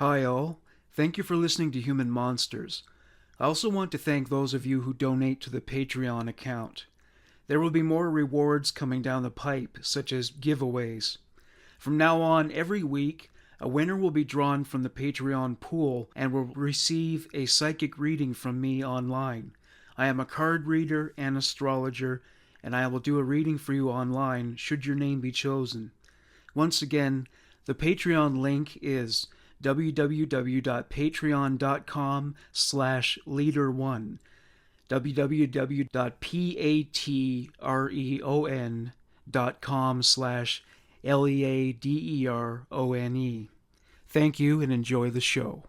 Hi all, thank you for listening to Human Monsters. I also want to thank those of you who donate to the Patreon account. There will be more rewards coming down the pipe, such as giveaways. From now on, every week, a winner will be drawn from the Patreon pool and will receive a psychic reading from me online. I am a card reader and astrologer, and I will do a reading for you online should your name be chosen. Once again, the Patreon link is www.patreon.com/leader1 www.patreon.com/leaderone. Thank you and enjoy the show.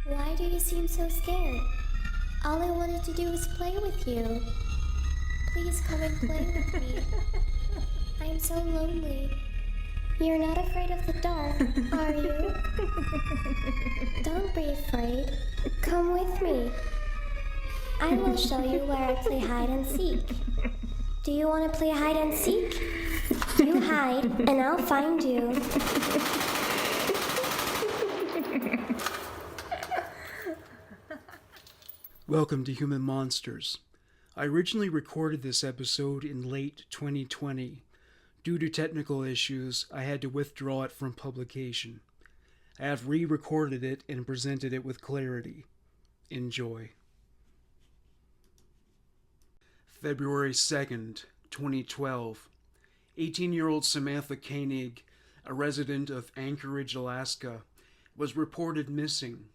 Why do you seem so scared? All I wanted to do was play with you. Please come and play with me. I am so lonely. You're not afraid of the dark, are you? Don't be afraid. Come with me. I will show you where I play hide and seek. Do you want to play hide and seek? You hide, and I'll find you. Welcome to Human Monsters. I originally recorded this episode in late 2020. Due to technical issues, I had to withdraw it from publication. I have re-recorded it and presented it with clarity. Enjoy. February 2nd, 2012. 18-year-old Samantha Koenig, a resident of Anchorage, Alaska, was reported missing.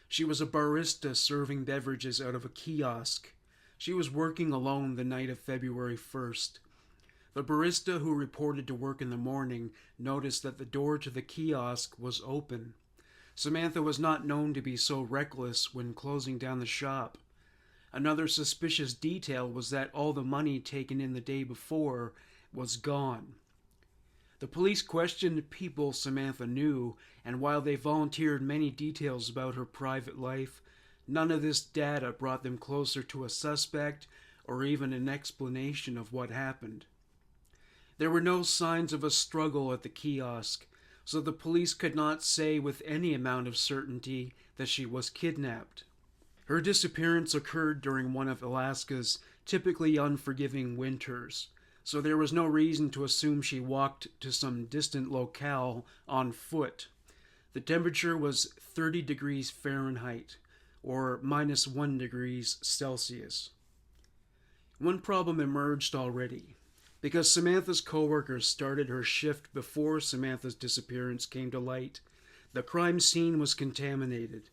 She was a barista serving beverages out of a kiosk. She was working alone the night of February 1st. The barista who reported to work in the morning noticed that the door to the kiosk was open. Samantha was not known to be so reckless when closing down the shop. Another suspicious detail was that all the money taken in the day before was gone. The police questioned people Samantha knew, and while they volunteered many details about her private life, none of this data brought them closer to a suspect or even an explanation of what happened. There were no signs of a struggle at the kiosk, so the police could not say with any amount of certainty that she was kidnapped. Her disappearance occurred during one of Alaska's typically unforgiving winters, so there was no reason to assume she walked to some distant locale on foot. The temperature was 30 degrees Fahrenheit, or minus 1 degrees Celsius. One problem emerged already. Because Samantha's coworkers started her shift before Samantha's disappearance came to light, the crime scene was contaminated.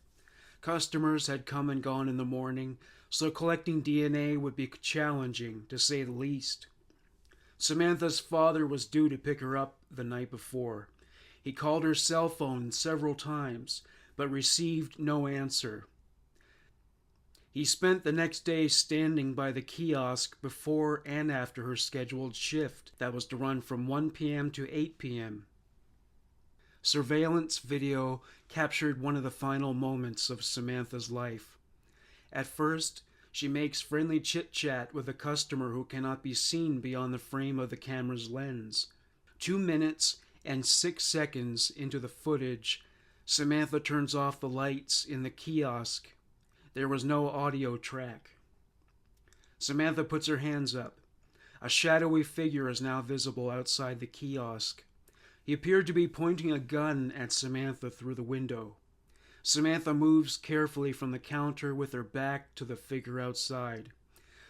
Customers had come and gone in the morning, so collecting DNA would be challenging, to say the least. Samantha's father was due to pick her up the night before. He called her cell phone several times, but received no answer. He spent the next day standing by the kiosk before and after her scheduled shift that was to run from 1 p.m. to 8 p.m. Surveillance video captured one of the final moments of Samantha's life. At first, she makes friendly chit-chat with a customer who cannot be seen beyond the frame of the camera's lens. 2 minutes and 6 seconds into the footage, Samantha turns off the lights in the kiosk. There was no audio track. Samantha puts her hands up. A shadowy figure is now visible outside the kiosk. He appeared to be pointing a gun at Samantha through the window. Samantha moves carefully from the counter with her back to the figure outside.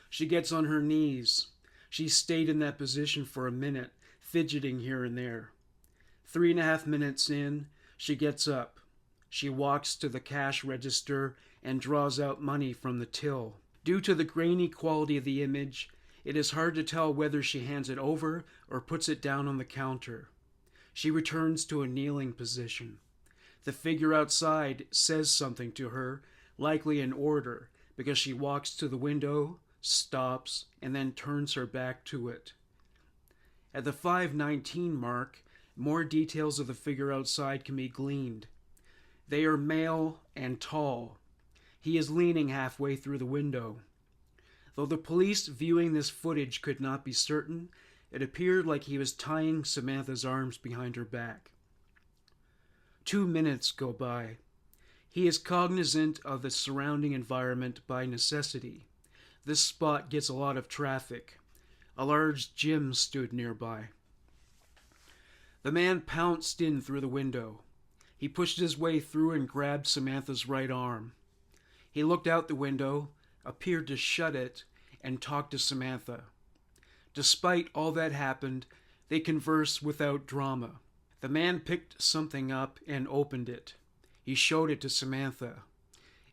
She gets on her knees. She stayed in that position for a minute, fidgeting here and there. 3.5 minutes in, she gets up. She walks to the cash register and draws out money from the till. Due to the grainy quality of the image, it is hard to tell whether she hands it over or puts it down on the counter. She returns to a kneeling position. The figure outside says something to her, likely an order, because she walks to the window, stops, and then turns her back to it. At the 5:19 mark, more details of the figure outside can be gleaned. They are male and tall. He is leaning halfway through the window. Though the police viewing this footage could not be certain, it appeared like he was tying Samantha's arms behind her back. 2 minutes go by. He is cognizant of the surrounding environment by necessity. This spot gets a lot of traffic. A large gym stood nearby. The man pounced in through the window. He pushed his way through and grabbed Samantha's right arm. He looked out the window, appeared to shut it, and talked to Samantha. Despite all that happened, they conversed without drama. The man picked something up and opened it. He showed it to Samantha.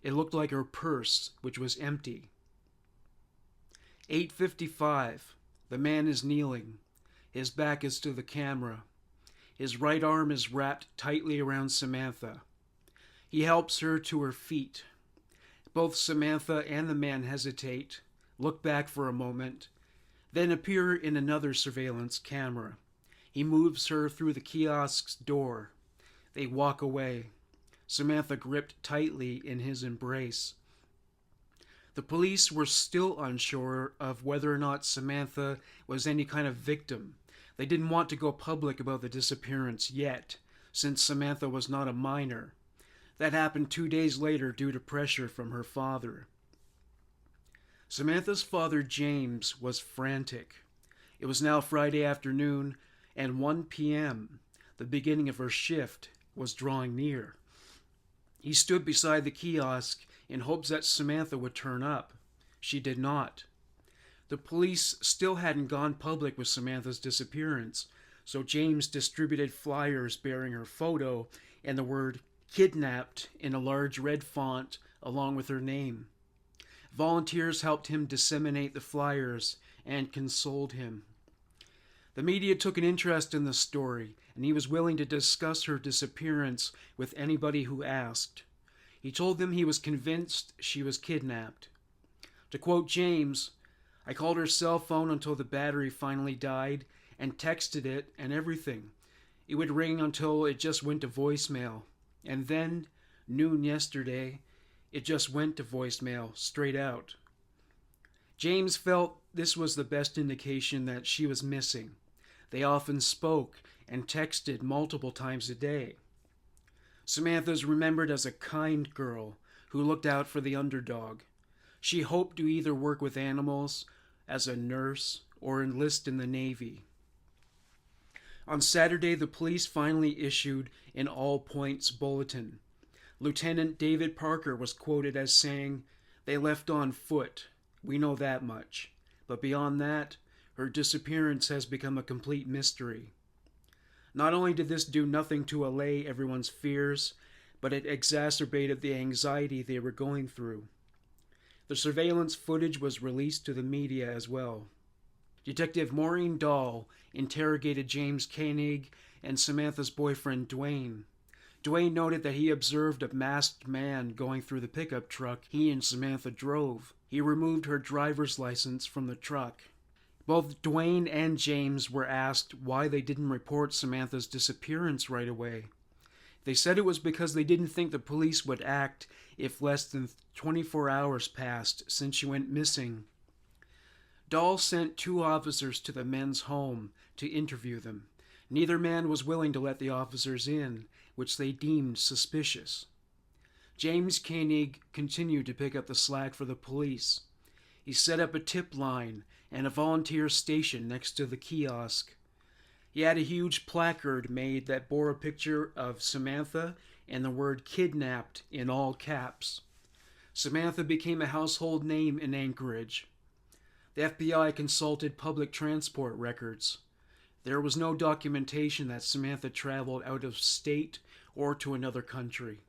It looked like her purse, which was empty. 8:55. The man is kneeling. His back is to the camera. His right arm is wrapped tightly around Samantha. He helps her to her feet. Both Samantha and the man hesitate, look back for a moment, then appear in another surveillance camera. He moves her through the kiosk's door. They walk away. Samantha gripped tightly in his embrace. The police were still unsure of whether or not Samantha was any kind of victim. They didn't want to go public about the disappearance yet, since Samantha was not a minor. That happened 2 days later due to pressure from her father. Samantha's father, James, was frantic. It was now Friday afternoon, and 1 p.m., the beginning of her shift, was drawing near. He stood beside the kiosk in hopes that Samantha would turn up. She did not. The police still hadn't gone public with Samantha's disappearance, so James distributed flyers bearing her photo and the word "kidnapped" in a large red font along with her name. Volunteers helped him disseminate the flyers and consoled him. The media took an interest in the story, and he was willing to discuss her disappearance with anybody who asked. He told them he was convinced she was kidnapped. To quote James, "I called her cell phone until the battery finally died and texted it and everything. It would ring until it just went to voicemail. And then, noon yesterday, it just went to voicemail, straight out." James felt this was the best indication that she was missing. They often spoke and texted multiple times a day. Samantha's remembered as a kind girl who looked out for the underdog. She hoped to either work with animals, as a nurse, or enlist in the Navy. On Saturday, the police finally issued an all-points bulletin. Lieutenant David Parker was quoted as saying, "They left on foot. We know that much. But beyond that, her disappearance has become a complete mystery." Not only did this do nothing to allay everyone's fears, but it exacerbated the anxiety they were going through. The surveillance footage was released to the media as well. Detective Maureen Dahl interrogated James Koenig and Samantha's boyfriend Dwayne. Dwayne noted that he observed a masked man going through the pickup truck he and Samantha drove. He removed her driver's license from the truck. Both Dwayne and James were asked why they didn't report Samantha's disappearance right away. They said it was because they didn't think the police would act if less than 24 hours passed since she went missing. Dahl sent 2 officers to the men's home to interview them. Neither man was willing to let the officers in, which they deemed suspicious. James Koenig continued to pick up the slack for the police. He set up a tip line and a volunteer station next to the kiosk. He had a huge placard made that bore a picture of Samantha and the word "kidnapped" in all caps. Samantha became a household name in Anchorage. The FBI consulted public transport records. There was no documentation that Samantha traveled out of state or to another country.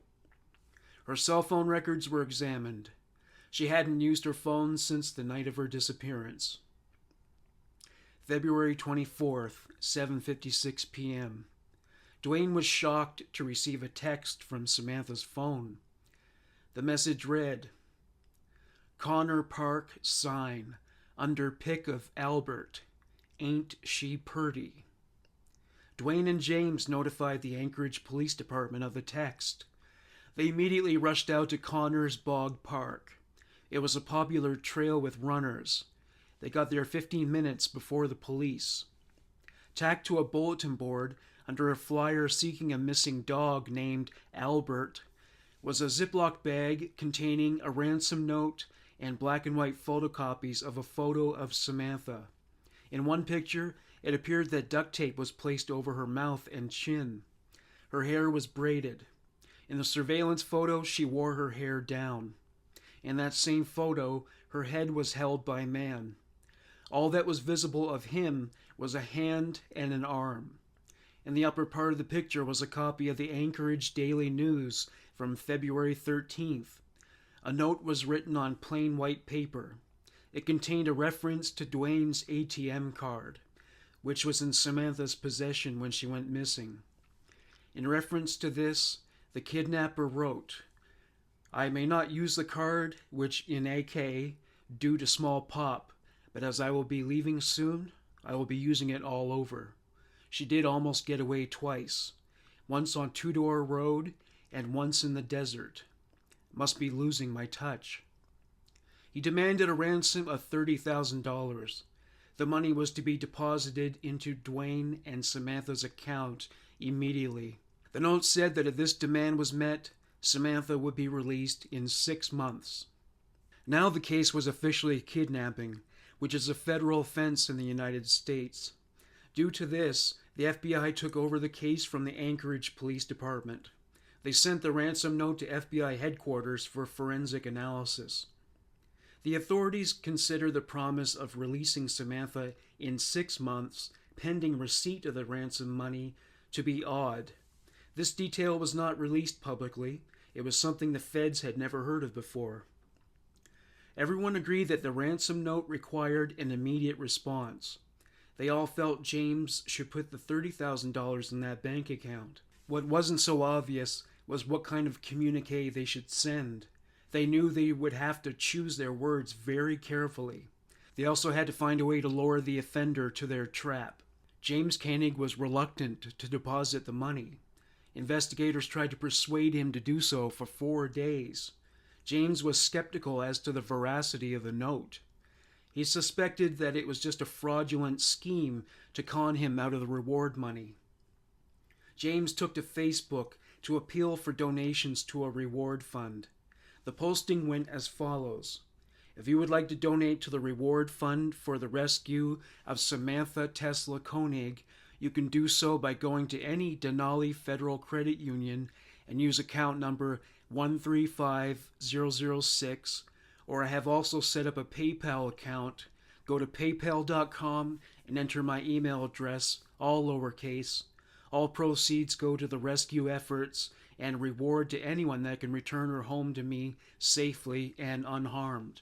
Her cell phone records were examined. She hadn't used her phone since the night of her disappearance. February 24th, 7:56 p.m. Dwayne was shocked to receive a text from Samantha's phone. The message read, "Connor Park sign under pic of Albert. Ain't she purty?" Dwayne and James notified the Anchorage Police Department of the text. They immediately rushed out to Connors Bog Park. It was a popular trail with runners. They got there 15 minutes before the police. Tacked to a bulletin board under a flyer seeking a missing dog named Albert was a Ziploc bag containing a ransom note and black and white photocopies of a photo of Samantha. In one picture, it appeared that duct tape was placed over her mouth and chin. Her hair was braided. In the surveillance photo, she wore her hair down. In that same photo, her head was held by a man. All that was visible of him was a hand and an arm. In the upper part of the picture was a copy of the Anchorage Daily News from February 13th. A note was written on plain white paper. It contained a reference to Dwayne's ATM card, which was in Samantha's possession when she went missing. In reference to this, the kidnapper wrote, "I may not use the card, which in AK, due to small pop, but as I will be leaving soon, I will be using it all over." She did almost get away twice, once on Two-Door Road and once in the desert. Must be losing my touch. He demanded a ransom of $30,000. The money was to be deposited into Dwayne and Samantha's account immediately. The note said that if this demand was met, Samantha would be released in 6 months. Now the case was officially kidnapping, which is a federal offense in the United States. Due to this, the FBI took over the case from the Anchorage Police Department. They sent the ransom note to FBI headquarters for forensic analysis. The authorities consider the promise of releasing Samantha in 6 months, pending receipt of the ransom money, to be odd. This detail was not released publicly. It was something the feds had never heard of before. Everyone agreed that the ransom note required an immediate response. They all felt James should put the $30,000 in that bank account. What wasn't so obvious was what kind of communique they should send. They knew they would have to choose their words very carefully. They also had to find a way to lure the offender to their trap. James Koenig was reluctant to deposit the money. Investigators tried to persuade him to do so for 4 days. James was skeptical as to the veracity of the note. He suspected that it was just a fraudulent scheme to con him out of the reward money. James took to Facebook to appeal for donations to a reward fund. The posting went as follows: "If you would like to donate to the reward fund for the rescue of Samantha Tesla Koenig, you can do so by going to any Denali Federal Credit Union and use account number 135006, or I have also set up a PayPal account. Go to paypal.com and enter my email address, all lowercase. All proceeds go to the rescue efforts and reward to anyone that can return her home to me safely and unharmed."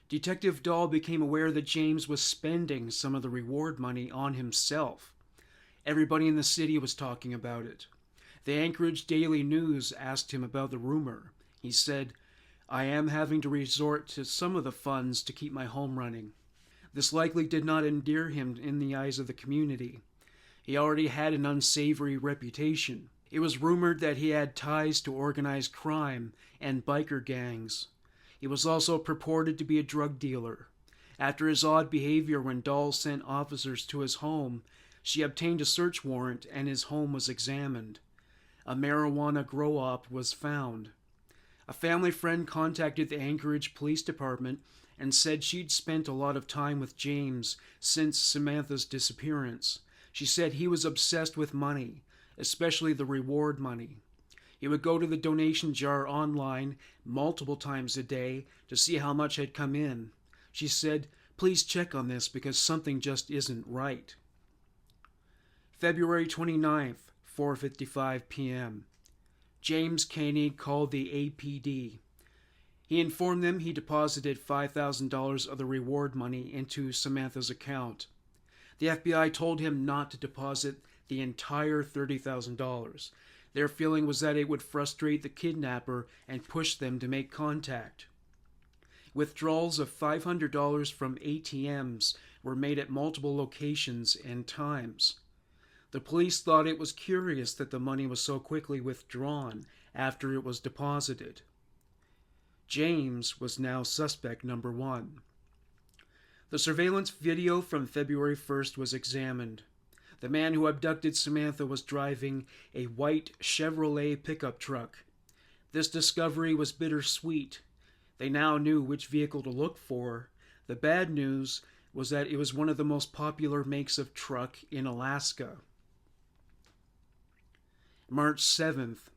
Detective Dahl became aware that James was spending some of the reward money on himself. Everybody in the city was talking about it. The Anchorage Daily News asked him about the rumor. He said, "I am having to resort to some of the funds to keep my home running." This likely did not endear him in the eyes of the community. He already had an unsavory reputation. It was rumored that he had ties to organized crime and biker gangs. He was also purported to be a drug dealer. After his odd behavior when Dahl sent officers to his home, she obtained a search warrant and his home was examined. A marijuana grow-op was found. A family friend contacted the Anchorage Police Department and said she'd spent a lot of time with James since Samantha's disappearance. She said he was obsessed with money, especially the reward money. He would go to the donation jar online multiple times a day to see how much had come in. She said, "Please check on this because something just isn't right." February 29th, 4:55 p.m. James Koenig called the APD. He informed them he deposited $5,000 of the reward money into Samantha's account. The FBI told him not to deposit the entire $30,000. Their feeling was that it would frustrate the kidnapper and push them to make contact. Withdrawals of $500 from ATMs were made at multiple locations and times. The police thought it was curious that the money was so quickly withdrawn after it was deposited. James was now suspect number 1. The surveillance video from February 1st was examined. The man who abducted Samantha was driving a white Chevrolet pickup truck. This discovery was bittersweet. They now knew which vehicle to look for. The bad news was that it was one of the most popular makes of truck in Alaska. March 7th,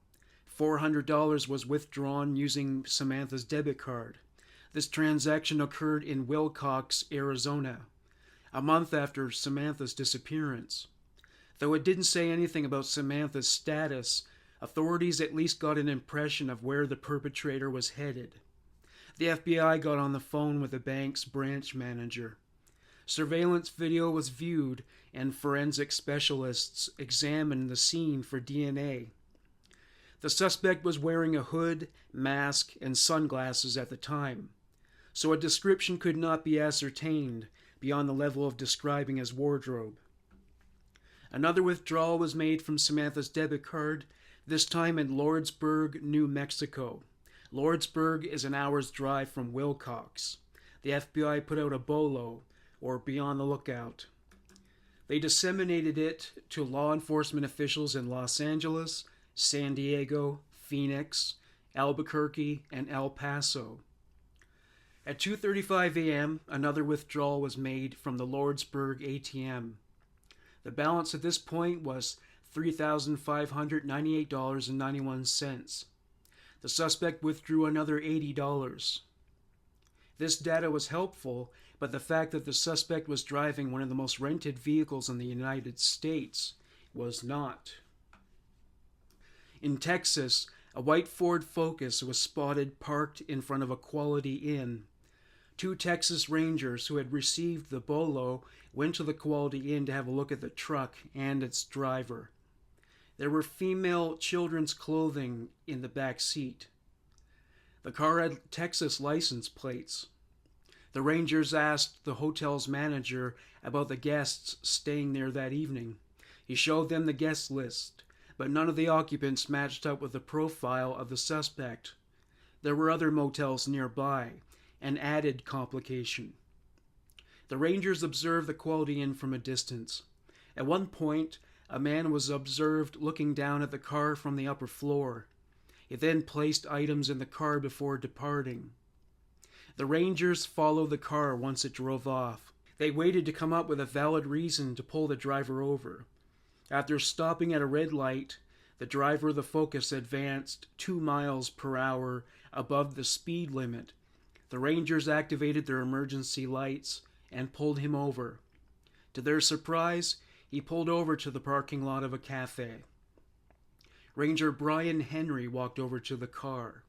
$400 was withdrawn using Samantha's debit card. This transaction occurred in Wilcox, Arizona, a month after Samantha's disappearance. Though it didn't say anything about Samantha's status, authorities at least got an impression of where the perpetrator was headed. The FBI got on the phone with the bank's branch manager. Surveillance video was viewed, and forensic specialists examined the scene for DNA. The suspect was wearing a hood, mask, and sunglasses at the time, so a description could not be ascertained beyond the level of describing his wardrobe. Another withdrawal was made from Samantha's debit card, this time in Lordsburg, New Mexico. Lordsburg is an hour's drive from Wilcox. The FBI put out a BOLO, or Be on the Lookout. They disseminated it to law enforcement officials in Los Angeles, San Diego, Phoenix, Albuquerque, and El Paso. At 2:35 a.m., another withdrawal was made from the Lordsburg ATM. The balance at this point was $3,598.91. The suspect withdrew another $80. This data was helpful, but the fact that the suspect was driving one of the most rented vehicles in the United States was not. In Texas, a white Ford Focus was spotted parked in front of a Quality Inn. 2 Texas Rangers who had received the BOLO went to the Quality Inn to have a look at the truck and its driver. There were female children's clothing in the back seat. The car had Texas license plates. The Rangers asked the hotel's manager about the guests staying there that evening. He showed them the guest list, but none of the occupants matched up with the profile of the suspect. There were other motels nearby, an added complication. The Rangers observed the Quality Inn from a distance. At one point, a man was observed looking down at the car from the upper floor. He then placed items in the car before departing. The Rangers followed the car once it drove off. They waited to come up with a valid reason to pull the driver over. After stopping at a red light, the driver of the Focus advanced 2 miles per hour above the speed limit. The Rangers activated their emergency lights and pulled him over. To their surprise, he pulled over to the parking lot of a cafe. Ranger Brian Henry walked over to the car.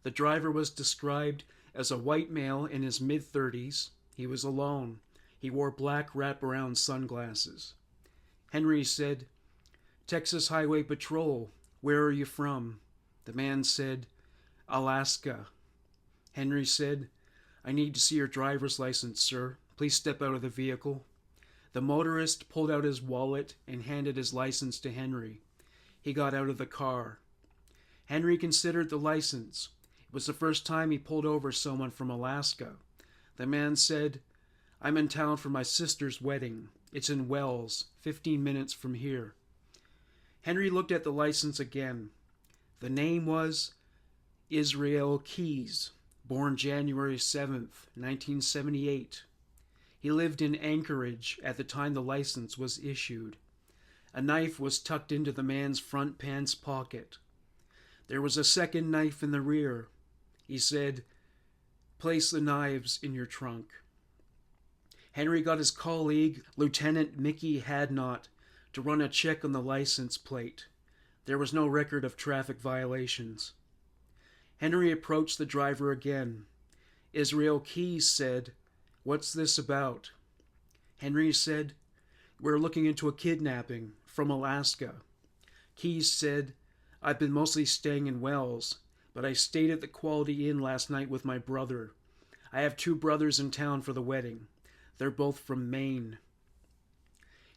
The driver was described as a white male in his mid-30s. He was alone. He wore black wraparound sunglasses. Henry said, "Texas Highway Patrol, where are you from?" The man said, "Alaska." Henry said, "I need to see your driver's license, sir. Please step out of the vehicle." The motorist pulled out his wallet and handed his license to Henry. He got out of the car. Henry considered the license. It was the first time he pulled over someone from Alaska. The man said, "I'm in town for my sister's wedding. It's in Wells, 15 minutes from here." Henry looked at the license again. The name was Israel Keys, born January 7th, 1978. He lived in Anchorage at the time the license was issued. A knife was tucked into the man's front pants pocket. There was a second knife in the rear. He said, "Place the knives in your trunk." Henry got his colleague, Lieutenant Mickey Hadnot, to run a check on the license plate. There was no record of traffic violations. Henry approached the driver again. Israel Keys said, "What's this about?" Henry said, "We're looking into a kidnapping from Alaska." Keys said, "I've been mostly staying in Wells, but I stayed at the Quality Inn last night with my brother. I have 2 brothers in town for the wedding. They're both from Maine."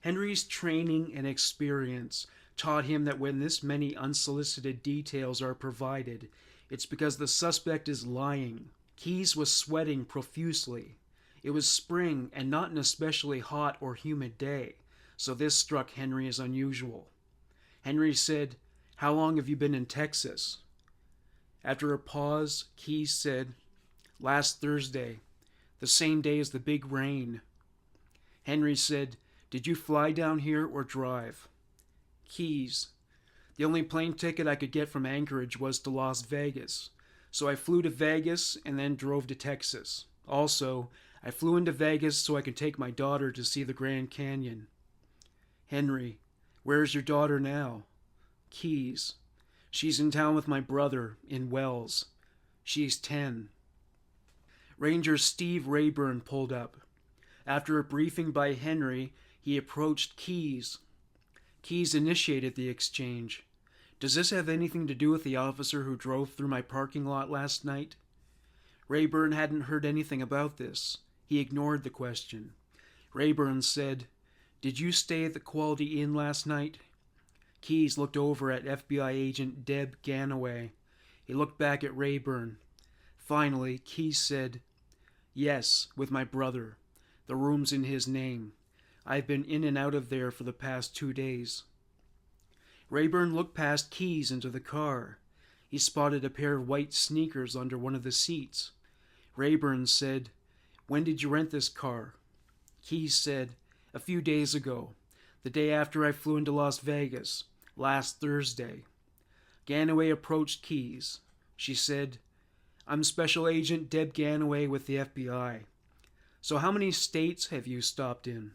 Henry's training and experience taught him that when this many unsolicited details are provided, it's because the suspect is lying. Keyes was sweating profusely. It was spring and not an especially hot or humid day, so this struck Henry as unusual. Henry said, "How long have you been in Texas?" After a pause, Keyes said, "Last Thursday, the same day as the big rain." Henry said, "Did you fly down here or drive?" Keyes, "The only plane ticket I could get from Anchorage was to Las Vegas, so I flew to Vegas and then drove to Texas. Also, I flew into Vegas so I could take my daughter to see the Grand Canyon." Henry, "Where's your daughter now?" Keyes, "She's in town with my brother, in Wells. She's 10. Ranger Steve Rayburn pulled up. After a briefing by Henry, he approached Keyes. Keyes initiated the exchange. "Does this have anything to do with the officer who drove through my parking lot last night?" Rayburn hadn't heard anything about this. He ignored the question. Rayburn said, "Did you stay at the Quality Inn last night?" Keyes looked over at FBI agent Deb Ganaway. He looked back at Rayburn. Finally, Keyes said, "Yes, with my brother. The room's in his name. I've been in and out of there for the past 2 days." Rayburn looked past Keyes into the car. He spotted a pair of white sneakers under one of the seats. Rayburn said, "When did you rent this car?" Keyes said, "A few days ago, the day after I flew into Las Vegas, last Thursday." Ganaway approached Keyes. She said, "I'm Special Agent Deb Ganaway with the FBI. So how many states have you stopped in?"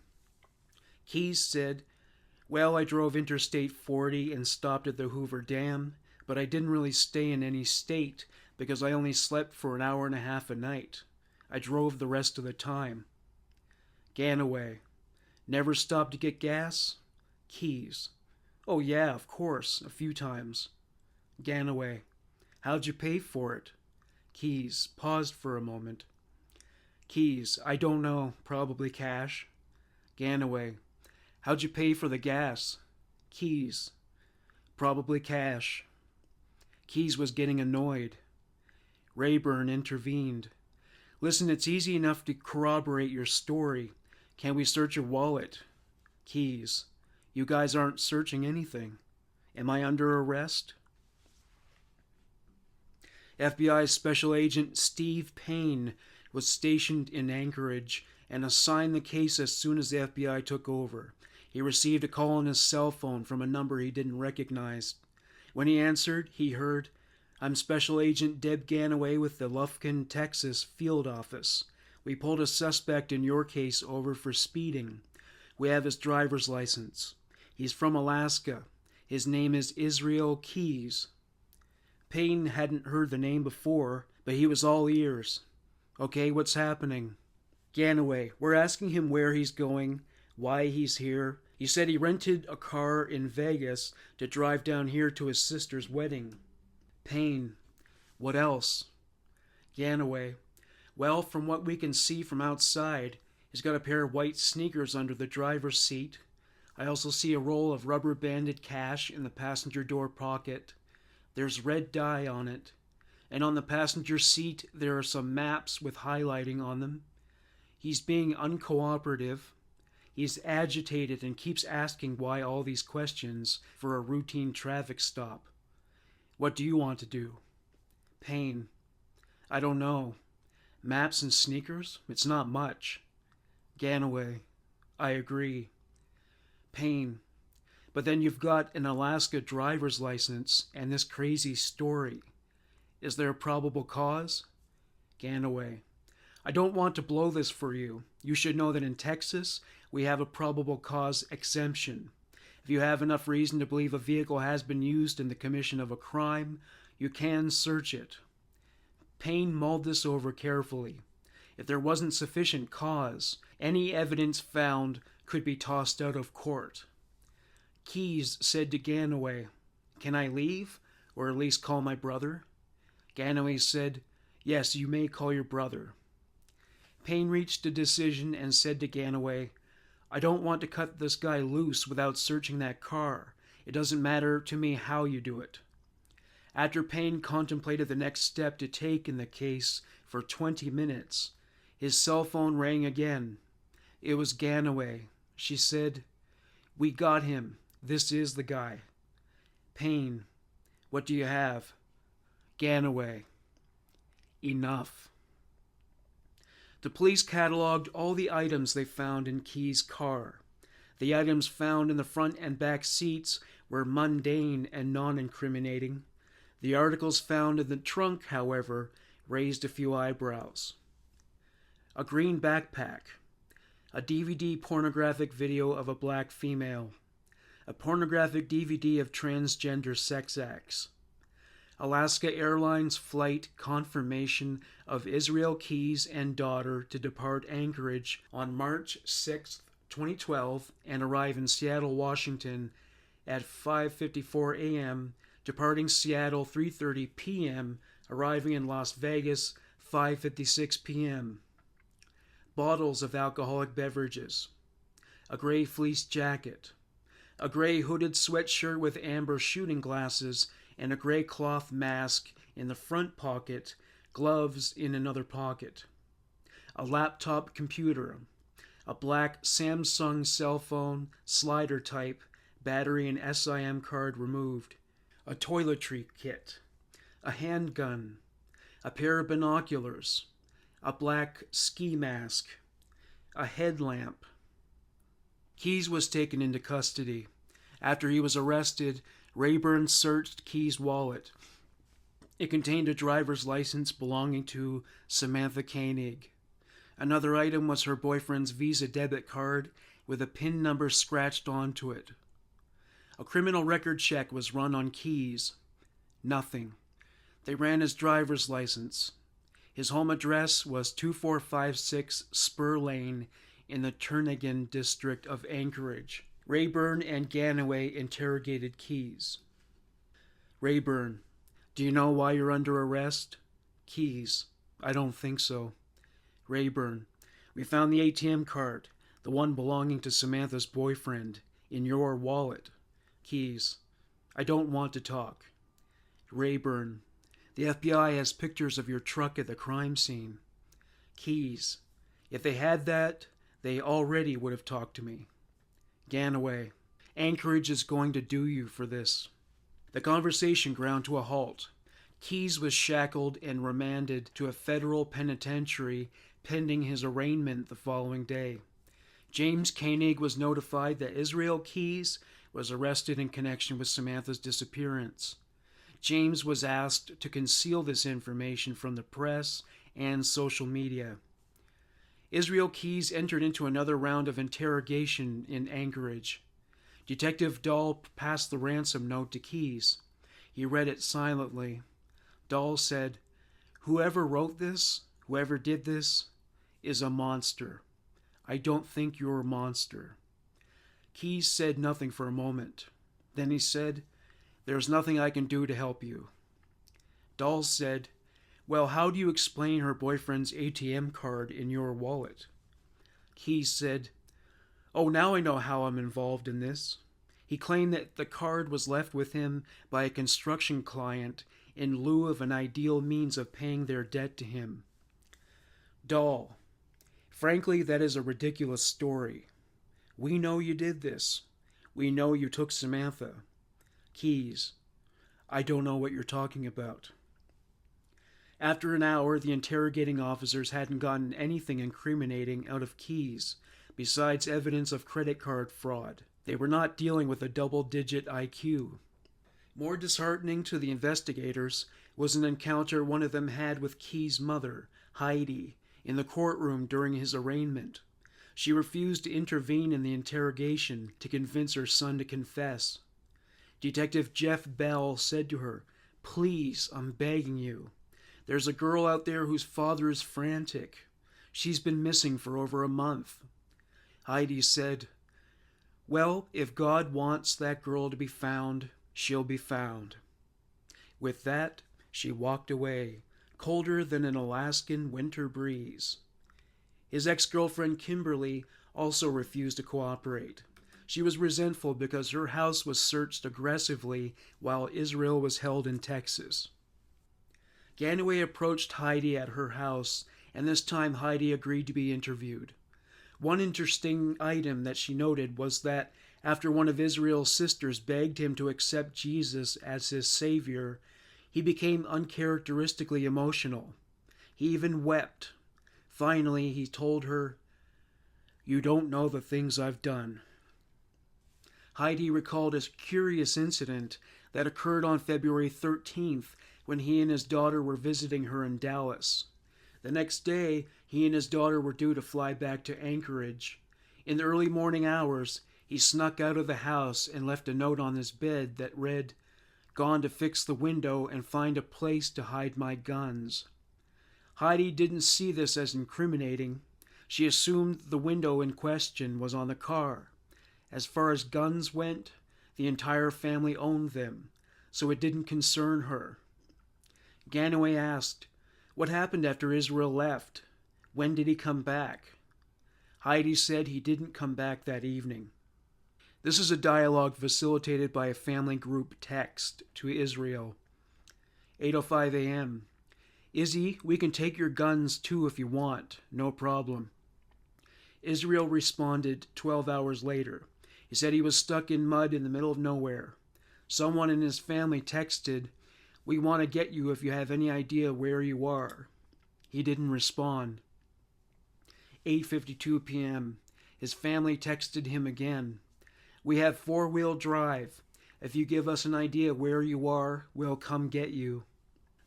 Keyes said, "Well, I drove Interstate 40 and stopped at the Hoover Dam, but I didn't really stay in any state because I only slept for an hour and a half a night. I drove the rest of the time." Ganaway, "Never stopped to get gas?" Keyes, "Oh yeah, of course, a few times." Ganaway, "How'd you pay for it?" Keyes paused for a moment. Keyes, "I don't know, probably cash." Ganaway, "How'd you pay for the gas?" Keyes, "Probably cash." Keyes was getting annoyed. Rayburn intervened. "Listen, it's easy enough to corroborate your story. Can we search your wallet?" Keyes, "You guys aren't searching anything. Am I under arrest?" FBI Special Agent Steve Payne was stationed in Anchorage and assigned the case as soon as the FBI took over. He received a call on his cell phone from a number he didn't recognize. When he answered, he heard, "I'm Special Agent Deb Ganaway with the Lufkin, Texas field office. We pulled a suspect in your case over for speeding. We have his driver's license. He's from Alaska. His name is Israel Keyes." Payne hadn't heard the name before, but he was all ears. "Okay, what's happening?" Ganaway, "We're asking him where he's going, why he's here. He said he rented a car in Vegas to drive down here to his sister's wedding." Payne, "What else?" Ganaway, "Well, from what we can see from outside, he's got a pair of white sneakers under the driver's seat. I also see a roll of rubber-banded cash in the passenger door pocket. There's red dye on it. And on the passenger seat, there are some maps with highlighting on them. He's being uncooperative. He's agitated and keeps asking why all these questions for a routine traffic stop. What do you want to do?" Payne, "I don't know. Maps and sneakers? It's not much." Ganaway, "I agree." Payne, "But then you've got an Alaska driver's license and this crazy story. Is there a probable cause?" Ganaway, "I don't want to blow this for you. You should know that in Texas, we have a probable cause exemption. If you have enough reason to believe a vehicle has been used in the commission of a crime, you can search it." Payne mulled this over carefully. If there wasn't sufficient cause, any evidence found could be tossed out of court. Keyes said to Ganaway, "Can I leave, or at least call my brother?" Ganaway said, "Yes, you may call your brother." Payne reached a decision and said to Ganaway, "I don't want to cut this guy loose without searching that car. It doesn't matter to me how you do it. After Payne contemplated the next step to take in the case for 20 minutes, his cell phone rang again. It was Ganaway. She said, "We got him. This is the guy." "Payne, what do you have?" "Ganaway." "Enough." The police cataloged all the items they found in Key's car. The items found in the front and back seats were mundane and non-incriminating. The articles found in the trunk, however, raised a few eyebrows. A green backpack, a DVD pornographic video of a black female, a pornographic DVD of transgender sex acts, Alaska Airlines flight confirmation of Israel Keyes and daughter to depart Anchorage on March 6, 2012, and arrive in Seattle, Washington at 5:54 a.m., departing Seattle 3:30 p.m., arriving in Las Vegas 5:56 p.m. Bottles of alcoholic beverages, a gray fleece jacket, a gray hooded sweatshirt with amber shooting glasses and a gray cloth mask in the front pocket, gloves in another pocket, a laptop computer, a black Samsung cell phone, slider type, battery and SIM card removed, a toiletry kit, a handgun, a pair of binoculars, a black ski mask, a headlamp. Keyes was taken into custody. After he was arrested, Rayburn searched Keyes' wallet. It contained a driver's license belonging to Samantha Koenig. Another item was her boyfriend's Visa debit card with a PIN number scratched onto it. A criminal record check was run on Keyes. Nothing. They ran his driver's license. His home address was 2456 Spur Lane in the Turnagain district of Anchorage. Rayburn and Ganaway interrogated Keyes. Rayburn, do you know why you're under arrest? Keyes, I don't think so. Rayburn, we found the ATM card, the one belonging to Samantha's boyfriend, in your wallet. Keyes, I don't want to talk. Rayburn, the FBI has pictures of your truck at the crime scene. Keyes, if they had that, they already would have talked to me. Ganaway, Anchorage is going to do you for this. The conversation ground to a halt. Keyes was shackled and remanded to a federal penitentiary pending his arraignment the following day. James Koenig was notified that Israel Keyes was arrested in connection with Samantha's disappearance. James was asked to conceal this information from the press and social media. Israel Keyes entered into another round of interrogation in Anchorage. Detective Dahl passed the ransom note to Keyes. He read it silently. Dahl said, "Whoever wrote this, whoever did this, is a monster. I don't think you're a monster." Keyes said nothing for a moment. Then he said, "There's nothing I can do to help you." Dahl said, "Well, how do you explain her boyfriend's ATM card in your wallet?" Keyes said, "Oh, now I know how I'm involved in this." He claimed that the card was left with him by a construction client in lieu of an ideal means of paying their debt to him. Dahl, frankly, that is a ridiculous story. We know you did this. We know you took Samantha. Keyes, I don't know what you're talking about. After an hour, the interrogating officers hadn't gotten anything incriminating out of Keyes, besides evidence of credit card fraud. They were not dealing with a double-digit IQ. More disheartening to the investigators was an encounter one of them had with Keyes' mother, Heidi, in the courtroom during his arraignment. She refused to intervene in the interrogation to convince her son to confess. Detective Jeff Bell said to her, "Please, I'm begging you. There's a girl out there whose father is frantic. She's been missing for over a month." Heidi said, "Well, if God wants that girl to be found, she'll be found." With that, she walked away, colder than an Alaskan winter breeze. His ex-girlfriend Kimberly also refused to cooperate. She was resentful because her house was searched aggressively while Israel was held in Texas. Ganaway approached Heidi at her house, and this time Heidi agreed to be interviewed. One interesting item that she noted was that after one of Israel's sisters begged him to accept Jesus as his savior, he became uncharacteristically emotional. He even wept. Finally, he told her, "You don't know the things I've done." Heidi recalled a curious incident that occurred on February 13th when he and his daughter were visiting her in Dallas. The next day, he and his daughter were due to fly back to Anchorage. In the early morning hours, he snuck out of the house and left a note on his bed that read, "Gone to fix the window and find a place to hide my guns." Heidi didn't see this as incriminating. She assumed the window in question was on the car. As far as guns went, the entire family owned them, so it didn't concern her. Ganaway asked, "What happened after Israel left? When did he come back?" Heidi said he didn't come back that evening. This is a dialogue facilitated by a family group text to Israel. 8:05 a.m. "Izzy, we can take your guns too if you want. No problem." Israel responded 12 hours later. He said he was stuck in mud in the middle of nowhere. Someone in his family texted, "We want to get you if you have any idea where you are." He didn't respond. 8:52 p.m. His family texted him again. "We have four-wheel drive. If you give us an idea where you are, we'll come get you."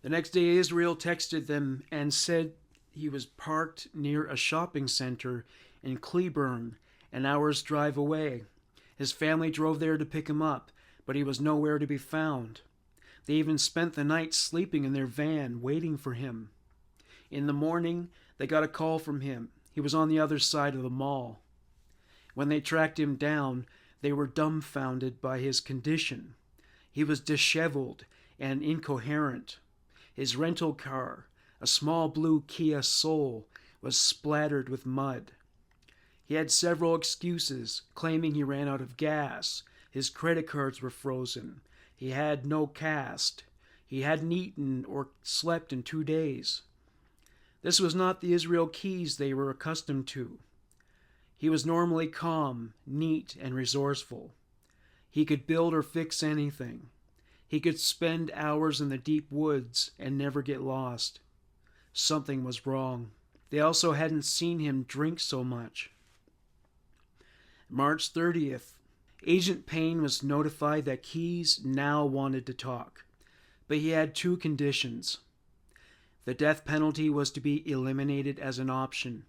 The next day, Israel texted them and said he was parked near a shopping center in Cleburne, an hour's drive away. His family drove there to pick him up, but he was nowhere to be found. They even spent the night sleeping in their van, waiting for him. In the morning, they got a call from him. He was on the other side of the mall. When they tracked him down, they were dumbfounded by his condition. He was disheveled and incoherent. His rental car, a small blue Kia Soul, was splattered with mud. He had several excuses, claiming he ran out of gas. His credit cards were frozen. He had no cast. He hadn't eaten or slept in 2 days. This was not the Israel Keys they were accustomed to. He was normally calm, neat, and resourceful. He could build or fix anything. He could spend hours in the deep woods and never get lost. Something was wrong. They also hadn't seen him drink so much. March 30th. Agent Payne was notified that Keys now wanted to talk, but he had two conditions. The death penalty was to be eliminated as an option.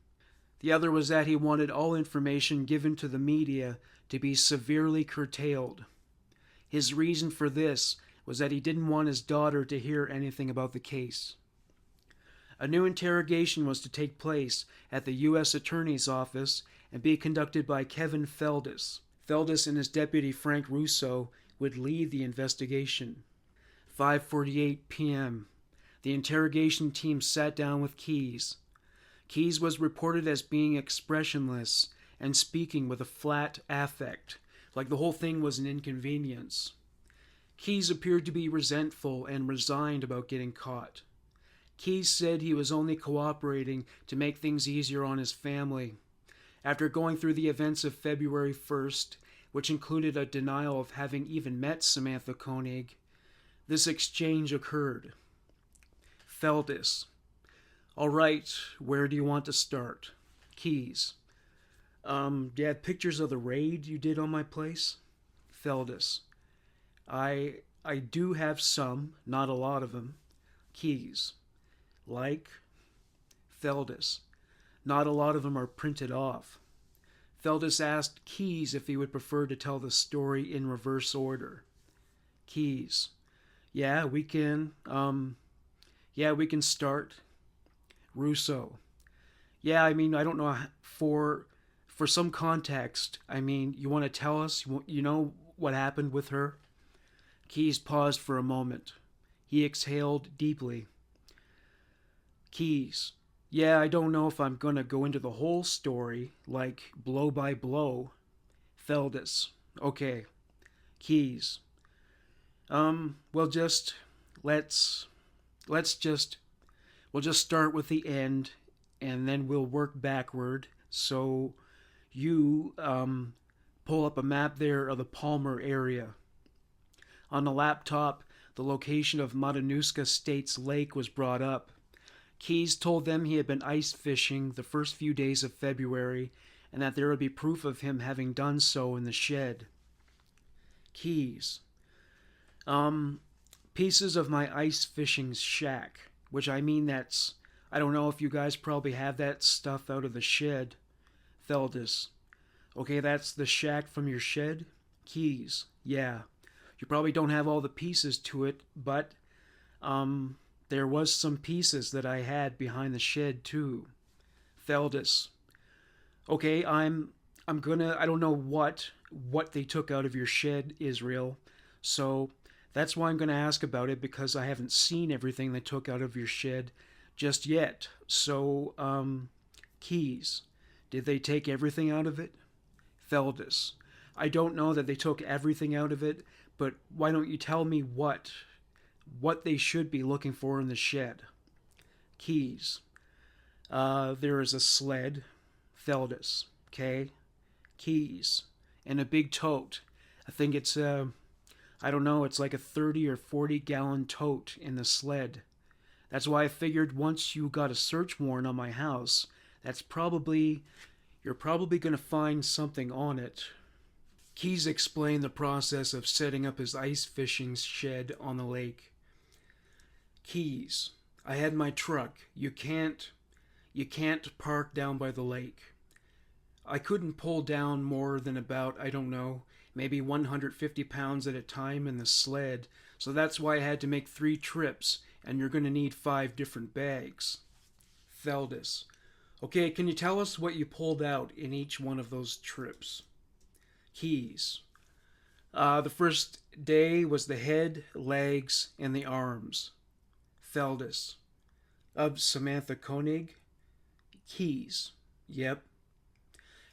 The other was that he wanted all information given to the media to be severely curtailed. His reason for this was that he didn't want his daughter to hear anything about the case. A new interrogation was to take place at the U.S. Attorney's Office and be conducted by Kevin Feldis. Feldis and his deputy Frank Russo would lead the investigation. 5:48 p.m. The interrogation team sat down with Keys. Keys was reported as being expressionless and speaking with a flat affect, like the whole thing was an inconvenience. Keys appeared to be resentful and resigned about getting caught. Keys said he was only cooperating to make things easier on his family. After going through the events of February 1st, which included a denial of having even met Samantha Koenig, this exchange occurred. Feldis: "All right, where do you want to start?" Keys: Do you have pictures of the raid you did on my place?" Feldis: I do have some, not a lot of them." Keys: "Like?" Feldis: "Not a lot of them are printed off." Feldis asked Keys if he would prefer to tell the story in reverse order. Keys: Yeah, we can start." Russo: "Yeah, I don't know, for some context, you want to tell us, you know what happened with her?" Keys paused for a moment. He exhaled deeply. Keys: "Yeah, I don't know if I'm going to go into the whole story, like blow by blow." Feldus. Okay. Keys. Well, just let's just we'll just start with the end, and then we'll work backward. So, you pull up a map there of the Palmer area. On the laptop, the location of Matanuska States Lake was brought up. Keys told them he had been ice fishing the first few days of February, and that there would be proof of him having done so in the shed. Keys. Pieces of my ice fishing shack, which I mean I don't know if you guys probably have that stuff out of the shed. Feldus. Okay, that's the shack from your shed? Keys. Yeah. You probably don't have all the pieces to it, but, there was some pieces that I had behind the shed too. Feldus. Okay, I don't know what they took out of your shed, Israel. So that's why I'm gonna ask about it, because I haven't seen everything they took out of your shed just yet. So, Keys. Did they take everything out of it? Feldus. I don't know that they took everything out of it, but why don't you tell me what they should be looking for in the shed? Keys. There is a sled. Feldus. Okay. Keys. And a big tote. I think it's I don't know, it's like a 30 or 40 gallon tote in the sled. That's why I figured once you got a search warrant on my house, you're probably going to find something on it. Keys explained the process of setting up his ice fishing shed on the lake. Keys. I had my truck. You can't park down by the lake. I couldn't pull down more than about, I don't know, maybe 150 pounds at a time in the sled, so that's why I had to make 3 trips, and you're going to need 5 different bags. Feldus. Okay, can you tell us what you pulled out in each one of those trips? Keys. The first day was the head, legs, and the arms. Feldus. Of Samantha Koenig? Keys. Yep.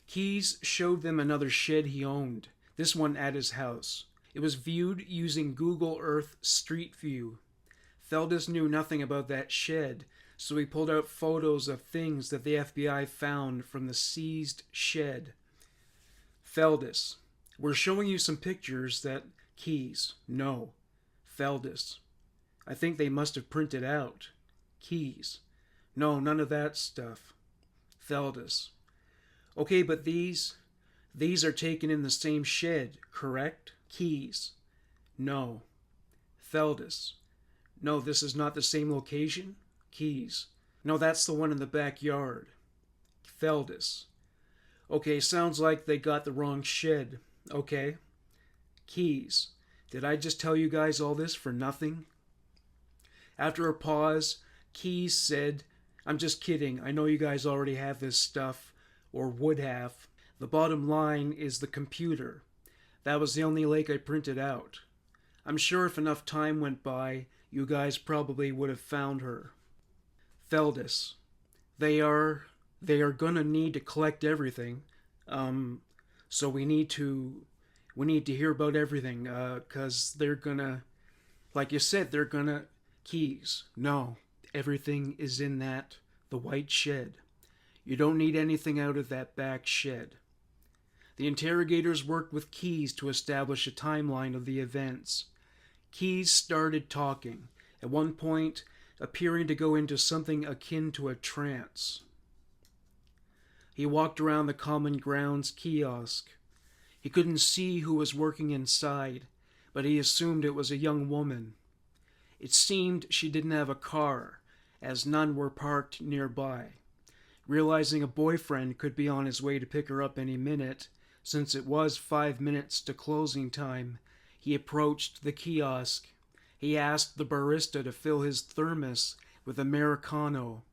Keys showed them another shed he owned, this one at his house. It was viewed using Google Earth Street View. Feldus knew nothing about that shed, so he pulled out photos of things that the FBI found from the seized shed. Feldus. We're showing you some pictures that... Keys. No. Feldus. I think they must have printed out. Keys. No, none of that stuff. Feldus. Okay, but these are taken in the same shed, correct? Keys. No. Feldus. No, this is not the same location? Keys. No, that's the one in the backyard. Feldus. Okay, sounds like they got the wrong shed. Okay. Keys. Did I just tell you guys all this for nothing? After a pause, Keys said, I'm just kidding. I know you guys already have this stuff, or would have. The bottom line is the computer. That was the only lake I printed out. I'm sure if enough time went by, you guys probably would have found her. Feldus. They are gonna need to collect everything. So we need to hear about everything, 'cause they're gonna, like you said, they're gonna... Keys. No. Everything is in the white shed. You don't need anything out of that back shed. The interrogators worked with Keys to establish a timeline of the events. Keys started talking, at one point appearing to go into something akin to a trance. He walked around the Common Grounds kiosk. He couldn't see who was working inside, but he assumed it was a young woman. It seemed she didn't have a car, as none were parked nearby. Realizing a boyfriend could be on his way to pick her up any minute, since it was 5 minutes to closing time, he approached the kiosk. He asked the barista to fill his thermos with Americano.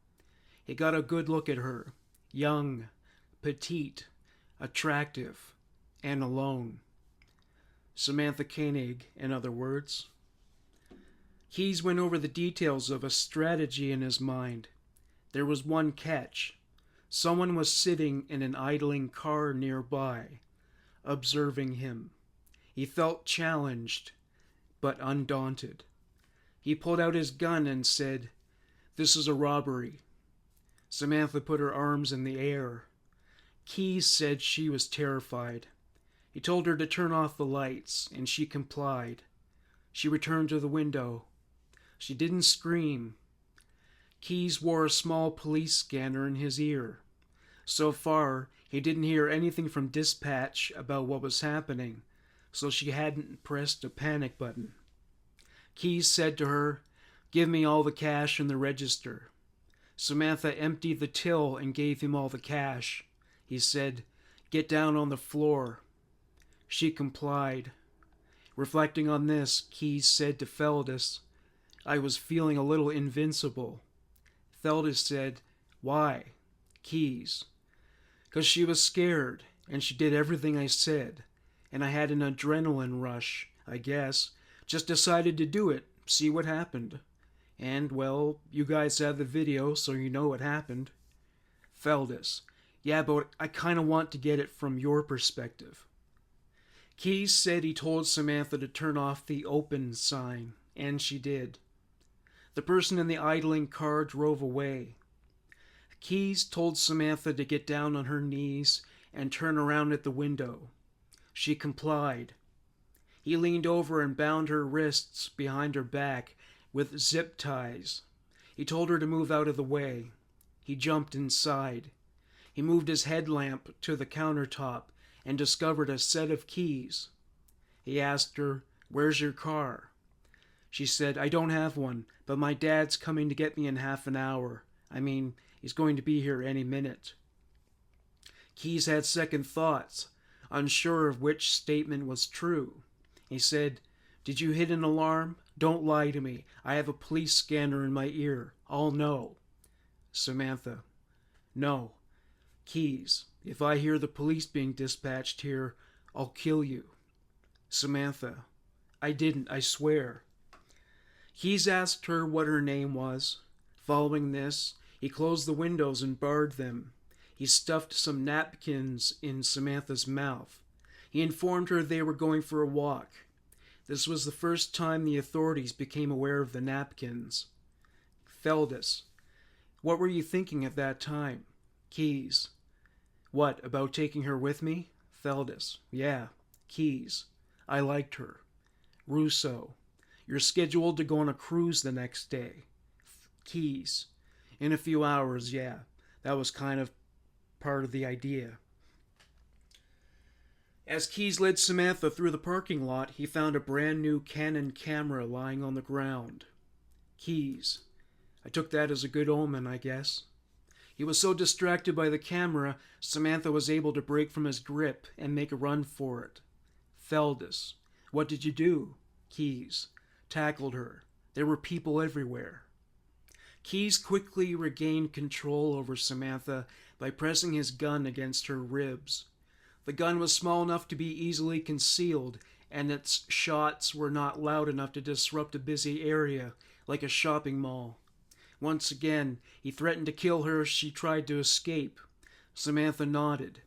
He got a good look at her. Young, petite, attractive, and alone. Samantha Koenig, in other words. Keys went over the details of a strategy in his mind. There was one catch. Someone was sitting in an idling car nearby. observing him. He felt challenged, but undaunted. He pulled out his gun and said, "This is a robbery." Samantha put her arms in the air. Keyes said she was terrified. He told her to turn off the lights, and she complied. She returned to the window. She didn't scream. Keyes wore a small police scanner in his ear. So far, he didn't hear anything from dispatch about what was happening, so she hadn't pressed a panic button. Keyes said to her, "Give me all the cash in the register." Samantha emptied the till and gave him all the cash. He said, "Get down on the floor." She complied. Reflecting on this, Keyes said to Feldis, "I was feeling a little invincible." Feldis said, "Why?" Keyes, "'Cause she was scared, and she did everything I said, and I had an adrenaline rush, I guess. Just decided to do it, see what happened. And, well, you guys have the video, so you know what happened." Feldis, "Yeah, but I kind of want to get it from your perspective." Keyes said he told Samantha to turn off the open sign, and she did. The person in the idling car drove away. Keyes told Samantha to get down on her knees and turn around at the window. She complied. He leaned over and bound her wrists behind her back with zip ties. He told her to move out of the way. He jumped inside. He moved his headlamp to the countertop and discovered a set of keys. He asked her, "Where's your car?" She said, "I don't have one, but my dad's coming to get me in half an hour. I mean, he's going to be here any minute." Keyes had second thoughts, unsure of which statement was true. He said, "Did you hit an alarm? Don't lie to me. I have a police scanner in my ear. I'll know." Samantha, "No." Keyes, "If I hear the police being dispatched here, I'll kill you." Samantha, "I didn't, I swear." Keyes asked her what her name was. Following this, he closed the windows and barred them. He stuffed some napkins in Samantha's mouth. He informed her they were going for a walk. This was the first time the authorities became aware of the napkins. Feldis, "What were you thinking at that time?" Keyes, "What, about taking her with me?" Feldis, "Yeah." Keyes, "I liked her." Russo, "You're scheduled to go on a cruise the next day." Keyes, "In a few hours, yeah. That was kind of part of the idea." As Keyes led Samantha through the parking lot, he found a brand new Canon camera lying on the ground. Keyes, "I took that as a good omen, I guess." He was so distracted by the camera, Samantha was able to break from his grip and make a run for it. Feldis, "What did you do?" Keyes, "Tackled her. There were people everywhere." Keyes quickly regained control over Samantha by pressing his gun against her ribs. The gun was small enough to be easily concealed, and its shots were not loud enough to disrupt a busy area like a shopping mall. Once again, he threatened to kill her if she tried to escape. Samantha nodded.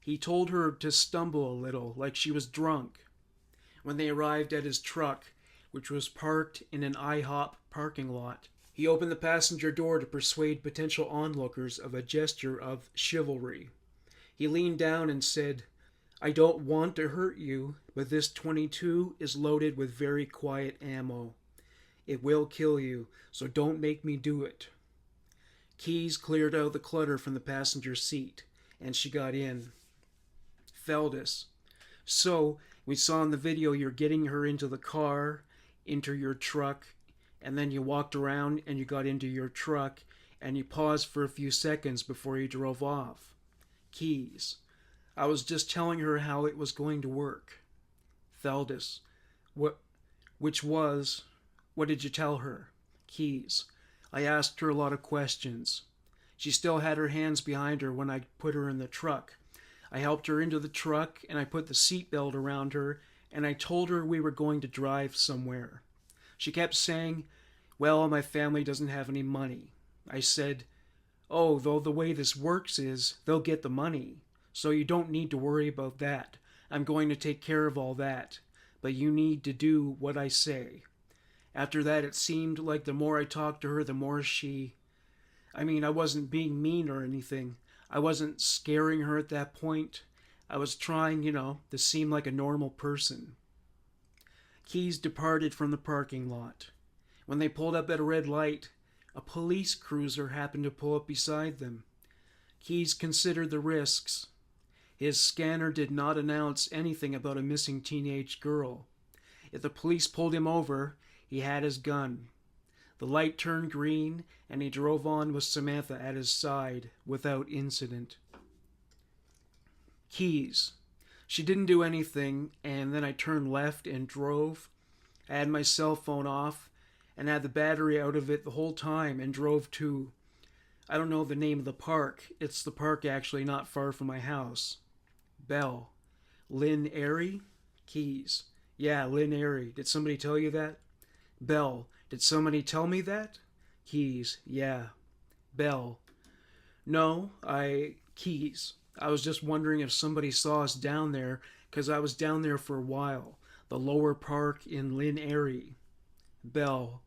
He told her to stumble a little, like she was drunk. When they arrived at his truck, which was parked in an IHOP parking lot, he opened the passenger door to persuade potential onlookers of a gesture of chivalry. He leaned down and said, "I don't want to hurt you, but this .22 is loaded with very quiet ammo. It will kill you, so don't make me do it." Keyes cleared out the clutter from the passenger seat, and she got in. Feldis, "So, we saw in the video you're getting her into the car, into your truck, and then you walked around and you got into your truck, and you paused for a few seconds before you drove off." Keyes, "I was just telling her how it was going to work." Feldis, What did you tell her?" Keyes, "I asked her a lot of questions. She still had her hands behind her when I put her in the truck. I helped her into the truck, and I put the seatbelt around her, and I told her we were going to drive somewhere. She kept saying, 'Well, my family doesn't have any money.' I said, 'Oh, though the way this works is, they'll get the money, so you don't need to worry about that. I'm going to take care of all that, but you need to do what I say. After that, it seemed like the more I talked to her, the more I wasn't being mean or anything. I wasn't scaring her at that point. I was trying, to seem like a normal person. Keys departed from the parking lot. When they pulled up at a red light, a police cruiser happened to pull up beside them. Keys considered the risks. His scanner did not announce anything about a missing teenage girl. If the police pulled him over, he had his gun. The light turned green, and he drove on with Samantha at his side without incident. Keys. She didn't do anything, and then I turned left and drove. I had my cell phone off and had the battery out of it the whole time and drove to, I don't know the name of the park. It's the park actually not far from my house. Bell. Lynn Airy? Keys. Yeah, Lynn Airy. Did somebody tell you that? Bell. Did somebody tell me that? Keys. Yeah. Bell. No, Keys. I was just wondering if somebody saw us down there, because I was down there for a while. The lower park in Lynn Airy. Bell.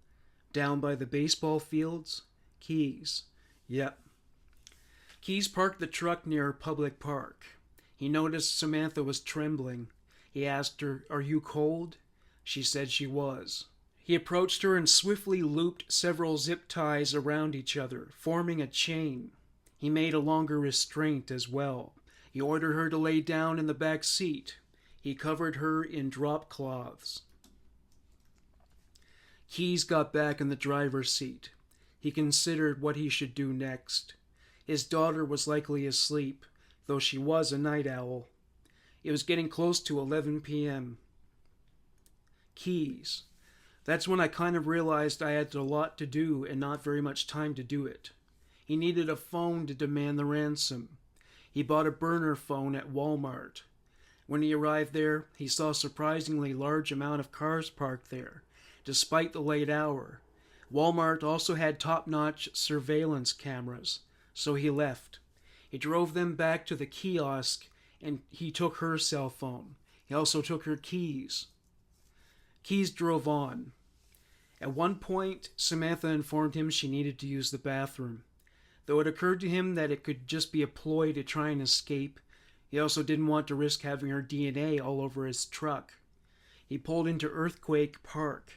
Down by the baseball fields? Keys. Yep. Keys parked the truck near a public park. He noticed Samantha was trembling. He asked her, "Are you cold?" She said she was. He approached her and swiftly looped several zip ties around each other, forming a chain. He made a longer restraint as well. He ordered her to lay down in the back seat. He covered her in drop cloths. Keys got back in the driver's seat. He considered what he should do next. His daughter was likely asleep, though she was a night owl. It was getting close to 11 p.m. Keys. That's when I kind of realized I had a lot to do and not very much time to do it. He needed a phone to demand the ransom. He bought a burner phone at Walmart. When he arrived there, he saw a surprisingly large amount of cars parked there, despite the late hour. Walmart also had top-notch surveillance cameras, so he left. He drove them back to the kiosk, and he took her cell phone. He also took her keys. Keys drove on. At one point, Samantha informed him she needed to use the bathroom. Though it occurred to him that it could just be a ploy to try and escape, he also didn't want to risk having her DNA all over his truck. He pulled into Earthquake Park.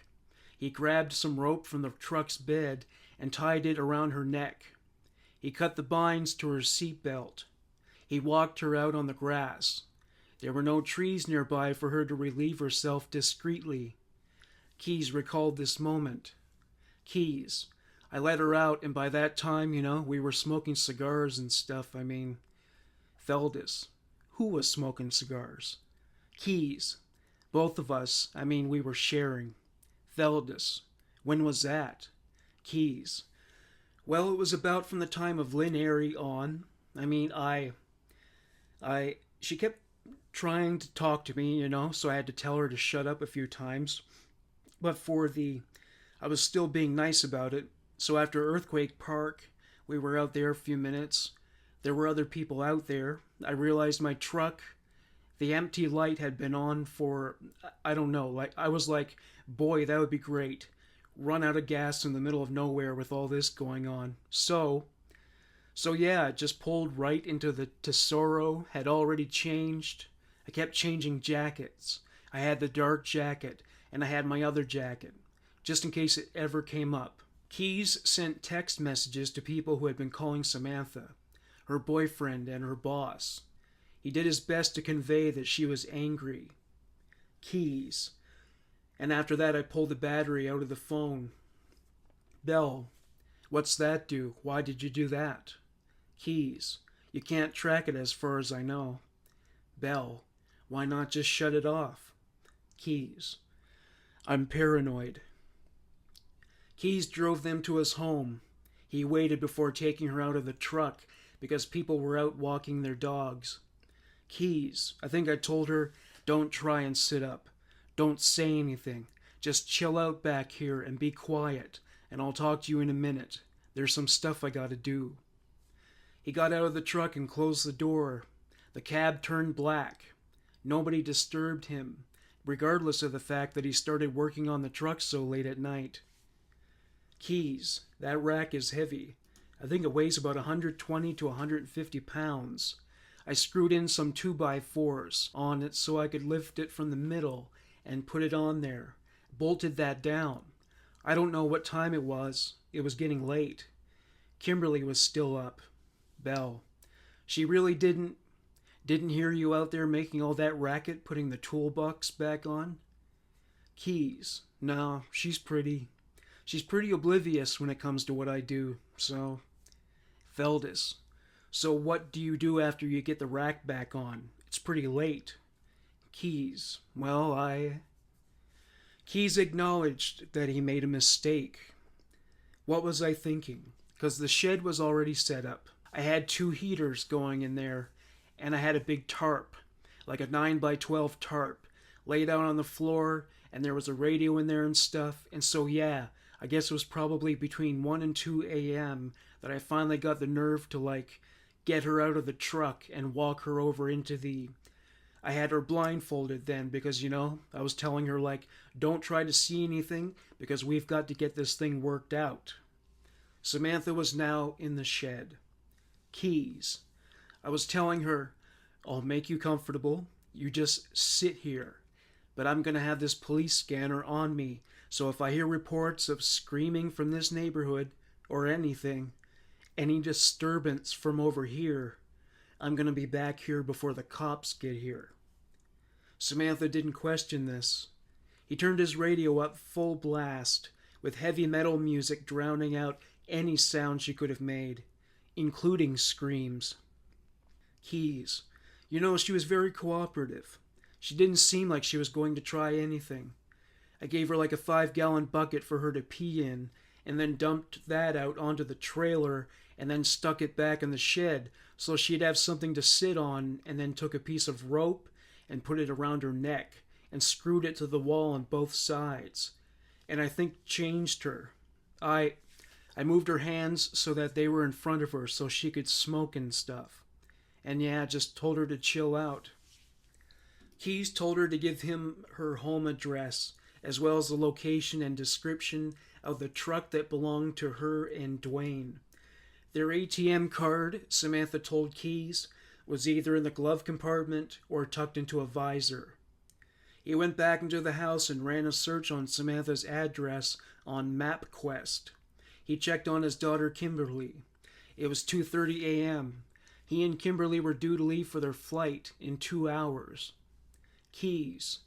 He grabbed some rope from the truck's bed and tied it around her neck. He cut the binds to her seatbelt. He walked her out on the grass. There were no trees nearby for her to relieve herself discreetly. Keys recalled this moment. Keys. I let her out, and by that time, we were smoking cigars and stuff. Feldis. Who was smoking cigars? Keys. Both of us. We were sharing. Feldis. When was that? Keys. Well, it was about from the time of Lynn Airy on. She kept trying to talk to me, so I had to tell her to shut up a few times. But I was still being nice about it. So after Earthquake Park, we were out there a few minutes. There were other people out there. I realized my truck, the empty light had been on for, I don't know, I was like, boy, that would be great. Run out of gas in the middle of nowhere with all this going on. So yeah, it just pulled right into the Tesoro, had already changed. I kept changing jackets. I had the dark jacket, and I had my other jacket, just in case it ever came up. Keys sent text messages to people who had been calling Samantha, her boyfriend, and her boss. He did his best to convey that she was angry. Keys. And after that, I pulled the battery out of the phone. Bell. What's that do? Why did you do that? Keys. You can't track it as far as I know. Bell. Why not just shut it off? Keys. I'm paranoid. Keys drove them to his home. He waited before taking her out of the truck because people were out walking their dogs. Keys. I think I told her, don't try and sit up. Don't say anything. Just chill out back here and be quiet, and I'll talk to you in a minute. There's some stuff I gotta do. He got out of the truck and closed the door. The cab turned black. Nobody disturbed him, regardless of the fact that he started working on the truck so late at night. Keys, that rack is heavy. I think it weighs about 120 to 150 pounds. I screwed in some 2x4s on it so I could lift it from the middle and put it on there. Bolted that down. I don't know what time it was. It was getting late. Kimberly was still up. Belle. She really didn't hear you out there making all that racket putting the toolbox back on? Keys. No, she's pretty oblivious when it comes to what I do, so... Feldis. So what do you do after you get the rack back on? It's pretty late. Keys. Well, Keys acknowledged that he made a mistake. What was I thinking? Because the shed was already set up. I had 2 heaters going in there, and I had a big tarp, like a 9x12 tarp, laid out on the floor, and there was a radio in there and stuff, and so yeah, I guess it was probably between 1 and 2 a.m. that I finally got the nerve to, get her out of the truck and walk her over into the... I had her blindfolded then because, I was telling her, don't try to see anything because we've got to get this thing worked out. Samantha was now in the shed. Keys. I was telling her, I'll make you comfortable. You just sit here. But I'm going to have this police scanner on me, so if I hear reports of screaming from this neighborhood or anything, any disturbance from over here, I'm going to be back here before the cops get here. Samantha didn't question this. He turned his radio up full blast, with heavy metal music drowning out any sound she could have made, including screams. Keys. She was very cooperative. She didn't seem like she was going to try anything. I gave her a 5-gallon bucket for her to pee in, and then dumped that out onto the trailer and then stuck it back in the shed so she'd have something to sit on, and then took a piece of rope and put it around her neck and screwed it to the wall on both sides. And I think changed her. I moved her hands so that they were in front of her so she could smoke and stuff. And yeah, just told her to chill out. Keys told her to give him her home address, as well as the location and description of the truck that belonged to her and Dwayne. Their ATM card, Samantha told Keys, was either in the glove compartment or tucked into a visor. He went back into the house and ran a search on Samantha's address on MapQuest. He checked on his daughter Kimberly. It was 2:30 a.m. He and Kimberly were due to leave for their flight in 2 hours. Keys.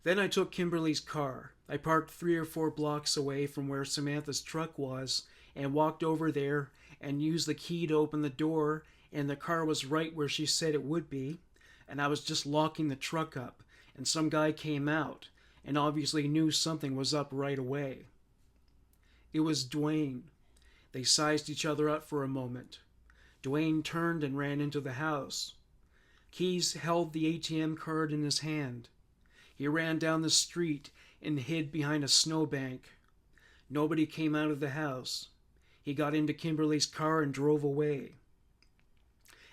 Then I took Kimberly's car. I parked 3 or 4 blocks away from where Samantha's truck was and walked over there and used the key to open the door, and the car was right where she said it would be, and I was just locking the truck up, and some guy came out and obviously knew something was up right away. It was Dwayne. They sized each other up for a moment. Dwayne turned and ran into the house. Keys held the ATM card in his hand. He ran down the street and hid behind a snowbank. Nobody came out of the house. He got into Kimberly's car and drove away.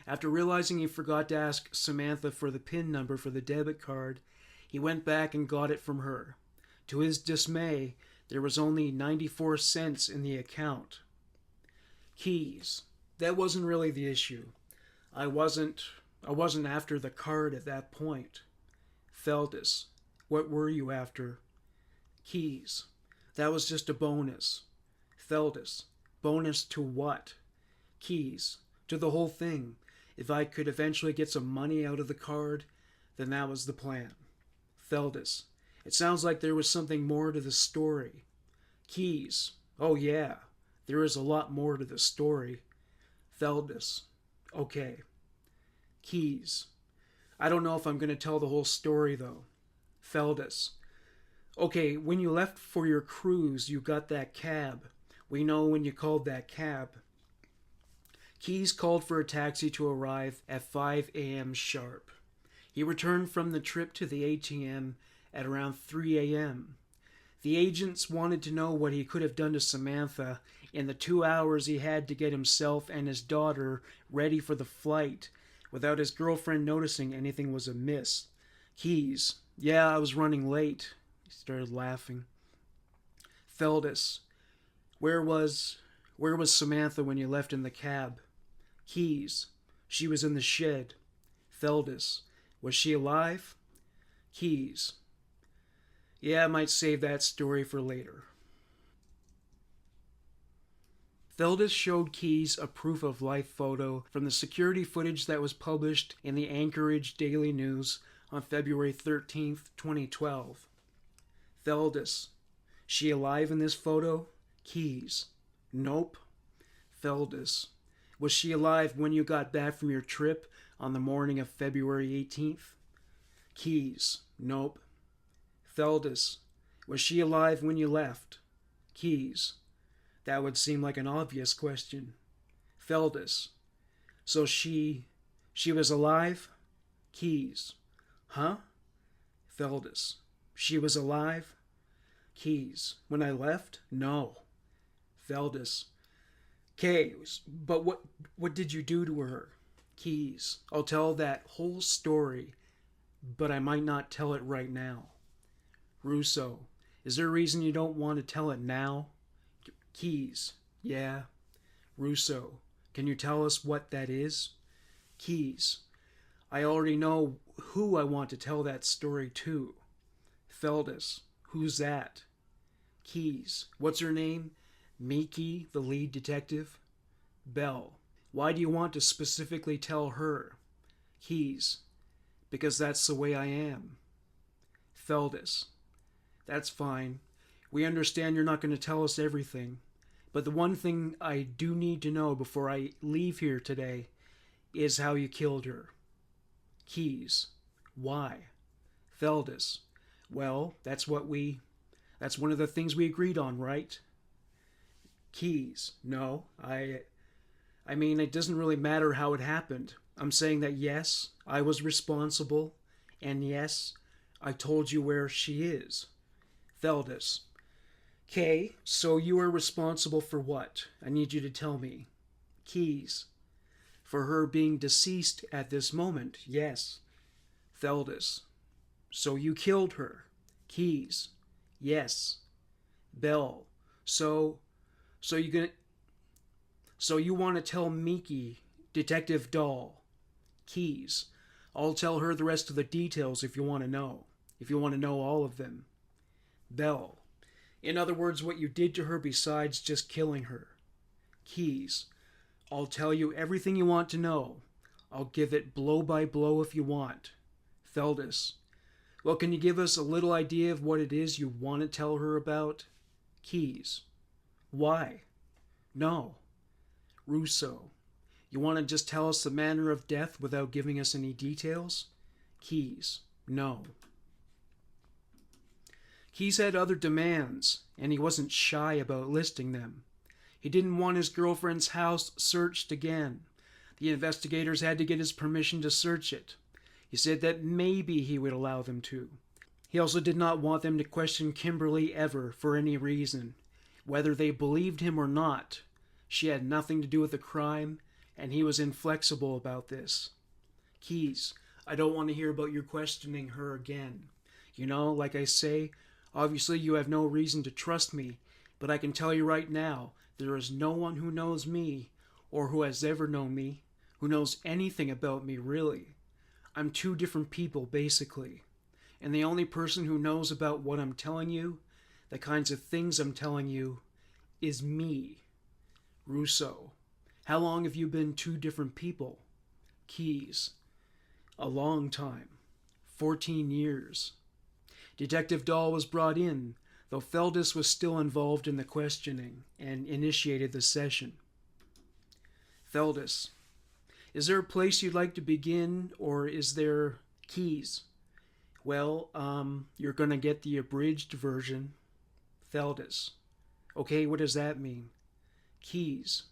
After realizing he forgot to ask Samantha for the PIN number for the debit card, he went back and got it from her. To his dismay, there was only 94 cents in the account. Keys. That wasn't really the issue. I wasn't after the card at that point. Feldis. What were you after? Keys. That was just a bonus. Feldis. Bonus to what? Keys. To the whole thing. If I could eventually get some money out of the card, then that was the plan. Feldis. It sounds like there was something more to the story. Keys. Oh yeah, there is a lot more to the story. Feldis. Okay. Keys. I don't know if I'm going to tell the whole story though. Feldis. Okay, when you left for your cruise, you got that cab. We know when you called that cab. Keys called for a taxi to arrive at 5 a.m. sharp. He returned from the trip to the ATM at around 3 a.m. The agents wanted to know what he could have done to Samantha in the 2 hours he had to get himself and his daughter ready for the flight without his girlfriend noticing anything was amiss. Keys. Yeah, I was running late. He started laughing. Feldus. Where was where was Samantha when you left in the cab? Keys. She was in the shed. Feldus. Was she alive? Keys. Yeah, I might save that story for later. Feldus showed Keyes a proof of life photo from the security footage that was published in the Anchorage Daily News on February 13th, 2012. Feldus. She alive in this photo? Keyes. Nope. Feldus. Was she alive when you got back from your trip on the morning of February 18th? Keyes. Nope. Feldus. Was she alive when you left? Keyes. That would seem like an obvious question. Feldus. So she was alive? Keyes. Huh? Feldus. She was alive? Keyes. When I left? No. Feldus. Okay, but what did you do to her? Keyes. I'll tell that whole story, but I might not tell it right now. Russo. Is there a reason you don't want to tell it now? Keyes. Yeah. Russo. Can you tell us what that is? Keyes. I already know who I want to tell that story to. Feldus. Who's that? Keyes. What's her name? Miki, the lead detective. Bell. Why do you want to specifically tell her? Keyes. Because that's the way I am. Feldus. That's fine. We understand you're not going to tell us everything. But the one thing I do need to know before I leave here today is how you killed her. Keyes. Why? Feldus. Well, that's one of the things we agreed on, right? Keyes. No, I mean, it doesn't really matter how it happened. I'm saying that yes, I was responsible, and yes, I told you where she is. Feldus. Okay, so you are responsible for what? I need you to tell me. Keyes. For her being deceased at this moment, yes. Feldus. So you killed her. Keyes. Yes. Bell. So you gonna so you want to tell Miki, Detective Dahl. Keyes. I'll tell her the rest of the details if you want to know. If you want to know all of them. Bell. In other words, what you did to her besides just killing her. Keyes. I'll tell you everything you want to know. I'll give it blow by blow if you want. Feldus. Well, can you give us a little idea of what it is you want to tell her about? Keyes. Why? No. Russo. You want to just tell us the manner of death without giving us any details? Keyes. No. Keyes had other demands, and he wasn't shy about listing them. He didn't want his girlfriend's house searched again. The investigators had to get his permission to search it. He said that maybe he would allow them to. He also did not want them to question Kimberly ever for any reason. Whether they believed him or not, she had nothing to do with the crime, and he was inflexible about this. Keyes, I don't want to hear about your questioning her again. You know, like I say, obviously you have no reason to trust me, but I can tell you right now, there is no one who knows me, or who has ever known me, who knows anything about me really. I'm two different people, basically. And the only person who knows about what I'm telling you, the kinds of things I'm telling you, is me. Russo. How long have you been two different people? Keyes. A long time. 14 years. Detective Dahl was brought in, though Feldus was still involved in the questioning, and initiated the session. Feldus. Is there a place you'd like to begin, or is there... Keyes. Well, you're gonna get the abridged version. Feldus. Okay, what does that mean? Keyes.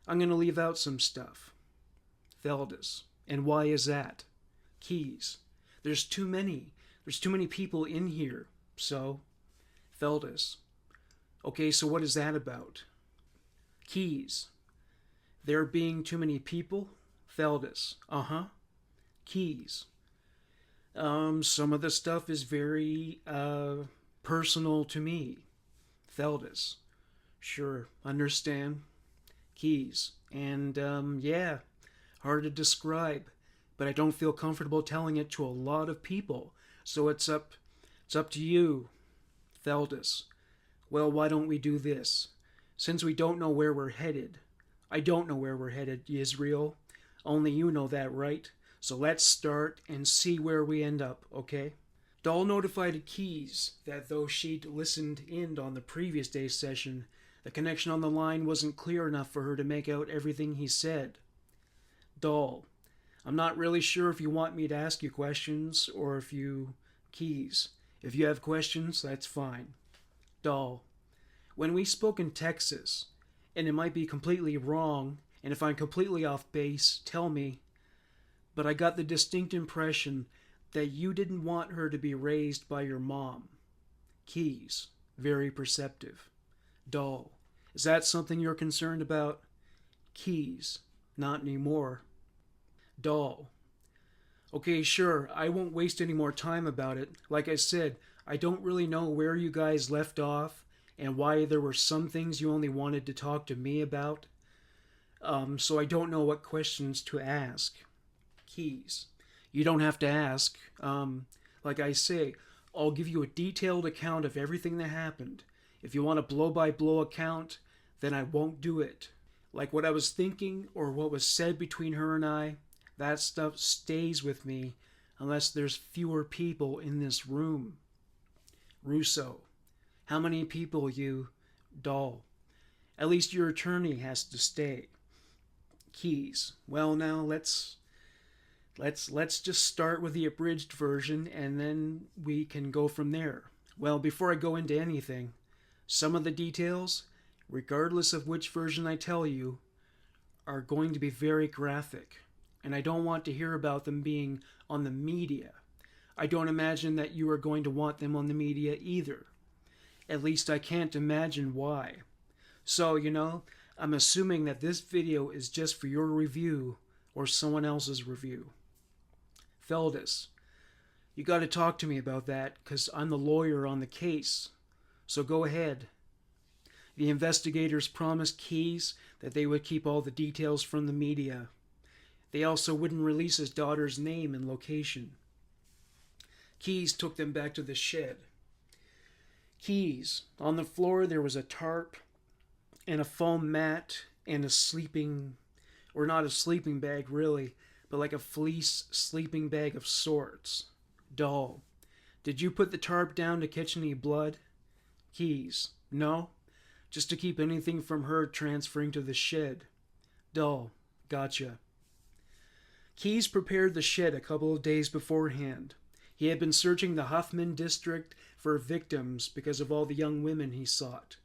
I'm gonna leave out some stuff. Feldus. And why is that? Keyes. There's too many. There's too many people in here. So? Feldus. Okay, so what is that about? Keyes. There being too many people? Feldus. Uh-huh. Keyes. Some of the stuff is very personal to me. Theldis. Sure, understand. Keys. And, yeah, hard to describe. But I don't feel comfortable telling it to a lot of people. So it's up to you, Theldis. Well, why don't we do this? Since we don't know where we're headed. I don't know where we're headed, Israel. Only you know that, right? So let's start and see where we end up, okay? Doll notified Keys that though she'd listened in on the previous day's session, the connection on the line wasn't clear enough for her to make out everything he said. Doll, I'm not really sure if you want me to ask you questions or if you... Keys, if you have questions, that's fine. Doll, when we spoke in Texas, and it might be completely wrong, and if I'm completely off base, tell me, but I got the distinct impression that you didn't want her to be raised by your mom. Keys, very perceptive. Doll, is that something you're concerned about? Keys, not anymore. Doll, okay, sure, I won't waste any more time about it. Like I said, I don't really know where you guys left off and why there were some things you only wanted to talk to me about. So I don't know what questions to ask. Keys, you don't have to ask. Like I say, I'll give you a detailed account of everything that happened. If you want a blow-by-blow account, then I won't do it. Like what I was thinking or what was said between her and I, that stuff stays with me unless there's fewer people in this room. Russo, how many people you... Doll, at least your attorney has to stay. Keys, well now let's just start with the abridged version and then we can go from there. Well, before I go into anything, some of the details, regardless of which version I tell you, are going to be very graphic, and I don't want to hear about them being on the media. I don't imagine that you are going to want them on the media either. At least I can't imagine why. So, I'm assuming that this video is just for your review or someone else's review. Theldis, you got to talk to me about that because I'm the lawyer on the case. So go ahead. The investigators promised Keys that they would keep all the details from the media. They also wouldn't release his daughter's name and location. Keys took them back to the shed. Keys, on the floor there was a tarp and a foam mat and a sleeping, or not a sleeping bag really, but like a fleece sleeping bag of sorts. Doll, did you put the tarp down to catch any blood? Keys, no, just to keep anything from her transferring to the shed. Doll, gotcha. Keys prepared the shed a couple of days beforehand. He had been searching the Huffman district for victims because of all the young women he sought.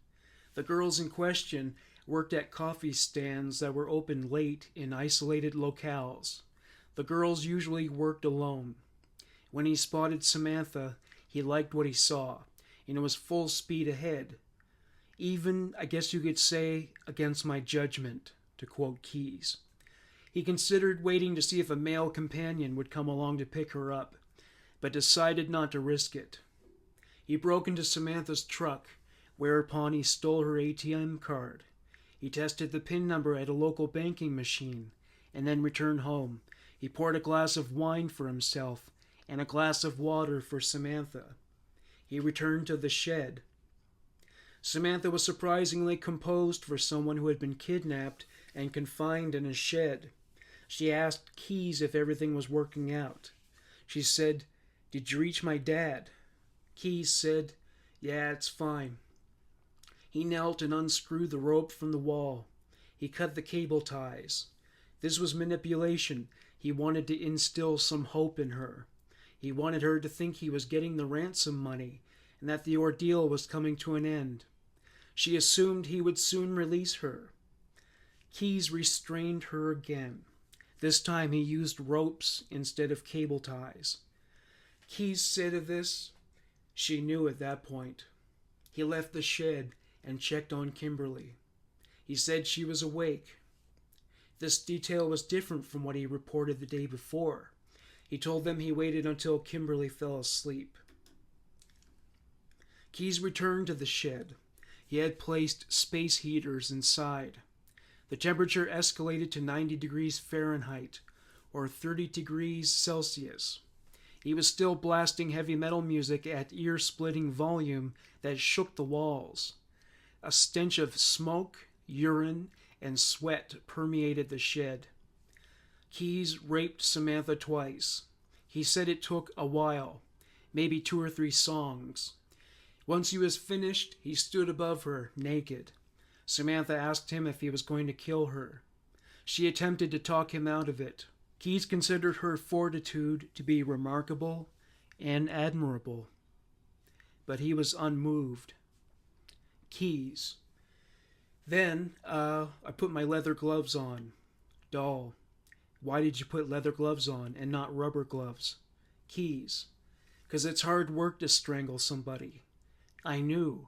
The girls in question worked at coffee stands that were open late in isolated locales. The girls usually worked alone. When he spotted Samantha, he liked what he saw, and it was full speed ahead. Even, I guess you could say, against my judgment, to quote Keys. He considered waiting to see if a male companion would come along to pick her up, but decided not to risk it. He broke into Samantha's truck, whereupon he stole her ATM card. He tested the PIN number at a local banking machine, and then returned home. He poured a glass of wine for himself and a glass of water for Samantha. He returned to the shed. Samantha was surprisingly composed for someone who had been kidnapped and confined in a shed. She asked Keys if everything was working out. She said, "Did you reach my dad?" Keys said, "Yeah, it's fine." He knelt and unscrewed the rope from the wall. He cut the cable ties. This was manipulation. He wanted to instill some hope in her. He wanted her to think he was getting the ransom money and that the ordeal was coming to an end. She assumed he would soon release her. Keys restrained her again. This time he used ropes instead of cable ties. Keys said of this, she knew at that point. He left the shed and checked on Kimberly. He said she was awake. This detail was different from what he reported the day before. He told them he waited until Kimberly fell asleep. Keyes returned to the shed. He had placed space heaters inside. The temperature escalated to 90 degrees Fahrenheit, or 30 degrees Celsius. He was still blasting heavy metal music at ear-splitting volume that shook the walls. A stench of smoke, urine, and sweat permeated the shed. Keyes raped Samantha twice. He said it took a while, maybe 2 or 3 songs. Once he was finished, he stood above her, naked. Samantha asked him if he was going to kill her. She attempted to talk him out of it. Keyes considered her fortitude to be remarkable and admirable. But he was unmoved. Keyes. Then, I put my leather gloves on. Doll. Why did you put leather gloves on and not rubber gloves? Keyes. 'Cause it's hard work to strangle somebody. I knew.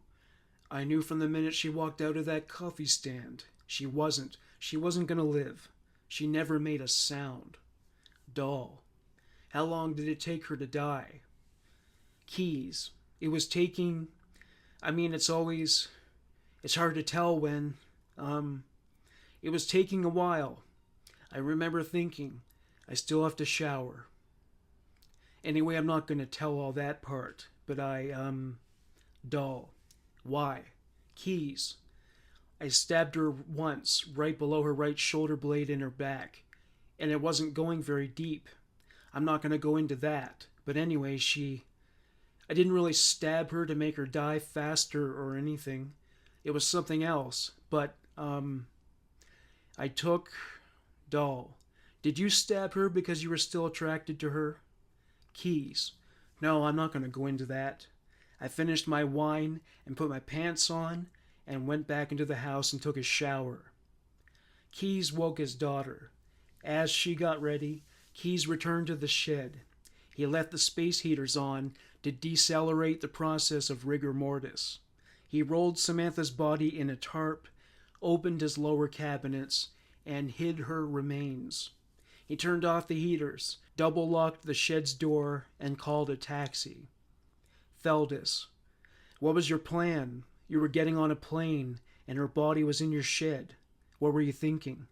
I knew from the minute she walked out of that coffee stand. She wasn't gonna live. She never made a sound. Doll. How long did it take her to die? Keyes. It was taking... it's hard to tell when... It was taking a while. I remember thinking, I still have to shower. Anyway, I'm not gonna tell all that part, but Doll. Why? Keyes. I stabbed her once, right below her right shoulder blade in her back, and it wasn't going very deep. I'm not going to go into that, but anyway, I didn't really stab her to make her die faster or anything. It was something else, but, I took... Doll. Did you stab her because you were still attracted to her? Keyes. No, I'm not going to go into that. I finished my wine and put my pants on and went back into the house and took a shower. Keyes woke his daughter. As she got ready, Keyes returned to the shed. He left the space heaters on to decelerate the process of rigor mortis. He rolled Samantha's body in a tarp, opened his lower cabinets, and hid her remains. He turned off the heaters, double-locked the shed's door, and called a taxi. Feldis. What was your plan? You were getting on a plane, and her body was in your shed. What were you thinking?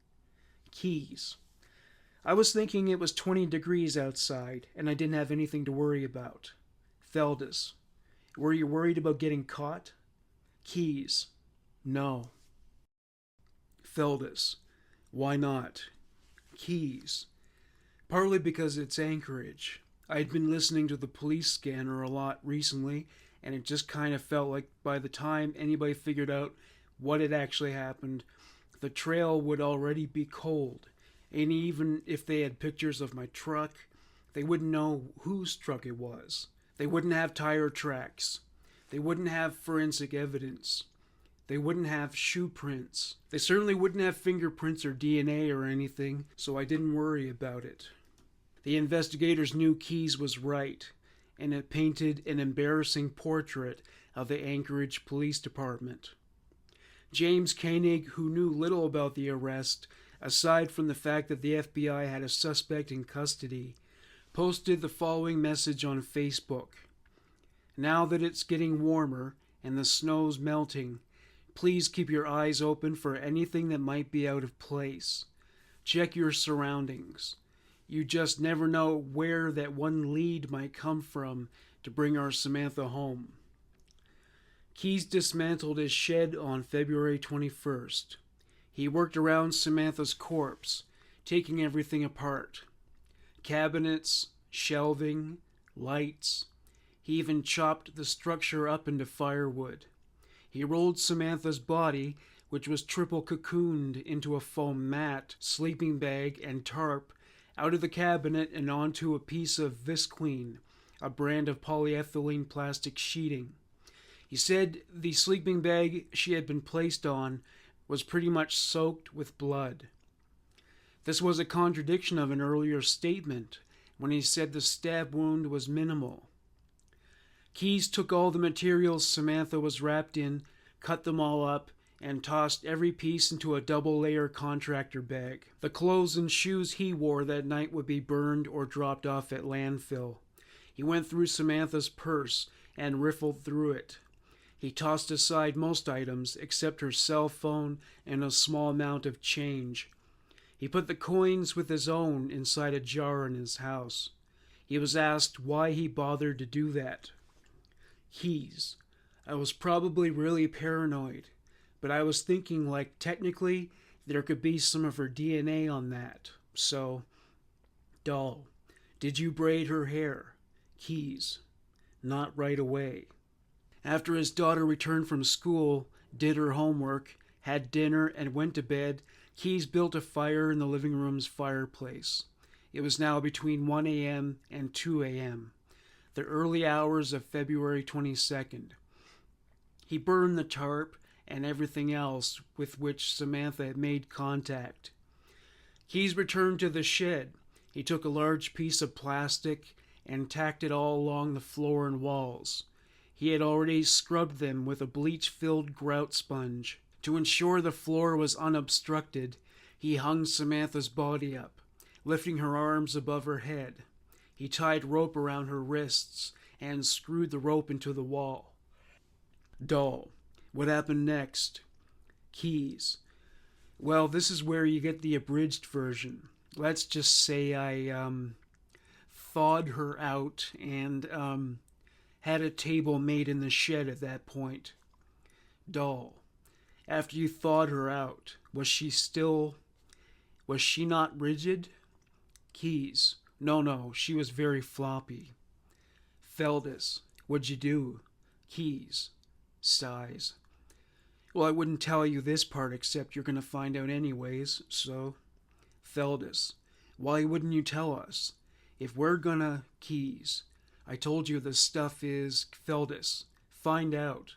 Keyes. I was thinking it was 20 degrees outside, and I didn't have anything to worry about. Feldis. Were you worried about getting caught? Keyes. No. Feldis. Why not? Keyes. Partly because it's Anchorage. I'd been listening to the police scanner a lot recently, and it just kind of felt like by the time anybody figured out what had actually happened, the trail would already be cold. And even if they had pictures of my truck, they wouldn't know whose truck it was. They wouldn't have tire tracks. They wouldn't have forensic evidence. They wouldn't have shoe prints. They certainly wouldn't have fingerprints or DNA or anything, so I didn't worry about it. The investigators knew Keyes was right, and it painted an embarrassing portrait of the Anchorage Police Department. James Koenig, who knew little about the arrest, aside from the fact that the FBI had a suspect in custody, posted the following message on Facebook. Now that it's getting warmer and the snow's melting, please keep your eyes open for anything that might be out of place. Check your surroundings. You just never know where that one lead might come from to bring our Samantha home. Keyes dismantled his shed on February 21st. He worked around Samantha's corpse, taking everything apart. Cabinets, shelving, lights. He even chopped the structure up into firewood. He rolled Samantha's body, which was triple cocooned into a foam mat, sleeping bag, and tarp, out of the cabinet and onto a piece of Visqueen, a brand of polyethylene plastic sheeting. He said the sleeping bag she had been placed on was pretty much soaked with blood. This was a contradiction of an earlier statement when he said the stab wound was minimal. Keyes took all the materials Samantha was wrapped in, cut them all up, and tossed every piece into a double-layer contractor bag. The clothes and shoes he wore that night would be burned or dropped off at landfill. He went through Samantha's purse and riffled through it. He tossed aside most items except her cell phone and a small amount of change. He put the coins with his own inside a jar in his house. He was asked why he bothered to do that. Keys. I was probably really paranoid, but I was thinking like technically there could be some of her DNA on that. So, doll, did you braid her hair? Keys. Not right away. After his daughter returned from school, did her homework, had dinner, and went to bed, Keys built a fire in the living room's fireplace. It was now between 1 a.m. and 2 a.m., the early hours of February 22nd. He burned the tarp and everything else with which Samantha had made contact. Keys returned to the shed. He took a large piece of plastic and tacked it all along the floor and walls. He had already scrubbed them with a bleach-filled grout sponge. To ensure the floor was unobstructed, he hung Samantha's body up, lifting her arms above her head. He tied rope around her wrists and screwed the rope into the wall. Doll. What happened next? Keys. Well, this is where you get the abridged version. Let's just say I thawed her out and had a table made in the shed at that point. Doll. After you thawed her out, was she not rigid? Keys. No, she was very floppy. Feldus. What'd you do? Keys. Sighs. Well, I wouldn't tell you this part except you're going to find out anyways, so... Feldus. Why wouldn't you tell us? If we're gonna... Keys. I told you the stuff is... Feldus. Find out.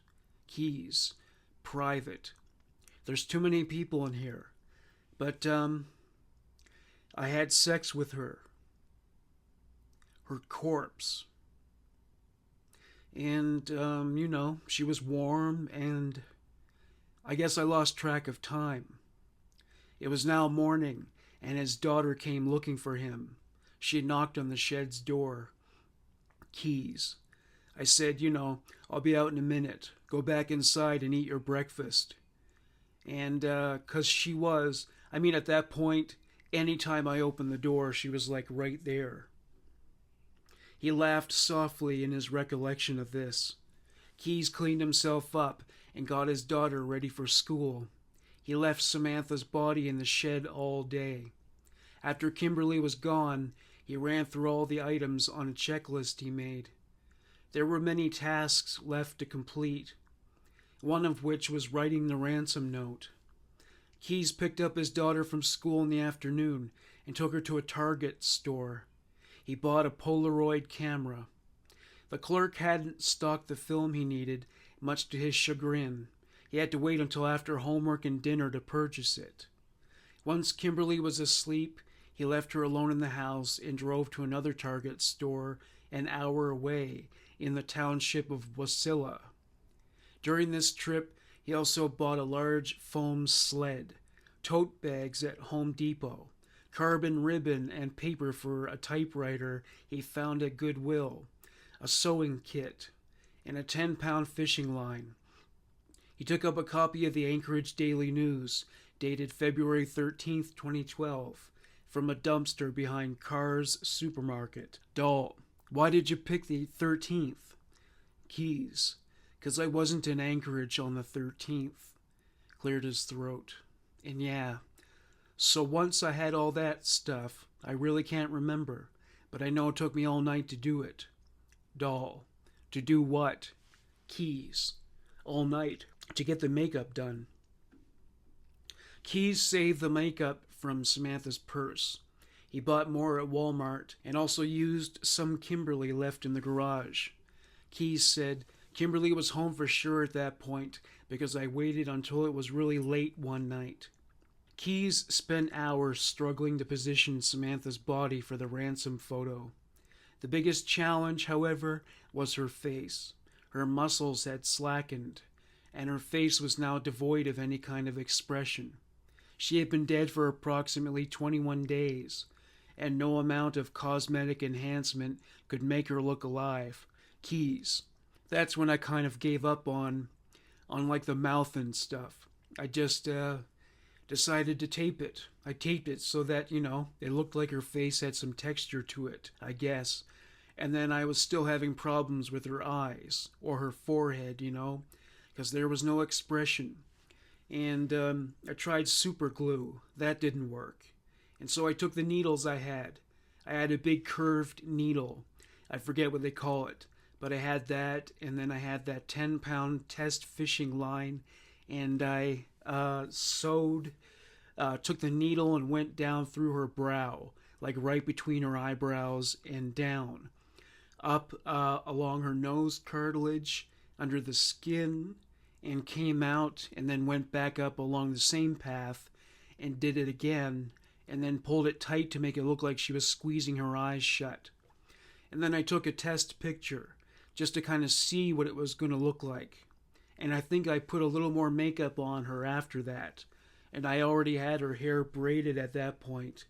Keys. Private. There's too many people in here. But, I had sex with her. Her corpse. And, she was warm, and I guess I lost track of time. It was now morning, and his daughter came looking for him. She knocked on the shed's door. Keys. I said, I'll be out in a minute. Go back inside and eat your breakfast. And, 'cause she was, at that point, anytime I opened the door, she was like right there. He laughed softly in his recollection of this. Keys cleaned himself up and got his daughter ready for school. He left Samantha's body in the shed all day. After Kimberly was gone, he ran through all the items on a checklist he made. There were many tasks left to complete, one of which was writing the ransom note. Keys picked up his daughter from school in the afternoon and took her to a Target store. He bought a Polaroid camera. The clerk hadn't stocked the film he needed, much to his chagrin. He had to wait until after homework and dinner to purchase it. Once Kimberly was asleep, he left her alone in the house and drove to another Target store an hour away in the township of Wasilla. During this trip, he also bought a large foam sled, tote bags at Home Depot, carbon ribbon and paper for a typewriter he found at Goodwill, a sewing kit, and a 10-pound fishing line. He took up a copy of the Anchorage Daily News, dated February 13th, 2012, from a dumpster behind Carr's Supermarket. Doll. Why did you pick the 13th? Keys. 'Cause I wasn't in Anchorage on the 13th. Cleared his throat. And yeah, so once I had all that stuff, I really can't remember, but I know it took me all night to do it. Doll. To do what? Keys. All night. To get the makeup done. Keys saved the makeup from Samantha's purse. He bought more at Walmart and also used some Kimberly left in the garage. Keys said, Kimberly was home for sure at that point because I waited until it was really late one night. Keys spent hours struggling to position Samantha's body for the ransom photo. The biggest challenge, however, was her face. Her muscles had slackened. and her face was now devoid of any kind of expression. She had been dead for approximately 21 days, and no amount of cosmetic enhancement could make her look alive. Keys. That's when I kind of gave up on like the mouth and stuff. I just decided to tape it. I taped it so that, it looked like her face had some texture to it, I guess. And then I was still having problems with her eyes or her forehead, because there was no expression. And I tried super glue. That didn't work. And so I took the needles I had. I had a big curved needle. I forget what they call it. But I had that, and then I had that 10-pound test fishing line, and I took the needle and went down through her brow, like right between her eyebrows and down, up along her nose cartilage, under the skin, and came out, and then went back up along the same path, and did it again, and then pulled it tight to make it look like she was squeezing her eyes shut. And then I took a test picture, just to kind of see what it was going to look like. And I think I put a little more makeup on her after that. And I already had her hair braided at that point.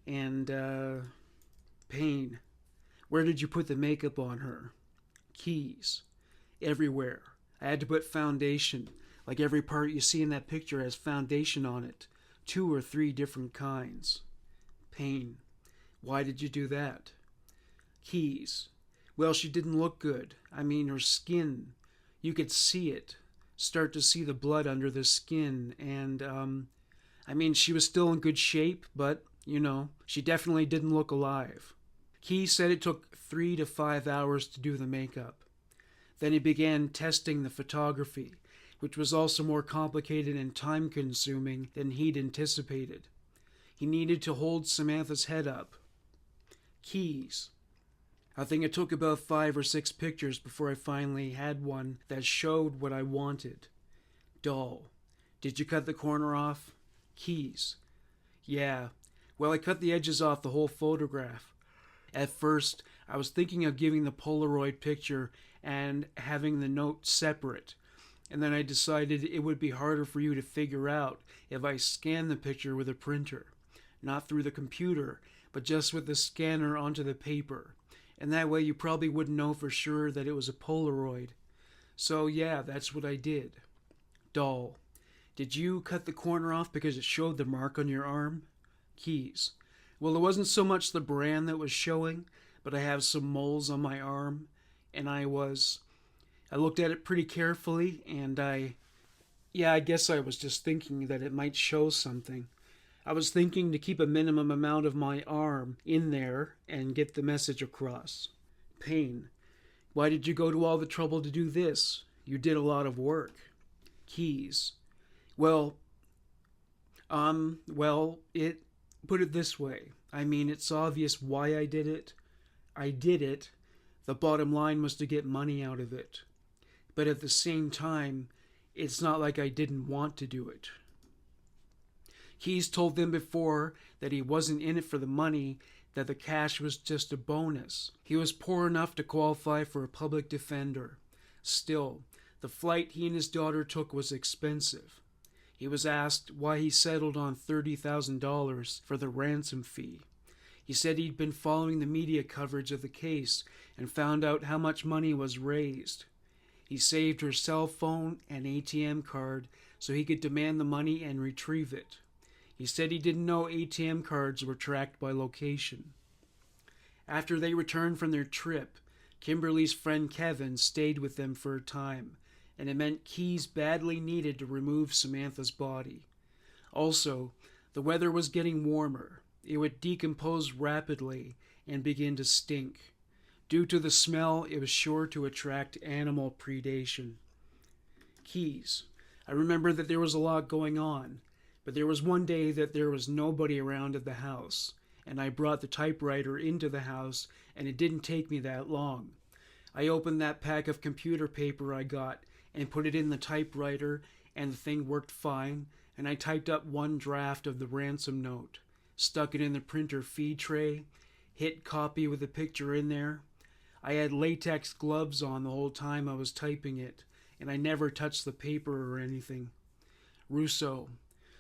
And, pain. Where did you put the makeup on her? Keys. Everywhere. I had to put foundation. Like every part you see in that picture has foundation on it. 2 or 3 different kinds. Pain. Why did you do that? Keys. Well, she didn't look good. I mean, her skin, you could see it, start to see the blood under the skin, and, she was still in good shape, but, she definitely didn't look alive. Key said it took 3 to 5 hours to do the makeup. Then he began testing the photography, which was also more complicated and time-consuming than he'd anticipated. He needed to hold Samantha's head up. Keys. I think it took about 5 or 6 pictures before I finally had one that showed what I wanted. Doll. Did you cut the corner off? Keys. Yeah. Well, I cut the edges off the whole photograph. At first, I was thinking of giving the Polaroid picture and having the note separate. And then I decided it would be harder for you to figure out if I scanned the picture with a printer. Not through the computer, but just with the scanner onto the paper. And that way you probably wouldn't know for sure that it was a Polaroid. So yeah, that's what I did. Doll. Did you cut the corner off because it showed the mark on your arm? Keys. Well, it wasn't so much the brand that was showing, but I have some moles on my arm, and I looked at it pretty carefully, and I guess I was just thinking that it might show something. I was thinking to keep a minimum amount of my arm in there and get the message across. Pain. Why did you go to all the trouble to do this? You did a lot of work. Keys. Well, put it this way. It's obvious why I did it. I did it. The bottom line was to get money out of it. But at the same time, it's not like I didn't want to do it. Keys told them before that he wasn't in it for the money, that the cash was just a bonus. He was poor enough to qualify for a public defender. Still, the flight he and his daughter took was expensive. He was asked why he settled on $30,000 for the ransom fee. He said he'd been following the media coverage of the case and found out how much money was raised. He saved her cell phone and ATM card so he could demand the money and retrieve it. He said he didn't know ATM cards were tracked by location. After they returned from their trip, Kimberly's friend Kevin stayed with them for a time, and it meant Keys badly needed to remove Samantha's body. Also, the weather was getting warmer. It would decompose rapidly and begin to stink. Due to the smell, it was sure to attract animal predation. Keys. I remember that there was a lot going on, but there was one day that there was nobody around at the house, and I brought the typewriter into the house, and it didn't take me that long. I opened that pack of computer paper I got and put it in the typewriter, and the thing worked fine, and I typed up one draft of the ransom note, stuck it in the printer feed tray, hit copy with the picture in there. I had latex gloves on the whole time I was typing it, and I never touched the paper or anything. Russo: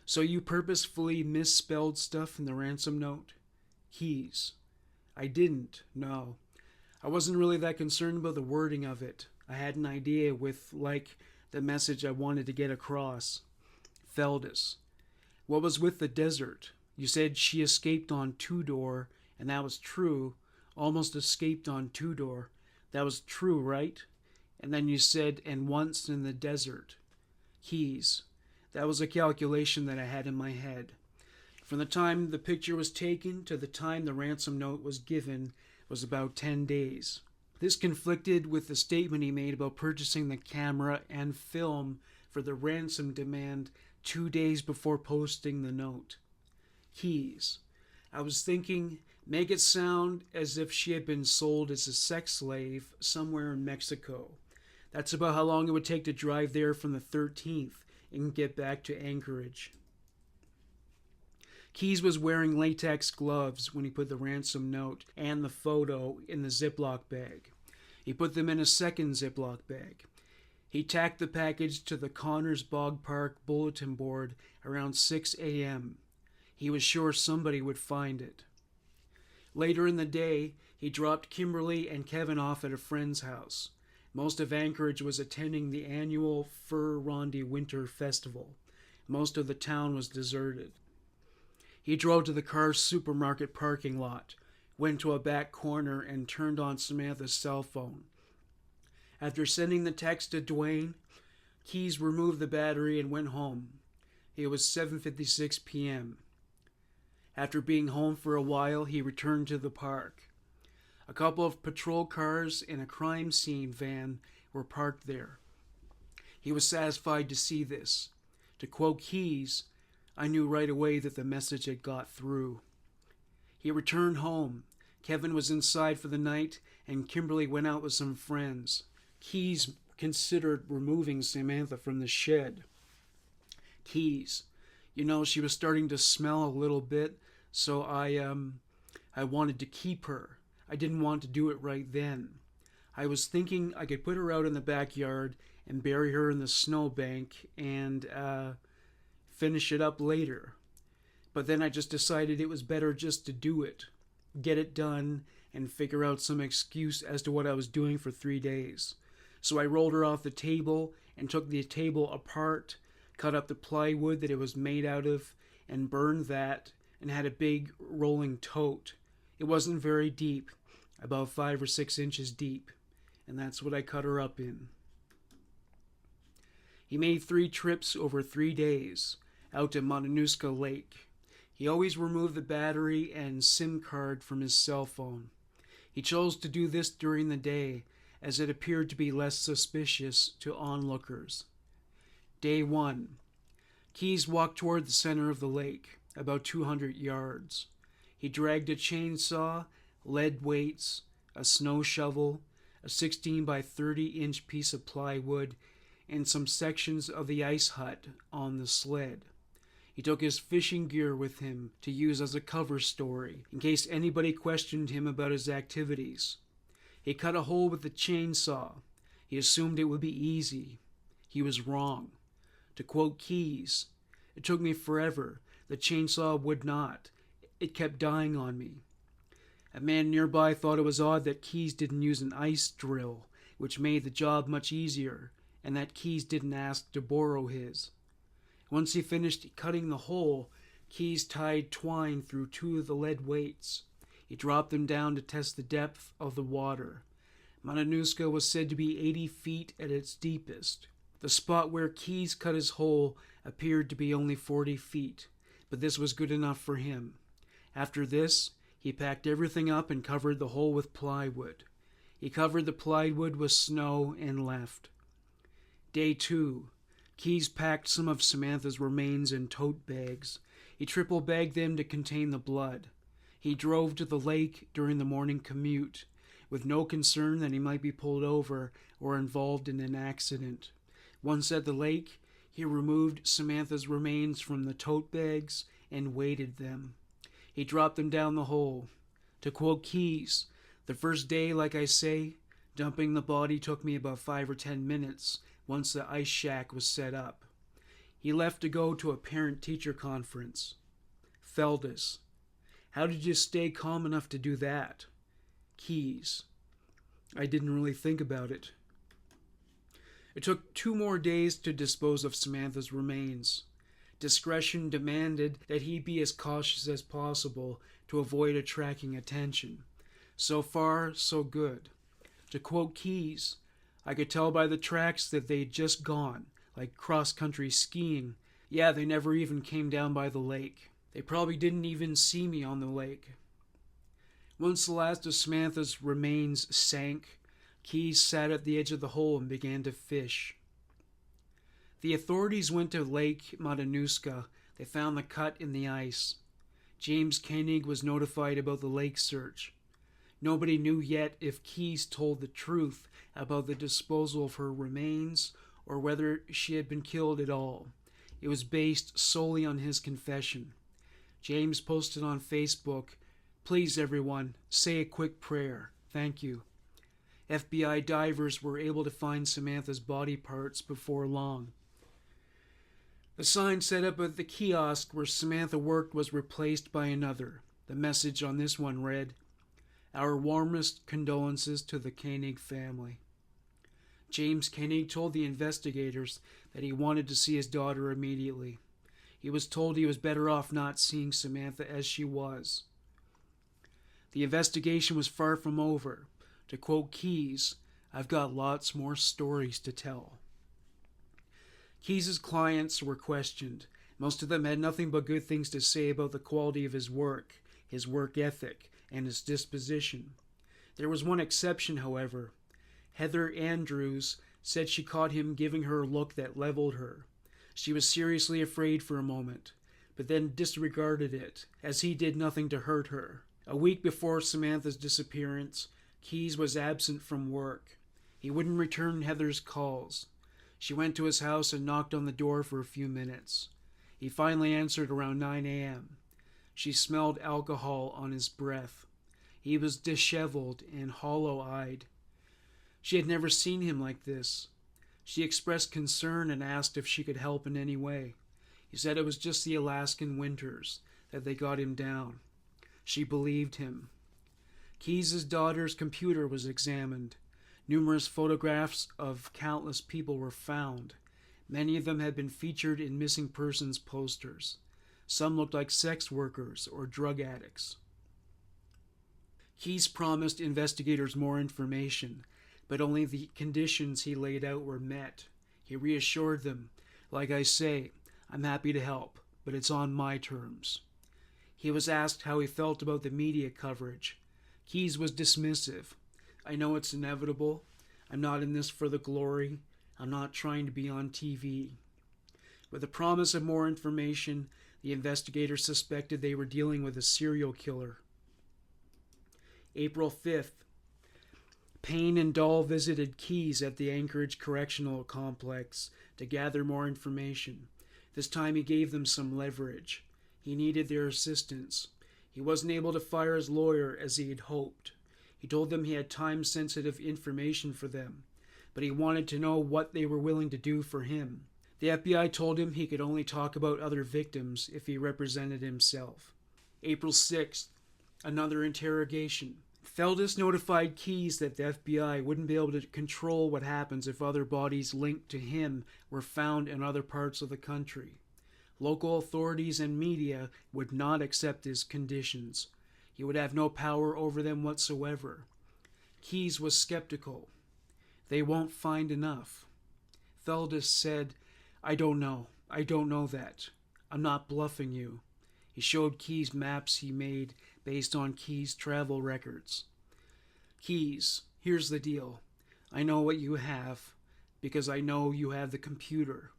so you purposefully misspelled stuff in the ransom note? Keyes: I didn't, no. I wasn't really that concerned about the wording of it. I had an idea with, the message I wanted to get across. Feldis: what was with the desert? You said she escaped on Tudor, and that was true. Almost escaped on Tudor. That was true, right? And then you said, and once in the desert. Keyes: that was a calculation that I had in my head. From the time the picture was taken to the time the ransom note was given was about 10 days. This conflicted with the statement he made about purchasing the camera and film for the ransom demand 2 days before posting the note. Keyes: I was thinking, make it sound as if she had been sold as a sex slave somewhere in Mexico. That's about how long it would take to drive there from the 13th and get back to Anchorage. Keyes was wearing latex gloves when he put the ransom note and the photo in the Ziploc bag. He put them in a second Ziploc bag. He tacked the package to the Connors Bog Park bulletin board around 6 a.m. He was sure somebody would find it. Later in the day, he dropped Kimberly and Kevin off at a friend's house. Most of Anchorage was attending the annual Fur Rondy Winter Festival. Most of the town was deserted. He drove to the Carr's supermarket parking lot, went to a back corner, and turned on Samantha's cell phone. After sending the text to Dwayne, Keyes removed the battery and went home. It was 7:56 p.m. After being home for a while, he returned to the park. A couple of patrol cars and a crime scene van were parked there. He was satisfied to see this. To quote Keyes, I knew right away that the message had got through. He returned home. Kevin was inside for the night, and Kimberly went out with some friends. Keyes considered removing Samantha from the shed. Keyes: she was starting to smell a little bit, so I wanted to keep her. I didn't want to do it right then. I was thinking I could put her out in the backyard and bury her in the snowbank and finish it up later. But then I just decided it was better just to do it, get it done, and figure out some excuse as to what I was doing for 3 days. So I rolled her off the table and took the table apart, cut up the plywood that it was made out of, and burned that, and had a big rolling tote. It wasn't very deep, about 5 or 6 inches deep, and that's what I cut her up in. He made 3 trips over 3 days, out to Matanuska Lake. He always removed the battery and SIM card from his cell phone. He chose to do this during the day, as it appeared to be less suspicious to onlookers. Day 1. Keyes walked toward the center of the lake, about 200 yards. He dragged a chainsaw, lead weights, a snow shovel, a 16 by 30 inch piece of plywood, and some sections of the ice hut on the sled. He took his fishing gear with him to use as a cover story, in case anybody questioned him about his activities. He cut a hole with the chainsaw. He assumed it would be easy. He was wrong. To quote Keyes, it took me forever. The chainsaw would not. It kept dying on me. A man nearby thought it was odd that Keyes didn't use an ice drill, which made the job much easier, and that Keyes didn't ask to borrow his. Once he finished cutting the hole, Keyes tied twine through 2 of the lead weights. He dropped them down to test the depth of the water. Matanuska was said to be 80 feet at its deepest. The spot where Keyes cut his hole appeared to be only 40 feet, but this was good enough for him. After this, he packed everything up and covered the hole with plywood. He covered the plywood with snow and left. Day 2. Keyes packed some of Samantha's remains in tote bags. He triple-bagged them to contain the blood. He drove to the lake during the morning commute, with no concern that he might be pulled over or involved in an accident. Once at the lake, he removed Samantha's remains from the tote bags and weighted them. He dropped them down the hole. To quote Keyes, the first day, like I say, dumping the body took me about 5 or 10 minutes. once the ice shack was set up. He left to go to a parent-teacher conference. Feldus: how did you stay calm enough to do that? Keys: I didn't really think about it. It took 2 more days to dispose of Samantha's remains. Discretion demanded that he be as cautious as possible to avoid attracting attention. So far, so good. To quote Keys, I could tell by the tracks that they'd just gone, like cross-country skiing. Yeah, they never even came down by the lake. They probably didn't even see me on the lake. Once the last of Samantha's remains sank, Keys sat at the edge of the hole and began to fish. The authorities went to Lake Matanuska. They found the cut in the ice. James Koenig was notified about the lake search. Nobody knew yet if Keys told the truth about the disposal of her remains or whether she had been killed at all. It was based solely on his confession. James posted on Facebook, "Please everyone, say a quick prayer. Thank you." FBI divers were able to find Samantha's body parts before long. The sign set up at the kiosk where Samantha worked was replaced by another. The message on this one read, "Our warmest condolences to the Koenig family." James Koenig told the investigators that he wanted to see his daughter immediately. He was told he was better off not seeing Samantha as she was. The investigation was far from over. To quote Keys, "I've got lots more stories to tell." Keys's clients were questioned. Most of them had nothing but good things to say about the quality of his work ethic, and his disposition. There was one exception, however. Heather Andrews said she caught him giving her a look that leveled her. She was seriously afraid for a moment, but then disregarded it, as he did nothing to hurt her. A week before Samantha's disappearance, Keys was absent from work. He wouldn't return Heather's calls. She went to his house and knocked on the door for a few minutes. He finally answered around 9 a.m. She smelled alcohol on his breath. He was disheveled and hollow-eyed. She had never seen him like this. She expressed concern and asked if she could help in any way. He said it was just the Alaskan winters, that they got him down. She believed him. Keys's daughter's computer was examined. Numerous photographs of countless people were found. Many of them had been featured in missing persons posters. Some looked like sex workers or drug addicts. Keys promised investigators more information, but only the conditions he laid out were met. He reassured them, "Like I say, I'm happy to help, but it's on my terms." He was asked how he felt about the media coverage. Keys was dismissive. "I know it's inevitable. I'm not in this for the glory. I'm not trying to be on TV." With the promise of more information, the investigators suspected they were dealing with a serial killer. April 5th. Payne and Dahl visited Keys at the Anchorage Correctional Complex to gather more information. This time he gave them some leverage. He needed their assistance. He wasn't able to fire his lawyer as he had hoped. He told them he had time-sensitive information for them, but he wanted to know what they were willing to do for him. The FBI told him he could only talk about other victims if he represented himself. April 6th, another interrogation. Feldus notified Keys that the FBI wouldn't be able to control what happens if other bodies linked to him were found in other parts of the country. Local authorities and media would not accept his conditions. He would have no power over them whatsoever. Keys was skeptical. "They won't find enough." Feldus said, I don't know that. I'm not bluffing you." He showed Keys maps he made based on Keys' travel records. "Keys, here's the deal. I know what you have, because I know you have the computer.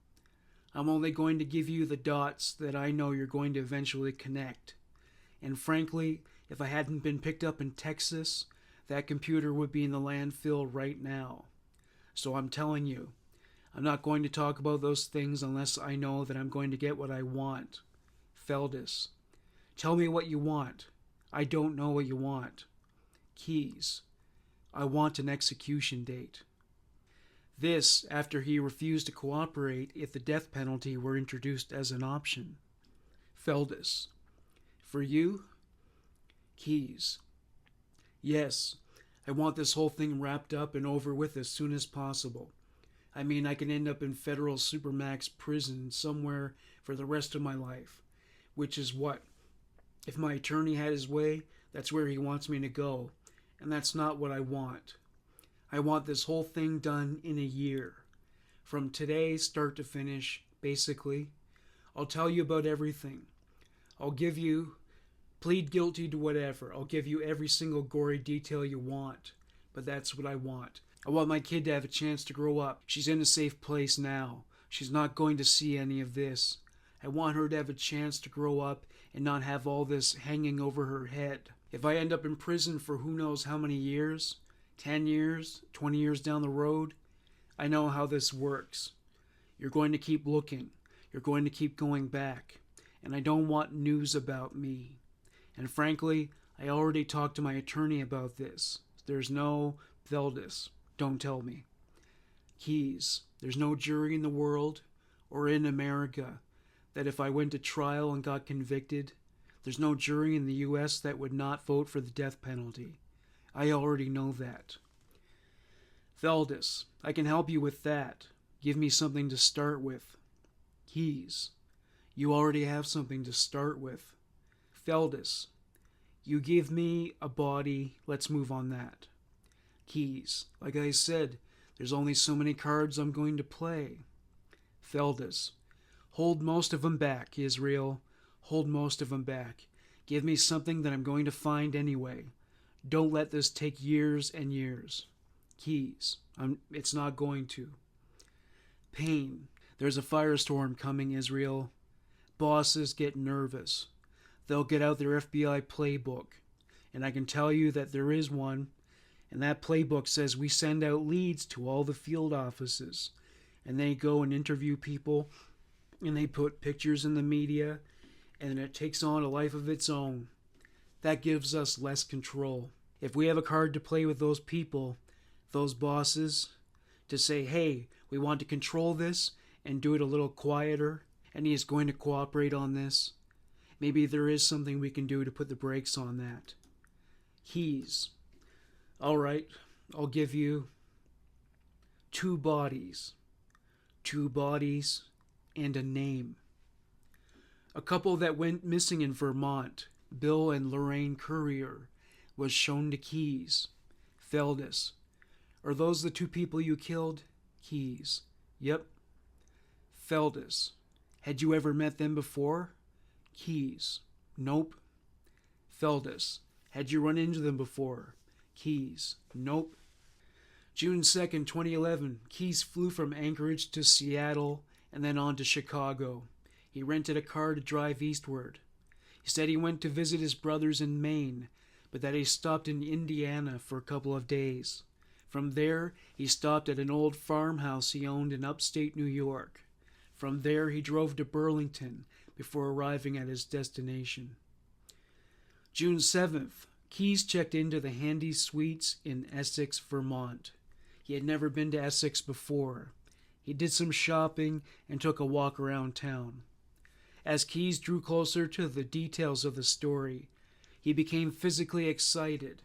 I'm only going to give you the dots that I know you're going to eventually connect. And frankly, if I hadn't been picked up in Texas, that computer would be in the landfill right now. So I'm telling you, I'm not going to talk about those things unless I know that I'm going to get what I want. Feldus, tell me what you want. I don't know what you want. Keys, I want an execution date." This after he refused to cooperate if the death penalty were introduced as an option. Feldus. For you, Keys. Yes, I want this whole thing wrapped up and over with as soon as possible. I mean, I can end up in federal supermax prison somewhere for the rest of my life. Which is what? If my attorney had his way, that's where he wants me to go. And that's not what I want. I want this whole thing done in a year. From today, start to finish, basically. I'll tell you about everything. I'll give you... Plead guilty to whatever. I'll give you every single gory detail you want. But that's what I want. I want my kid to have a chance to grow up. She's in a safe place now. She's not going to see any of this. I want her to have a chance to grow up and not have all this hanging over her head. If I end up in prison for who knows how many years, 10 years, 20 years down the road, I know how this works. You're going to keep looking. You're going to keep going back. And I don't want news about me. And frankly, I already talked to my attorney about this. There's no Feldus. Don't tell me. Keys. There's no jury in the world or in America that if I went to trial and got convicted, there's no jury in the U.S. that would not vote for the death penalty. I already know that. Feldus. I can help you with that. Give me something to start with. Keys. You already have something to start with. Feldus. You give me a body, let's move on that. Keys. Like I said, there's only so many cards I'm going to play. Feldus. Hold most of them back, Israel. Hold most of them back. Give me something that I'm going to find anyway. Don't let this take years and years. Keys. It's not going to. Pain. There's a firestorm coming, Israel. Bosses get nervous. They'll get out their FBI playbook. And I can tell you that there is one. And that playbook says we send out leads to all the field offices. And they go and interview people. And they put pictures in the media. And it takes on a life of its own. That gives us less control. If we have a card to play with those people, those bosses, to say, hey, we want to control this and do it a little quieter, and he is going to cooperate on this, maybe there is something we can do to put the brakes on that. Keys. All right, I'll give you 2 bodies. 2 bodies and a name. A couple that went missing in Vermont, Bill and Lorraine Courier, was shown to Keys. Feldus. Are those the 2 people you killed? Keys. Yep. Feldus. Had you ever met them before? Keys. Nope. Feldus. Had you run into them before? Keys. Nope. June 2nd, 2011, Keys flew from Anchorage to Seattle and then on to Chicago. He rented a car to drive eastward. He said he went to visit his brothers in Maine, but that he stopped in Indiana for a couple of days. From there, he stopped at an old farmhouse he owned in upstate New York. From there, he drove to Burlington before arriving at his destination. June 7th, Keys checked into the Handy Suites in Essex, Vermont. He had never been to Essex before. He did some shopping and took a walk around town. As Keys drew closer to the details of the story, he became physically excited.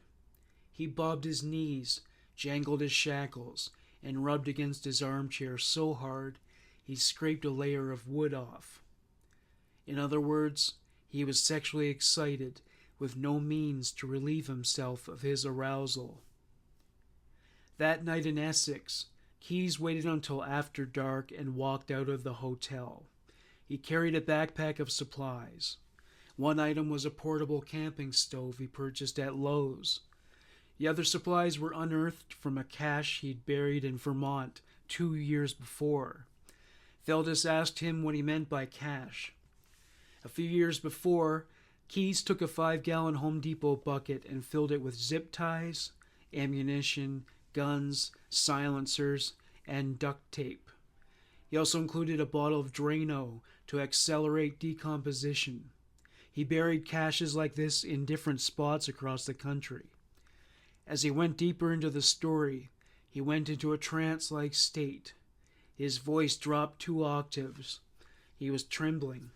He bobbed his knees, jangled his shackles, and rubbed against his armchair so hard he scraped a layer of wood off. In other words, he was sexually excited with no means to relieve himself of his arousal. That night in Essex, Keys waited until after dark and walked out of the hotel. He carried a backpack of supplies. One item was a portable camping stove he purchased at Lowe's. The other supplies were unearthed from a cache he'd buried in Vermont 2 years before. Feldus asked him what he meant by cache. A few years before, Keys took a 5-gallon Home Depot bucket and filled it with zip ties, ammunition, guns, silencers, and duct tape. He also included a bottle of Drano to accelerate decomposition. He buried caches like this in different spots across the country. As he went deeper into the story, He went into a trance-like state. His voice dropped 2 octaves. He was trembling.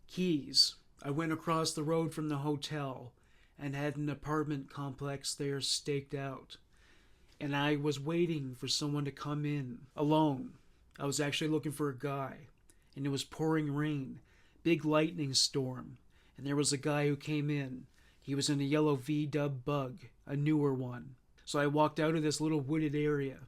Keys. I went across the road from the hotel and had an apartment complex there staked out. And I was waiting for someone to come in, alone. I was actually looking for a guy. And it was pouring rain, big lightning storm. And there was a guy who came in. He was in a yellow V-dub bug, a newer one. So I walked out of this little wooded area,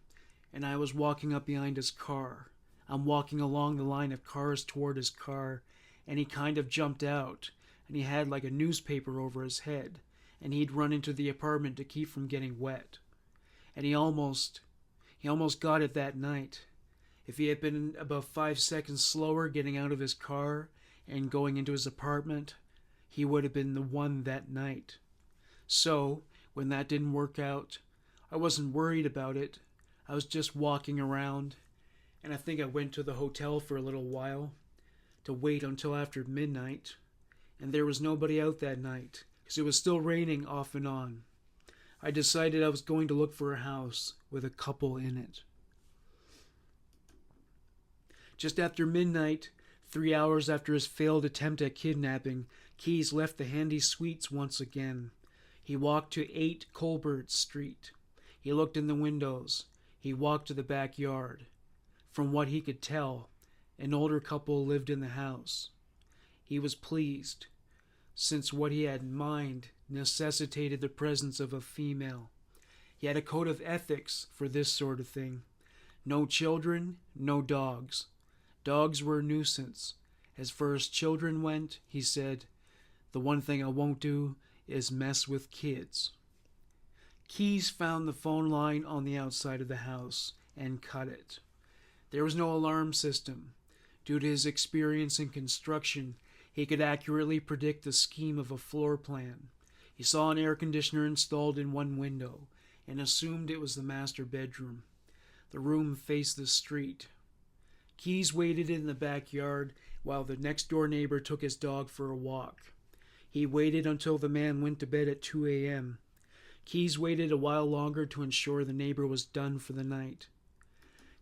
and I was walking up behind his car. I'm walking along the line of cars toward his car, and he kind of jumped out, and he had like a newspaper over his head, and he'd run into the apartment to keep from getting wet. And he almost got it that night. If he had been about 5 seconds slower getting out of his car and going into his apartment, he would have been the one that night. So, when that didn't work out, I wasn't worried about it. I was just walking around, and I think I went to the hotel for a little while to wait until after midnight, and there was nobody out that night because it was still raining off and on. I decided I was going to look for a house with a couple in it. Just after midnight, 3 hours after his failed attempt at kidnapping, Keys left the Handy Suites once again. He walked to 8 Colbert Street. He looked in the windows. He walked to the backyard. From what he could tell, an older couple lived in the house. He was pleased, since what he had in mind necessitated the presence of a female. He had a code of ethics for this sort of thing. No children, no dogs. Dogs were a nuisance. As far as children went, he said, "The one thing I won't do is mess with kids." Keys found the phone line on the outside of the house and cut it. There was no alarm system. Due to his experience in construction, he could accurately predict the scheme of a floor plan. He saw an air conditioner installed in one window and assumed it was the master bedroom. The room faced the street. Keys waited in the backyard while the next-door neighbor took his dog for a walk. He waited until the man went to bed at 2 a.m. Keys waited a while longer to ensure the neighbor was done for the night.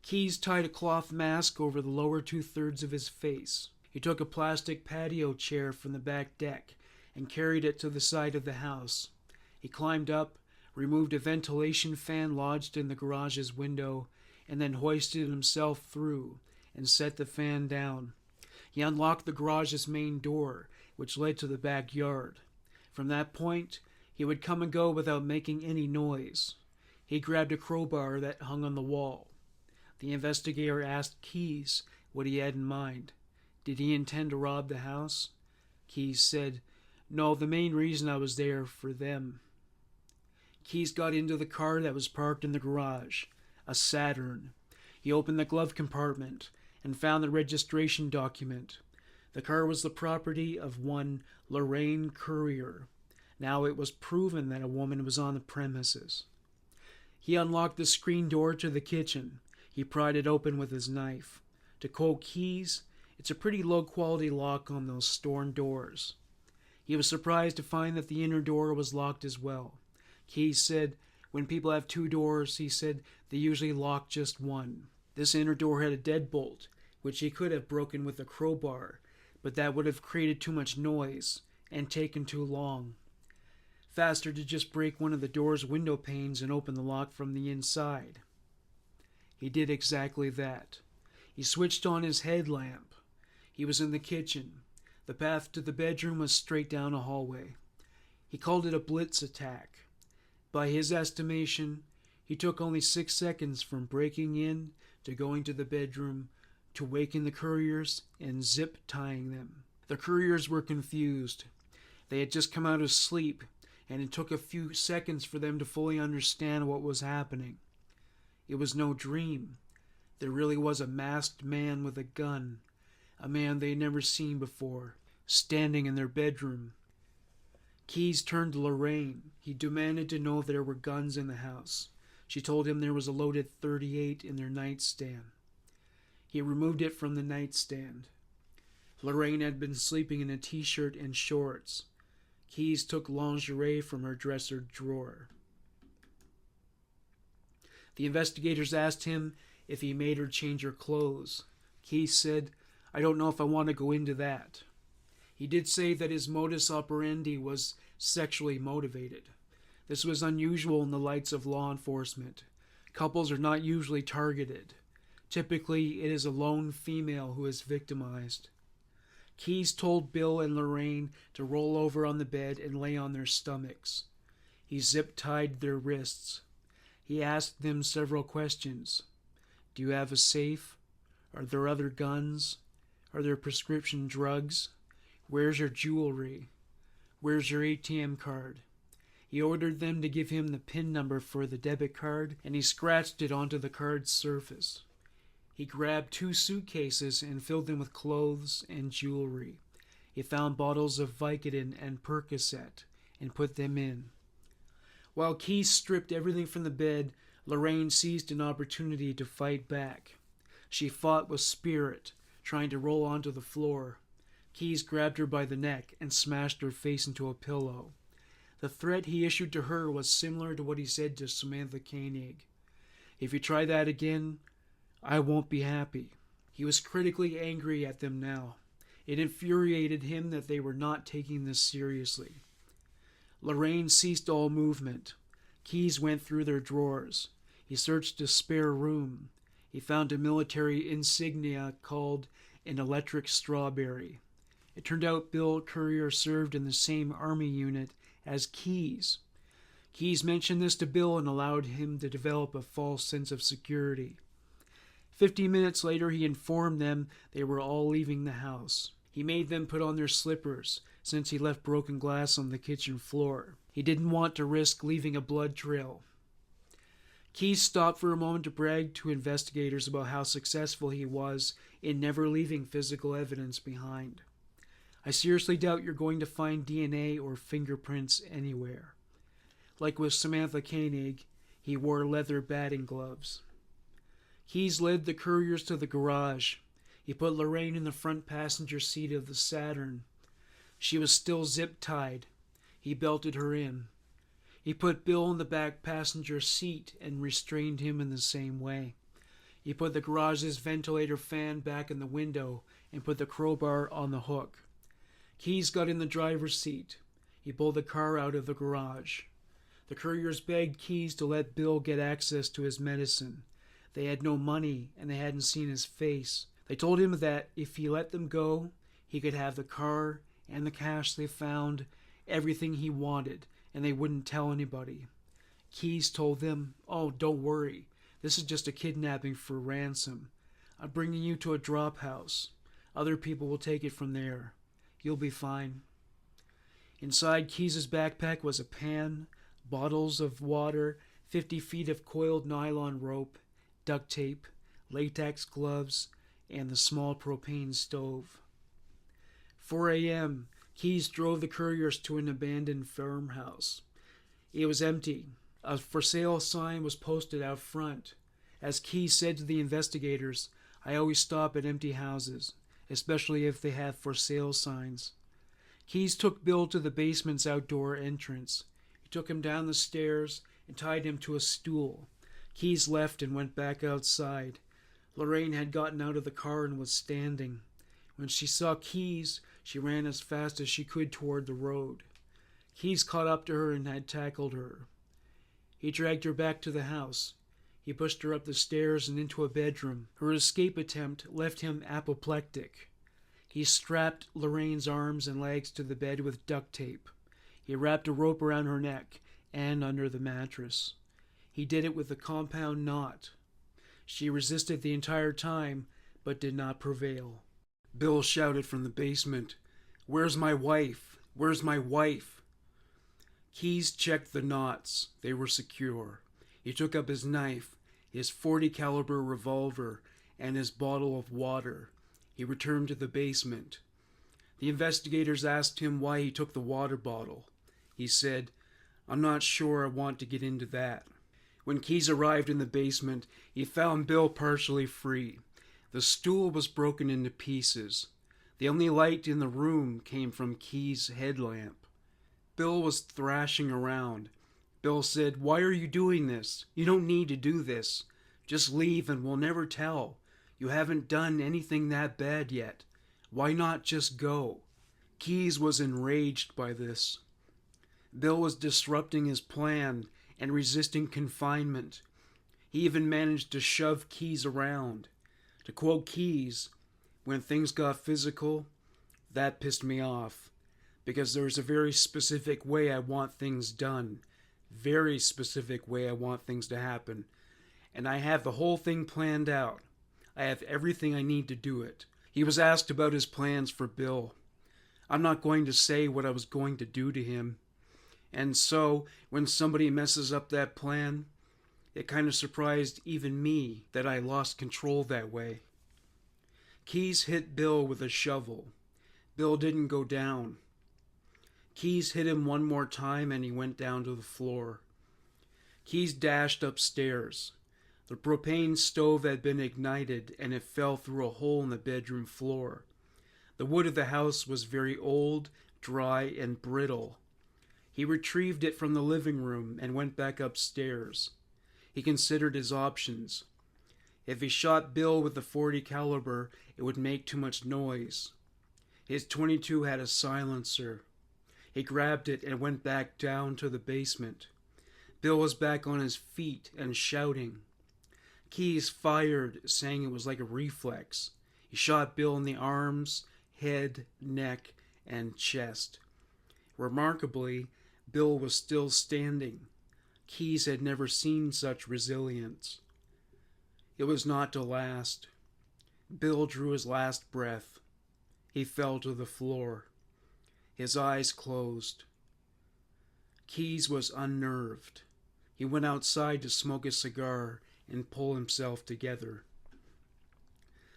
Keys tied a cloth mask over the lower 2/3 of his face. He took a plastic patio chair from the back deck and carried it to the side of the house. He climbed up, removed a ventilation fan lodged in the garage's window, and then hoisted himself through and set the fan down. He unlocked the garage's main door, which led to the backyard. From that point, he would come and go without making any noise. He grabbed a crowbar that hung on the wall. The investigator asked Keys what he had in mind. Did he intend to rob the house? Keys said, "No, the main reason I was there for them." Keys got into the car that was parked in the garage, a Saturn. He opened the glove compartment and found the registration document. The car was the property of one Lorraine Courier. Now it was proven that a woman was on the premises. He unlocked the screen door to the kitchen. He pried it open with his knife. To quote Keys, "It's a pretty low-quality lock on those stone doors." He was surprised to find that the inner door was locked as well. Keys said, when people have 2 doors, he said, they usually lock just one. This inner door had a deadbolt, which he could have broken with a crowbar, but that would have created too much noise and taken too long. Faster to just break one of the door's window panes and open the lock from the inside. He did exactly that. He switched on his headlamp. He was in the kitchen. The path to the bedroom was straight down a hallway. He called it a blitz attack. By his estimation, he took only 6 seconds from breaking in to going to the bedroom to waking the couriers and zip-tying them. The couriers were confused. They had just come out of sleep, and it took a few seconds for them to fully understand what was happening. It was no dream. There really was a masked man with a gun, a man they had never seen before, standing in their bedroom. Keys turned to Lorraine. He demanded to know if there were guns in the house. She told him there was a loaded .38 in their nightstand. He removed it from the nightstand. Lorraine had been sleeping in a t-shirt and shorts. Keys took lingerie from her dresser drawer. The investigators asked him if he made her change her clothes. Keys said, "I don't know if I want to go into that." He did say that his modus operandi was sexually motivated. This was unusual in the lights of law enforcement. Couples are not usually targeted. Typically, it is a lone female who is victimized. Keys told Bill and Lorraine to roll over on the bed and lay on their stomachs. He zip-tied their wrists. He asked them several questions. Do you have a safe? Are there other guns? Are there prescription drugs? Where's your jewelry? Where's your ATM card? He ordered them to give him the PIN number for the debit card, and he scratched it onto the card's surface. He grabbed 2 suitcases and filled them with clothes and jewelry. He found bottles of Vicodin and Percocet and put them in. While Keys stripped everything from the bed, Lorraine seized an opportunity to fight back. She fought with spirit, trying to roll onto the floor. Keys grabbed her by the neck and smashed her face into a pillow. The threat he issued to her was similar to what he said to Samantha Koenig. If you try that again, I won't be happy. He was critically angry at them now. It infuriated him that they were not taking this seriously. Lorraine ceased all movement. Keys went through their drawers. He searched a spare room. He found a military insignia called an electric strawberry. It turned out Bill Courier served in the same army unit as Keys. Keys mentioned this to Bill and allowed him to develop a false sense of security. 50 minutes later, he informed them they were all leaving the house. He made them put on their slippers, since he left broken glass on the kitchen floor. He didn't want to risk leaving a blood trail. Keys stopped for a moment to brag to investigators about how successful he was in never leaving physical evidence behind. I seriously doubt you're going to find DNA or fingerprints anywhere. Like with Samantha Koenig, he wore leather batting gloves. Keys led the couriers to the garage. He put Lorraine in the front passenger seat of the Saturn. She was still zip-tied. He belted her in. He put Bill in the back passenger seat and restrained him in the same way. He put the garage's ventilator fan back in the window and put the crowbar on the hook. Keys got in the driver's seat. He pulled the car out of the garage. The couriers begged Keys to let Bill get access to his medicine. They had no money, and they hadn't seen his face. They told him that if he let them go, he could have the car and the cash they found, everything he wanted, and they wouldn't tell anybody. Keys told them, "Oh, don't worry. This is just a kidnapping for ransom. I'm bringing you to a drop house. Other people will take it from there. You'll be fine." Inside Keys's backpack was a pan, bottles of water, 50 feet of coiled nylon rope, duct tape, latex gloves, and the small propane stove. 4 a.m., Keys drove the couriers to an abandoned farmhouse. It was empty. A for sale sign was posted out front. As Keys said to the investigators, "I always stop at empty houses, especially if they have for sale signs." Keys took Bill to the basement's outdoor entrance. He took him down the stairs and tied him to a stool. Keys left and went back outside. Lorraine had gotten out of the car and was standing. When she saw Keys, she ran as fast as she could toward the road. Keys caught up to her and had tackled her. He dragged her back to the house. He pushed her up the stairs and into a bedroom. Her escape attempt left him apoplectic. He strapped Lorraine's arms and legs to the bed with duct tape. He wrapped a rope around her neck and under the mattress. He did it with a compound knot. She resisted the entire time, but did not prevail. Bill shouted from the basement, "Where's my wife? Where's my wife?" Keys checked the knots. They were secure. He took up his knife, his .40 caliber revolver, and his bottle of water. He returned to the basement. The investigators asked him why he took the water bottle. He said, "I'm not sure I want to get into that." When Keys arrived in the basement, he found Bill partially free. The stool was broken into pieces. The only light in the room came from Keys' headlamp. Bill was thrashing around. Bill said, "Why are you doing this? You don't need to do this. Just leave and we'll never tell. You haven't done anything that bad yet. Why not just go?" Keyes was enraged by this. Bill was disrupting his plan and resisting confinement. He even managed to shove Keyes around. To quote Keyes, "When things got physical, that pissed me off, because there's a very specific way I want things done, very specific way I want things to happen, and I have the whole thing planned out. I have everything I need to do it." He was asked about his plans for Bill. "I'm not going to say what I was going to do to him. And so, when somebody messes up that plan, it kind of surprised even me that I lost control that way." Keyes hit Bill with a shovel. Bill didn't go down. Keyes hit him one more time and he went down to the floor. Keyes dashed upstairs. The propane stove had been ignited and it fell through a hole in the bedroom floor. The wood of the house was very old, dry, and brittle. He retrieved it from the living room and went back upstairs. He considered his options. If he shot Bill with the .40 caliber, it would make too much noise. His .22 had a silencer. He grabbed it and went back down to the basement. Bill was back on his feet and shouting. Keyes fired, saying it was like a reflex. He shot Bill in the arms, head, neck, and chest. Remarkably, Bill was still standing. Keyes had never seen such resilience. It was not to last. Bill drew his last breath. He fell to the floor. His eyes closed. Keyes was unnerved. He went outside to smoke a cigar and pull himself together.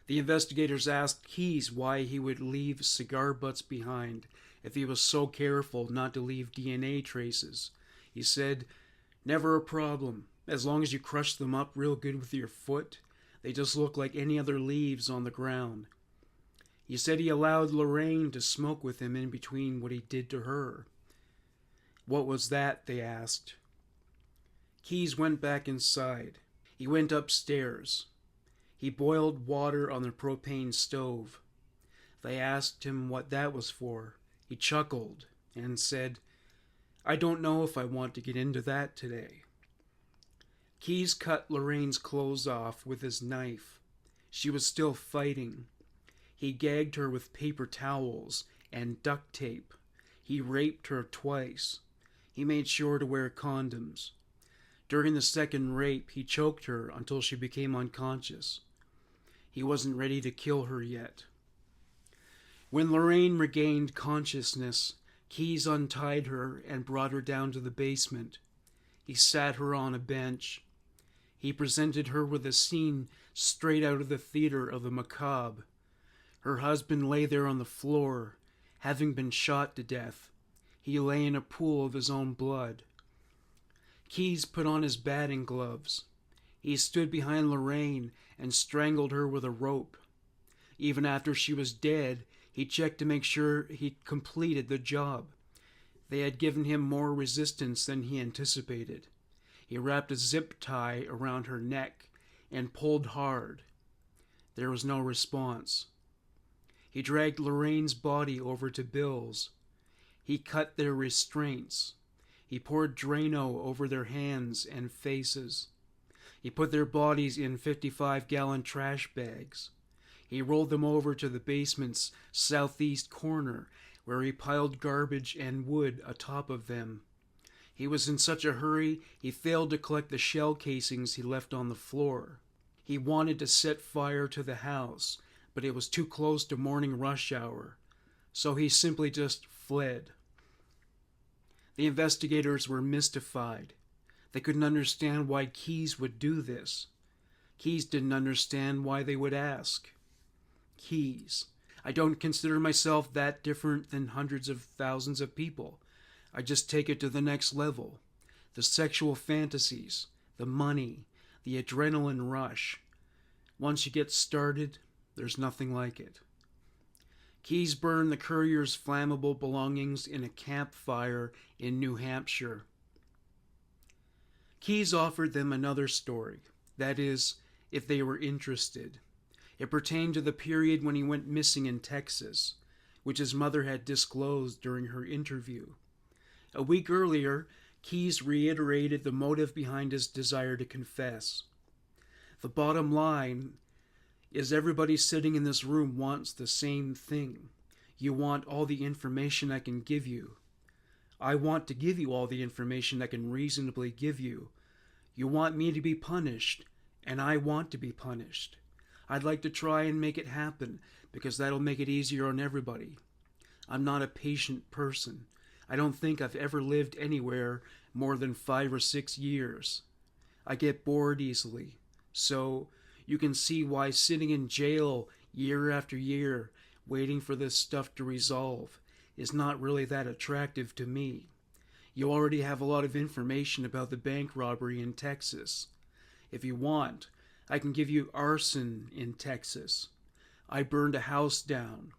The investigators asked Keyes why he would leave cigar butts behind if he was so careful not to leave DNA traces. He said, "Never a problem. As long as you crush them up real good with your foot, they just look like any other leaves on the ground." He said he allowed Lorraine to smoke with him in between what he did to her. "What was that?" they asked. Keyes went back inside. He went upstairs. He boiled water on the propane stove. They asked him what that was for. He chuckled and said, "I don't know if I want to get into that today." Keyes cut Lorraine's clothes off with his knife. She was still fighting. He gagged her with paper towels and duct tape. He raped her twice. He made sure to wear condoms. During the second rape, he choked her until she became unconscious. He wasn't ready to kill her yet. When Lorraine regained consciousness, Keyes untied her and brought her down to the basement. He sat her on a bench. He presented her with a scene straight out of the theater of the macabre. Her husband lay there on the floor, having been shot to death. He lay in a pool of his own blood. Keyes put on his batting gloves. He stood behind Lorraine and strangled her with a rope. Even after she was dead, he checked to make sure he'd completed the job. They had given him more resistance than he anticipated. He wrapped a zip tie around her neck and pulled hard. There was no response. He dragged Lorraine's body over to Bill's. He cut their restraints. He poured Drano over their hands and faces. He put their bodies in 55-gallon trash bags. He rolled them over to the basement's southeast corner, where he piled garbage and wood atop of them. He was in such a hurry, he failed to collect the shell casings he left on the floor. He wanted to set fire to the house, but it was too close to morning rush hour, so he simply just fled. The investigators were mystified. They couldn't understand why Keyes would do this. Keyes didn't understand why they would ask. Keyes. I don't consider myself that different than hundreds of thousands of people. I just take it to the next level. The sexual fantasies, the money, the adrenaline rush. Once you get started, there's nothing like it. Keyes burned the courier's flammable belongings in a campfire in New Hampshire. Keyes offered them another story, that is, if they were interested. It pertained to the period when he went missing in Texas, which his mother had disclosed during her interview. A week earlier, Keyes reiterated the motive behind his desire to confess. The bottom line is everybody sitting in this room wants the same thing. You want all the information I can give you. I want to give you all the information I can reasonably give you. You want me to be punished, and I want to be punished. I'd like to try and make it happen, because that'll make it easier on everybody. I'm not a patient person. I don't think I've ever lived anywhere more than 5 or 6 years. I get bored easily, so you can see why sitting in jail year after year, waiting for this stuff to resolve, is not really that attractive to me. You already have a lot of information about the bank robbery in Texas. If you want, I can give you arson in Texas. I burned a house down,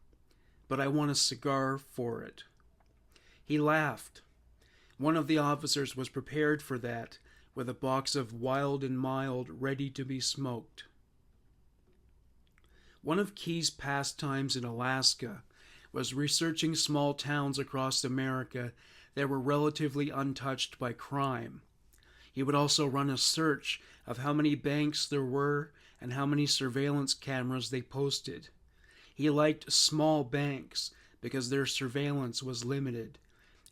but I want a cigar for it. He laughed. One of the officers was prepared for that, with a box of Wild and Mild ready to be smoked. One of Keyes' pastimes in Alaska was researching small towns across America that were relatively untouched by crime. He would also run a search of how many banks there were and how many surveillance cameras they posted. He liked small banks because their surveillance was limited,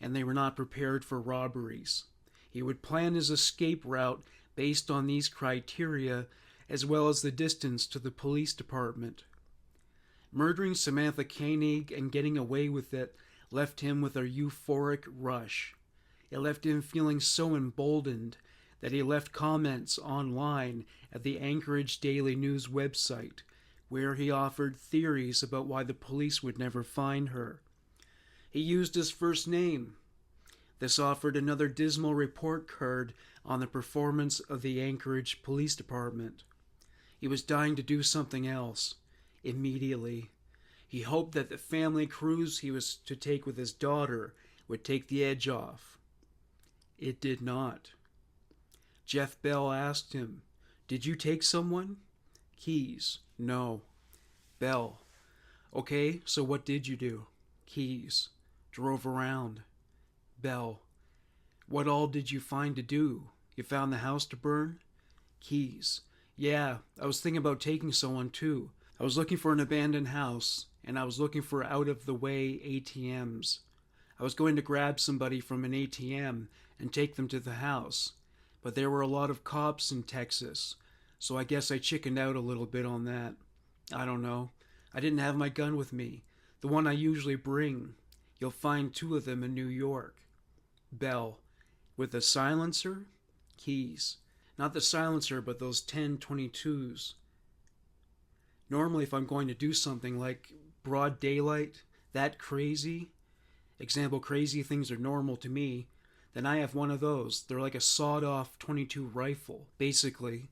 and they were not prepared for robberies. He would plan his escape route based on these criteria, as well as the distance to the police department. Murdering Samantha Koenig and getting away with it left him with a euphoric rush. It left him feeling so emboldened that he left comments online at the Anchorage Daily News website, where he offered theories about why the police would never find her. He used his first name. This offered another dismal report card on the performance of the Anchorage Police Department. He was dying to do something else, immediately. He hoped that the family cruise he was to take with his daughter would take the edge off. It did not. Jeff Bell asked him, "Did you take someone?" Keyes, "No." Bell, "Okay, so what did you do?" Keyes, "Drove around." Bell, "What all did you find to do? You found the house to burn?" Keyes, "Yeah, I was thinking about taking someone too. I was looking for an abandoned house, and I was looking for out-of-the-way ATMs. I was going to grab somebody from an ATM and take them to the house, but there were a lot of cops in Texas, so I guess I chickened out a little bit on that. I don't know. I didn't have my gun with me, the one I usually bring. You'll find 2 of them in New York." Bell, "With a silencer?" Keyes, "Not the silencer, but those 10-22s. Normally, if I'm going to do something like broad daylight, that crazy, example, crazy things are normal to me, then I have one of those. They're like a sawed-off .22 rifle, basically,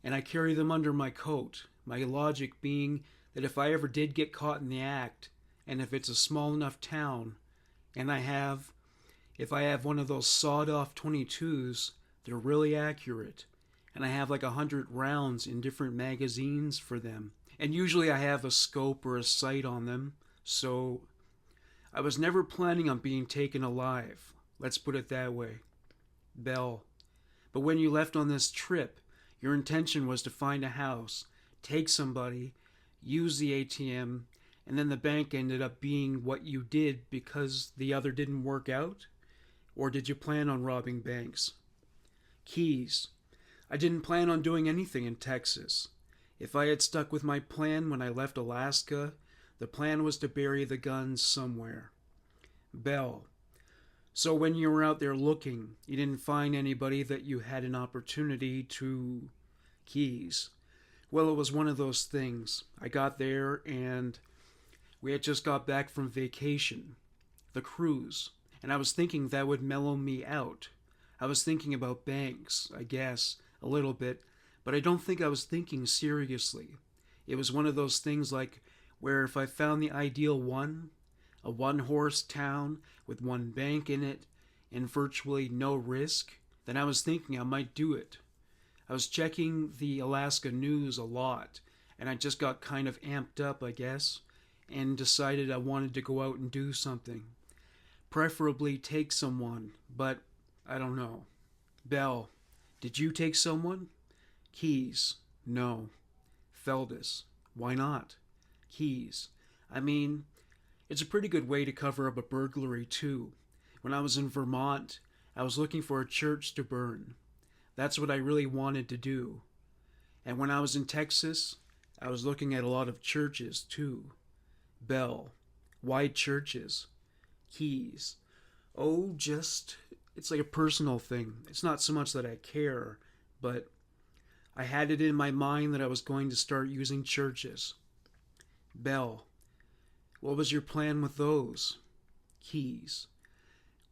and I carry them under my coat, my logic being that if I ever did get caught in the act, and if it's a small enough town, and if I have one of those sawed-off .22s, they're really accurate, and I have like 100 rounds in different magazines for them, and usually I have a scope or a sight on them, so I was never planning on being taken alive. Let's put it that way." Bell, "But when you left on this trip, your intention was to find a house, take somebody, use the ATM, and then the bank ended up being what you did because the other didn't work out? Or did you plan on robbing banks?" Keyes, "I didn't plan on doing anything in Texas. If I had stuck with my plan when I left Alaska, the plan was to bury the guns somewhere." Bell, "So when you were out there looking, you didn't find anybody that you had an opportunity to..." Keyes, "Well, it was one of those things. I got there and we had just got back from vacation, the cruise, and I was thinking that would mellow me out. I was thinking about banks, I guess, a little bit, but I don't think I was thinking seriously. It was one of those things like where if I found the ideal one, a 1-horse town with 1 bank in it and virtually no risk, Then I was thinking I might do it. I was checking the Alaska news a lot, and I just got kind of amped up, I guess, and decided I wanted to go out and do something. Preferably take someone, but I don't know. Bell, did you take someone? Keys, no. Feldus, why not? Keys, I mean, it's a pretty good way to cover up a burglary, too. When I was in Vermont, I was looking for a church to burn. That's what I really wanted to do. And when I was in Texas, I was looking at a lot of churches, too. Bell, why churches? Keys, oh, it's like a personal thing. It's not so much that I care, but I had it in my mind that I was going to start using churches. Bell, what was your plan with those? Keys,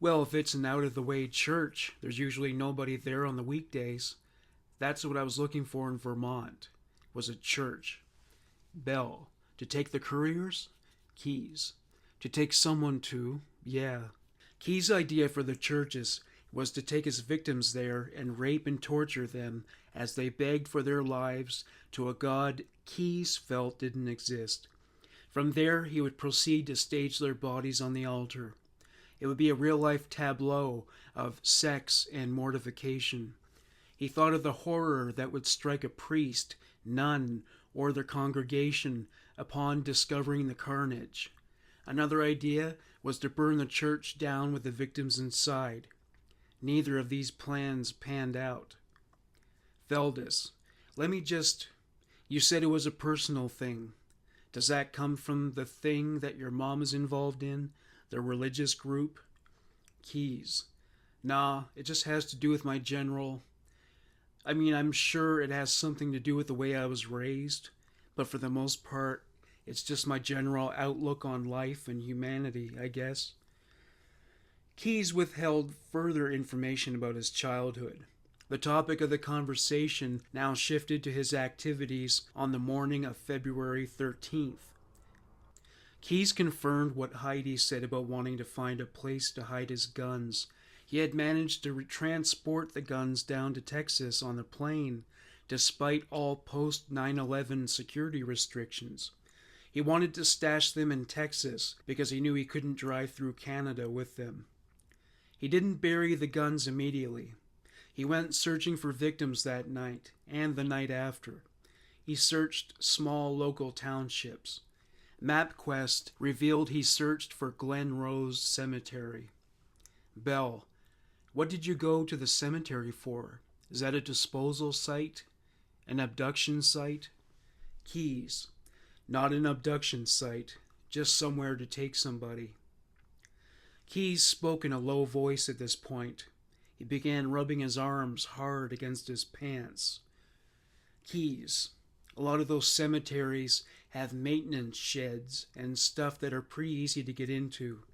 well, if it's an out-of-the-way church, there's usually nobody there on the weekdays. That's what I was looking for in Vermont, was a church. Bell, to take the couriers? Keys, to take someone to, yeah. Key's idea for the churches was to take his victims there and rape and torture them as they begged for their lives to a god Keyes felt didn't exist. From there, he would proceed to stage their bodies on the altar. It would be a real-life tableau of sex and mortification. He thought of the horror that would strike a priest, nun, or their congregation upon discovering the carnage. Another idea was to burn the church down with the victims inside. Neither of these plans panned out. Feldus, you said it was a personal thing. Does that come from the thing that your mom is involved in, the religious group? Keys, nah, it just has to do with my I'm sure it has something to do with the way I was raised, but for the most part, it's just my general outlook on life and humanity, I guess. Keys withheld further information about his childhood. The topic of the conversation now shifted to his activities on the morning of February 13th. Keys confirmed what Heidi said about wanting to find a place to hide his guns. He had managed to transport the guns down to Texas on the plane, despite all post 9/11 security restrictions. He wanted to stash them in Texas because he knew he couldn't drive through Canada with them. He didn't bury the guns immediately. He went searching for victims that night and the night after. He searched small local townships. MapQuest revealed he searched for Glen Rose Cemetery. Bell, what did you go to the cemetery for? Is that a disposal site? An abduction site? Keys, not an abduction site, just somewhere to take somebody. Keys spoke in a low voice at this point. He began rubbing his arms hard against his pants. Keys, a lot of those cemeteries have maintenance sheds and stuff that are pretty easy to get into.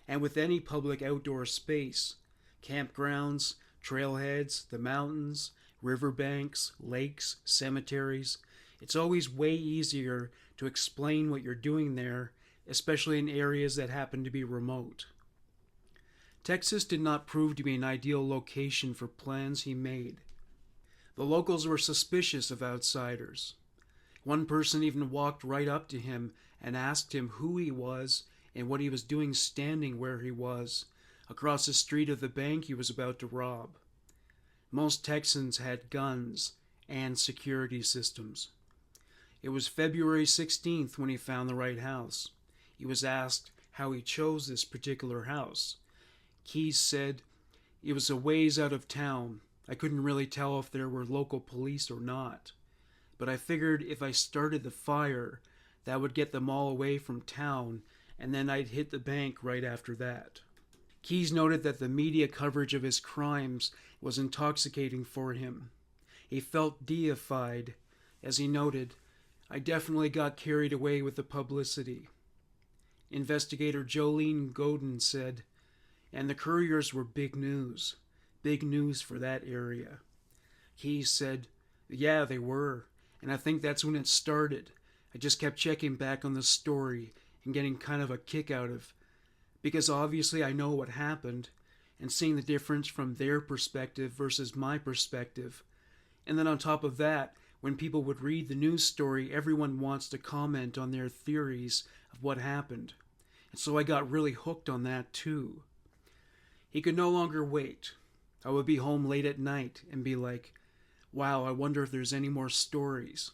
And with any public outdoor space, campgrounds, trailheads, the mountains, riverbanks, lakes, cemeteries, it's always way easier to explain what you're doing there, especially in areas that happen to be remote. Texas did not prove to be an ideal location for plans he made. The locals were suspicious of outsiders. One person even walked right up to him and asked him who he was and what he was doing standing where he was, across the street of the bank he was about to rob. Most Texans had guns and security systems. It was February 16th when he found the right house. He was asked how he chose this particular house. Keys said, "It was a ways out of town. I couldn't really tell if there were local police or not. But I figured if I started the fire, that would get them all away from town, and then I'd hit the bank right after that." Keys noted that the media coverage of his crimes was intoxicating for him. He felt deified. As he noted, "I definitely got carried away with the publicity." Investigator Jolene Godin said, "And the couriers were big news for that area." Keys said, "Yeah, they were, and I think that's when it started. I just kept checking back on the story and getting kind of a kick out of, because obviously I know what happened, and seeing the difference from their perspective versus my perspective. And then on top of that, when people would read the news story, everyone wants to comment on their theories of what happened. And so I got really hooked on that too. He could no longer wait. I would be home late at night and be like, wow, I wonder if there's any more stories.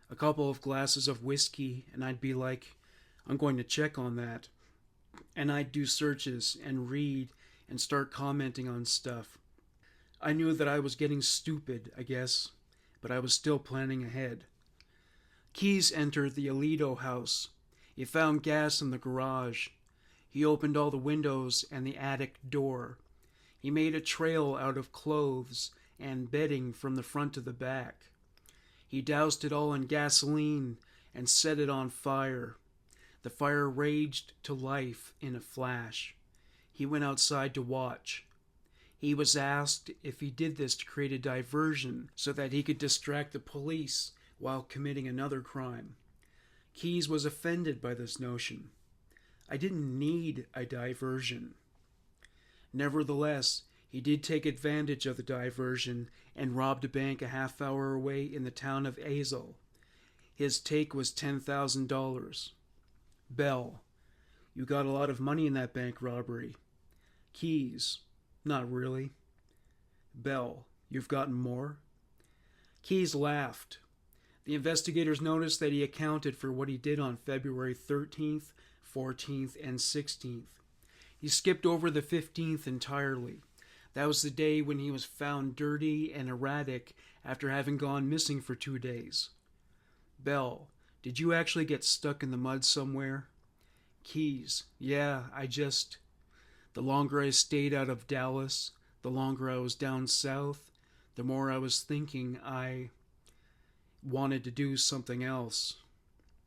A couple of glasses of whiskey, and I'd be like, I'm going to check on that. And I'd do searches and read and start commenting on stuff. I knew that I was getting stupid, I guess, but I was still planning ahead. Keyes entered the Alito house. He found gas in the garage. He opened all the windows and the attic door. He made a trail out of clothes and bedding from the front to the back. He doused it all in gasoline and set it on fire. The fire raged to life in a flash. He went outside to watch. He was asked if he did this to create a diversion so that he could distract the police while committing another crime. Keyes was offended by this notion. I didn't need a diversion. Nevertheless, he did take advantage of the diversion and robbed a bank a half hour away in the town of Azle. His take was $10,000. Bell, you got a lot of money in that bank robbery. Keyes, not really. Bell, you've gotten more? Keyes laughed. The investigators noticed that he accounted for what he did on February 13th, 14th, and 16th. He skipped over the 15th entirely. That was the day when he was found dirty and erratic after having gone missing for 2 days. Bell, did you actually get stuck in the mud somewhere? Keyes, yeah, the longer I stayed out of Dallas, the longer I was down south, the more I was thinking I wanted to do something else.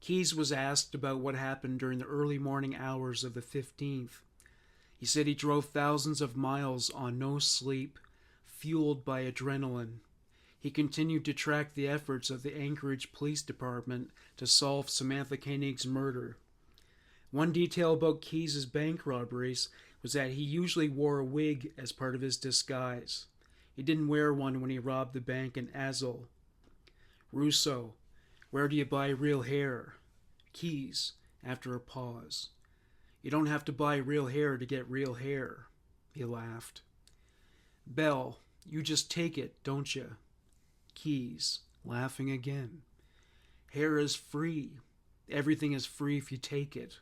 Keyes was asked about what happened during the early morning hours of the 15th. He said he drove thousands of miles on no sleep, fueled by adrenaline. He continued to track the efforts of the Anchorage Police Department to solve Samantha Koenig's murder. One detail about Keyes' bank robberies was that he usually wore a wig as part of his disguise. He didn't wear one when he robbed the bank in Azle. Russo, where do you buy real hair? Keyes, after a pause. You don't have to buy real hair to get real hair. He laughed. Bell, you just take it, don't you? Keyes, laughing again. Hair is free. Everything is free if you take it.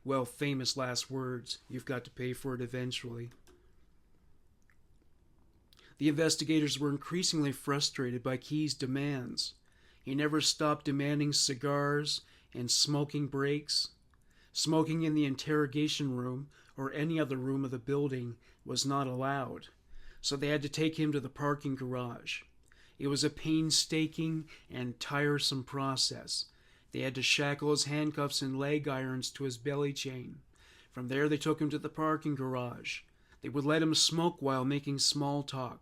Well, famous last words. You've got to pay for it eventually. The investigators were increasingly frustrated by Keyes' demands. He never stopped demanding cigars and smoking breaks. Smoking in the interrogation room or any other room of the building was not allowed, so they had to take him to the parking garage. It was a painstaking and tiresome process. They had to shackle his handcuffs and leg irons to his belly chain. From there they took him to the parking garage. They would let him smoke while making small talk.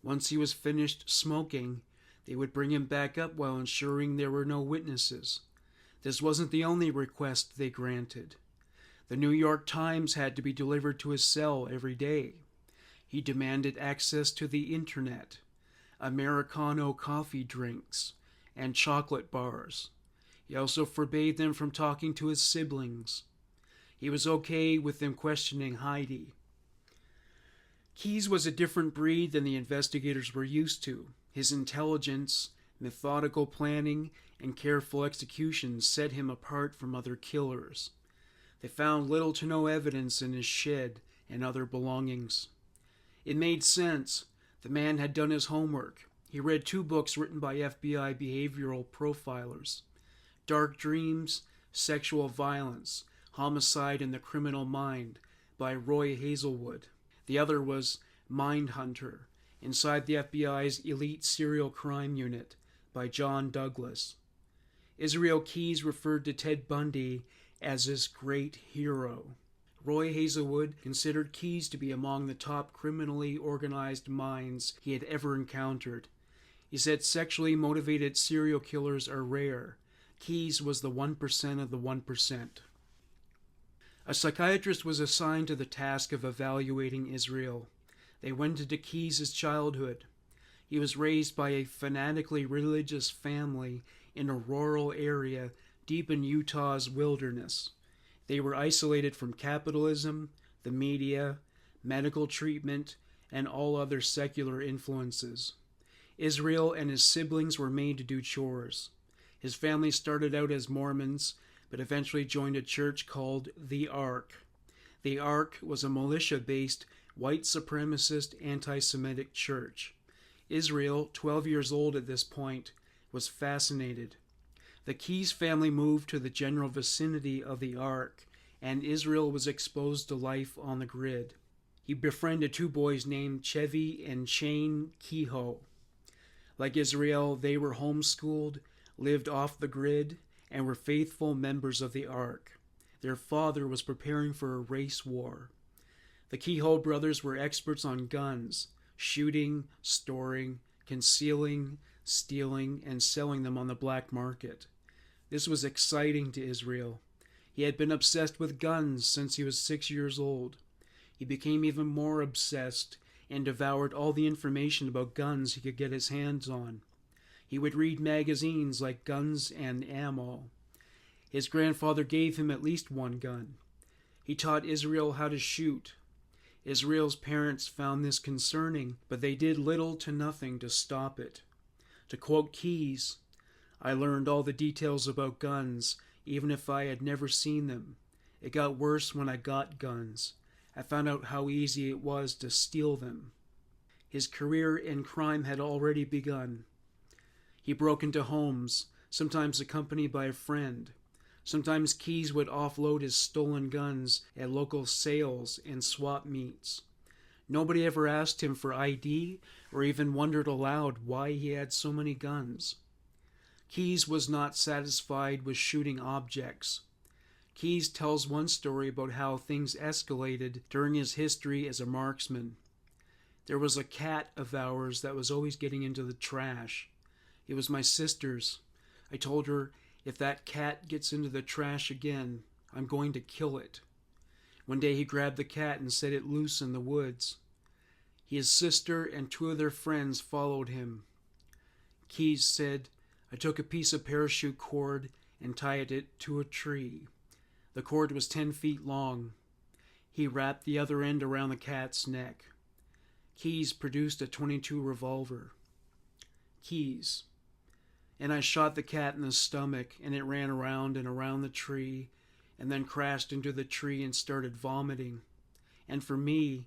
Once he was finished smoking, they would bring him back up while ensuring there were no witnesses. This wasn't the only request they granted. The New York Times had to be delivered to his cell every day. He demanded access to the internet, Americano coffee drinks, and chocolate bars. He also forbade them from talking to his siblings. He was okay with them questioning Heidi. Keyes was a different breed than the investigators were used to. His intelligence, methodical planning, and careful execution set him apart from other killers. They found little to no evidence in his shed and other belongings. It made sense. The man had done his homework. He read 2 books written by FBI behavioral profilers: Dark Dreams, Sexual Violence, Homicide in the Criminal Mind by Roy Hazelwood. The other was Mind Hunter, Inside the FBI's Elite Serial Crime Unit by John Douglas. Israel Keyes referred to Ted Bundy as his great hero. Roy Hazelwood considered Keyes to be among the top criminally organized minds he had ever encountered. He said sexually motivated serial killers are rare. Keyes was the 1% of the 1%. A psychiatrist was assigned to the task of evaluating Israel. They went into Keyes' childhood. He was raised by a fanatically religious family in a rural area deep in Utah's wilderness. They were isolated from capitalism, the media, medical treatment, and all other secular influences. Israel and his siblings were made to do chores. His family started out as Mormons, but eventually joined a church called the Ark. The Ark was a militia-based, white supremacist, anti-Semitic church. Israel, 12 years old at this point, was fascinated. The Keyes family moved to the general vicinity of the Ark, and Israel was exposed to life on the grid. He befriended two boys named Chevy and Shane Kehoe. Like Israel, they were homeschooled, lived off the grid, and were faithful members of the Ark. Their father was preparing for a race war. The Kehoe brothers were experts on guns, shooting, storing, concealing, stealing, and selling them on the black market. This was exciting to Israel. He had been obsessed with guns since he was 6 years old. He became even more obsessed and devoured all the information about guns he could get his hands on. He would read magazines like Guns and Ammo. His grandfather gave him at least one gun. He taught Israel how to shoot. Israel's parents found this concerning, but they did little to nothing to stop it. To quote Keyes, "I learned all the details about guns, even if I had never seen them. It got worse when I got guns. I found out how easy it was to steal them." His career in crime had already begun. He broke into homes, sometimes accompanied by a friend. Sometimes Keyes would offload his stolen guns at local sales and swap meets. Nobody ever asked him for ID or even wondered aloud why he had so many guns. Keyes was not satisfied with shooting objects. Keyes tells one story about how things escalated during his history as a marksman. There was a cat of ours that was always getting into the trash. It was my sister's. I told her, if that cat gets into the trash again, I'm going to kill it. One day he grabbed the cat and set it loose in the woods. His sister and two of their friends followed him. Keyes said, "I took a piece of parachute cord and tied it to a tree. The cord was 10 feet long. He wrapped the other end around the cat's neck." Keyes produced a .22 revolver. Keyes: "And I shot the cat in the stomach, and it ran around and around the tree, and then crashed into the tree and started vomiting. And for me,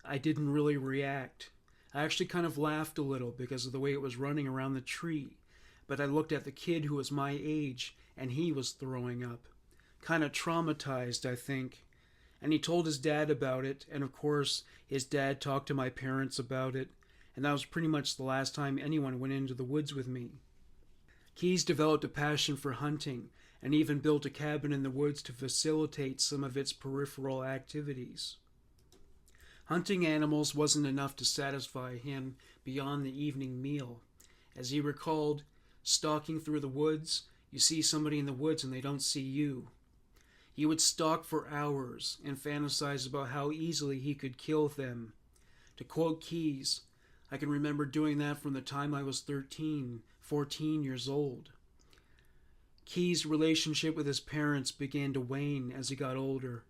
I didn't really react. I actually kind of laughed a little because of the way it was running around the tree. But I looked at the kid who was my age, and he was throwing up. Kind of traumatized, I think." And he told his dad about it, and of course, his dad talked to my parents about it, and that was pretty much the last time anyone went into the woods with me. Keyes developed a passion for hunting, and even built a cabin in the woods to facilitate some of its peripheral activities. Hunting animals wasn't enough to satisfy him beyond the evening meal. As he recalled, stalking through the woods, you see somebody in the woods and they don't see you. He would stalk for hours and fantasize about how easily he could kill them. To quote Keyes, "I can remember doing that from the time I was 13, 14 years old." Keyes' relationship with his parents began to wane as he got older.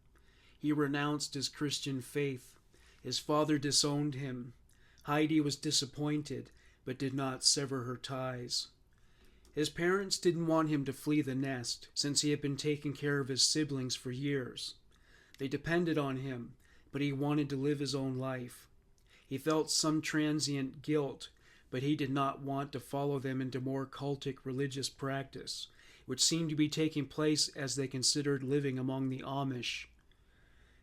He renounced his Christian faith. His father disowned him. Heidi was disappointed, but did not sever her ties. His parents didn't want him to flee the nest, since he had been taking care of his siblings for years. They depended on him, but he wanted to live his own life. He felt some transient guilt, but he did not want to follow them into more cultic religious practice, which seemed to be taking place as they considered living among the Amish.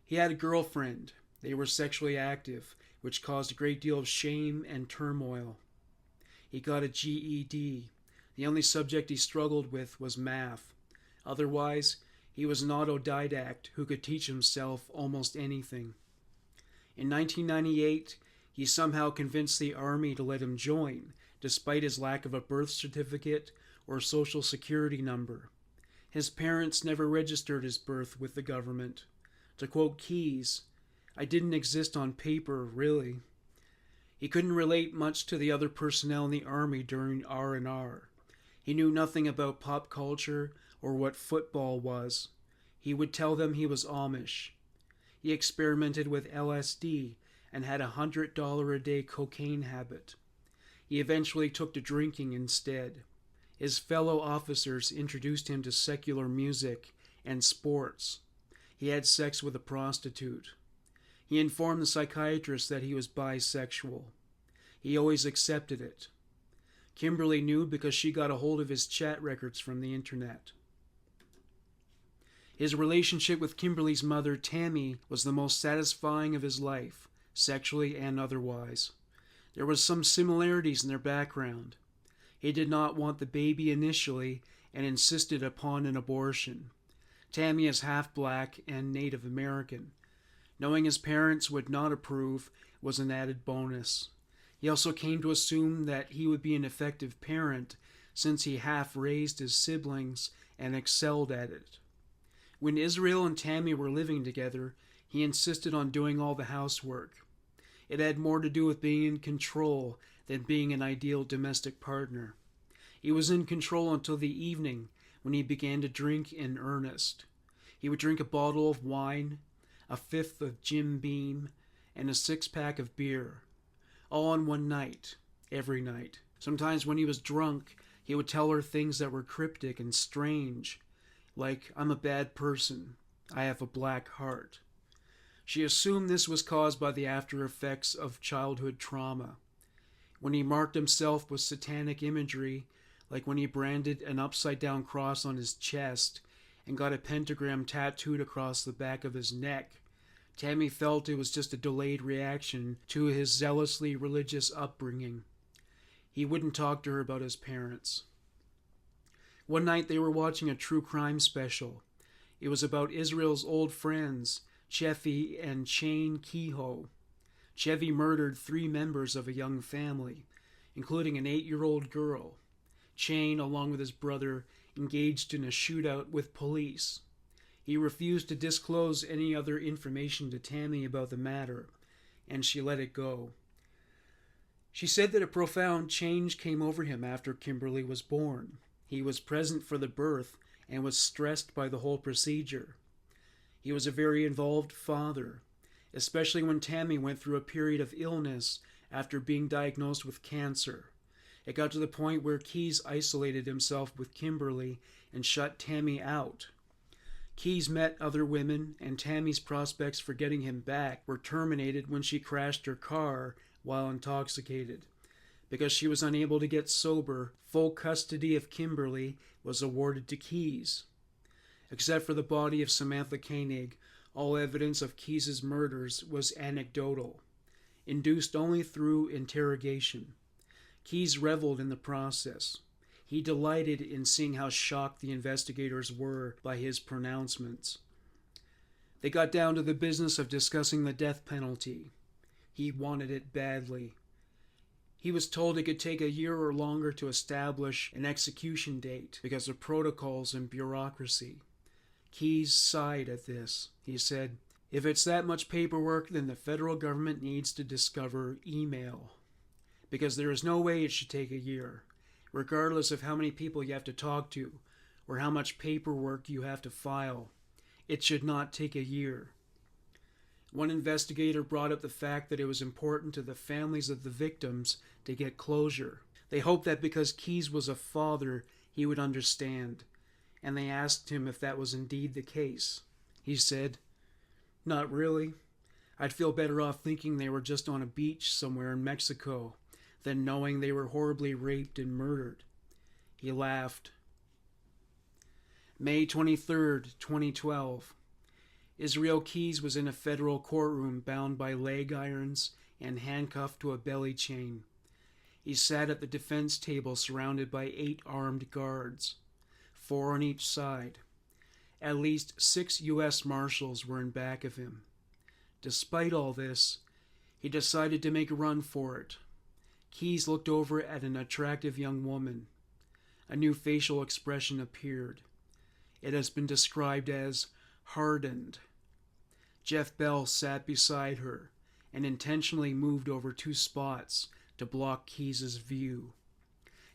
He had a girlfriend. They were sexually active, which caused a great deal of shame and turmoil. He got a GED. The only subject he struggled with was math. Otherwise, he was an autodidact who could teach himself almost anything. In 1998, he somehow convinced the Army to let him join, despite his lack of a birth certificate or social security number. His parents never registered his birth with the government. To quote Keyes, "I didn't exist on paper, really." He couldn't relate much to the other personnel in the Army during R&R. He knew nothing about pop culture or what football was. He would tell them he was Amish. He experimented with LSD and had $100 a day cocaine habit. He eventually took to drinking instead. His fellow officers introduced him to secular music and sports. He had sex with a prostitute. He informed the psychiatrist that he was bisexual. He always accepted it. Kimberly knew because she got a hold of his chat records from the internet. His relationship with Kimberly's mother, Tammy, was the most satisfying of his life, sexually and otherwise. There was some similarities in their background. He did not want the baby initially and insisted upon an abortion. Tammy is half black and Native American. Knowing his parents would not approve was an added bonus. He also came to assume that he would be an effective parent since he half raised his siblings and excelled at it. When Israel and Tammy were living together, he insisted on doing all the housework. It had more to do with being in control than being an ideal domestic partner. He was in control until the evening when he began to drink in earnest. He would drink a bottle of wine, a fifth of Jim Beam, and a six-pack of beer, all in one night, every night. Sometimes when he was drunk, he would tell her things that were cryptic and strange, like, "I'm a bad person. I have a black heart." She assumed this was caused by the after effects of childhood trauma. When he marked himself with satanic imagery, like when he branded an upside-down cross on his chest and got a pentagram tattooed across the back of his neck, Tammy felt it was just a delayed reaction to his zealously religious upbringing. He wouldn't talk to her about his parents. One night they were watching a true crime special. It was about Israel's old friends, Chefi and Shane Kehoe. Chevy murdered 3 members of a young family, including an 8-year-old girl. Shane, along with his brother, engaged in a shootout with police. He refused to disclose any other information to Tammy about the matter, and she let it go. She said that a profound change came over him after Kimberly was born. He was present for the birth and was stressed by the whole procedure. He was a very involved father, especially when Tammy went through a period of illness after being diagnosed with cancer. It got to the point where Keyes isolated himself with Kimberly and shut Tammy out. Keyes met other women, and Tammy's prospects for getting him back were terminated when she crashed her car while intoxicated. Because she was unable to get sober, full custody of Kimberly was awarded to Keyes. Except for the body of Samantha Koenig, all evidence of Keyes' murders was anecdotal, induced only through interrogation. Keyes reveled in the process. He delighted in seeing how shocked the investigators were by his pronouncements. They got down to the business of discussing the death penalty. He wanted it badly. He was told it could take a year or longer to establish an execution date because of protocols and bureaucracy. Keyes sighed at this. He said, "If it's that much paperwork, then the federal government needs to discover email. Because there is no way it should take a year, regardless of how many people you have to talk to or how much paperwork you have to file. It should not take a year." One investigator brought up the fact that it was important to the families of the victims to get closure. They hoped that because Keyes was a father, he would understand, and they asked him if that was indeed the case. He said, "Not really. I'd feel better off thinking they were just on a beach somewhere in Mexico than knowing they were horribly raped and murdered." He laughed. May 23rd, 2012. Israel Keyes was in a federal courtroom bound by leg irons and handcuffed to a belly chain. He sat at the defense table surrounded by 8 armed guards, 4 on each side. At least 6 U.S. Marshals were in back of him. Despite all this, he decided to make a run for it. Keyes looked over at an attractive young woman. A new facial expression appeared. It has been described as hardened. Jeff Bell sat beside her and intentionally moved over 2 spots to block Keyes' view.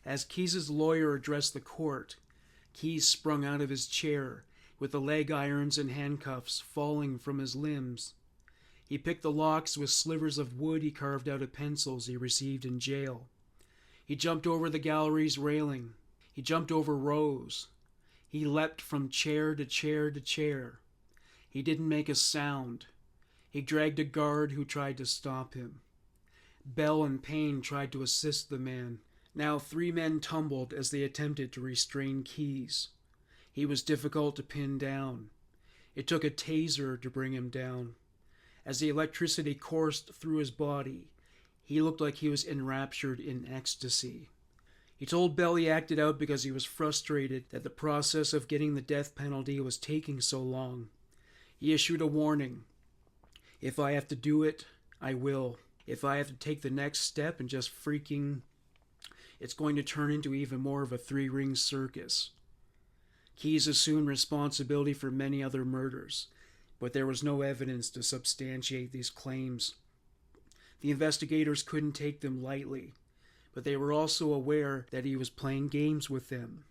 As Keyes' lawyer addressed the court, Keyes sprung out of his chair with the leg irons and handcuffs falling from his limbs. He picked the locks with slivers of wood he carved out of pencils he received in jail. He jumped over the gallery's railing. He jumped over rows. He leapt from chair to chair to chair. He didn't make a sound. He dragged a guard who tried to stop him. Bell and Payne tried to assist the man. Now 3 men tumbled as they attempted to restrain Keyes. He was difficult to pin down. It took a taser to bring him down. As the electricity coursed through his body, he looked like he was enraptured in ecstasy. He told Bell he acted out because he was frustrated that the process of getting the death penalty was taking so long. He issued a warning. If I have to do it, I will. If I have to take the next step and just freaking, it's going to turn into even more of a 3-ring circus. Keyes assumed responsibility for many other murders, but there was no evidence to substantiate these claims. The investigators couldn't take them lightly, but they were also aware that he was playing games with them.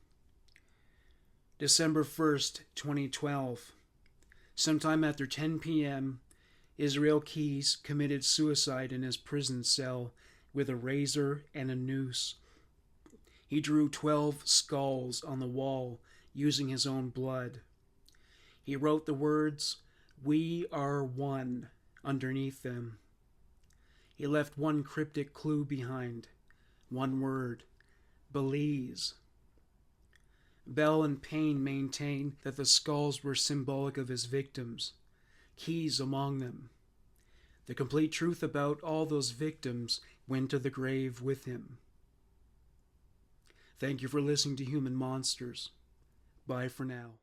December 1st, 2012. Sometime after 10 p.m., Israel Keyes committed suicide in his prison cell with a razor and a noose. He drew 12 skulls on the wall using his own blood. He wrote the words, "We are one," underneath them. He left one cryptic clue behind. One word, Belize. Bell and Payne maintain that the skulls were symbolic of his victims, Keyes among them. The complete truth about all those victims went to the grave with him. Thank you for listening to Human Monsters. Bye for now.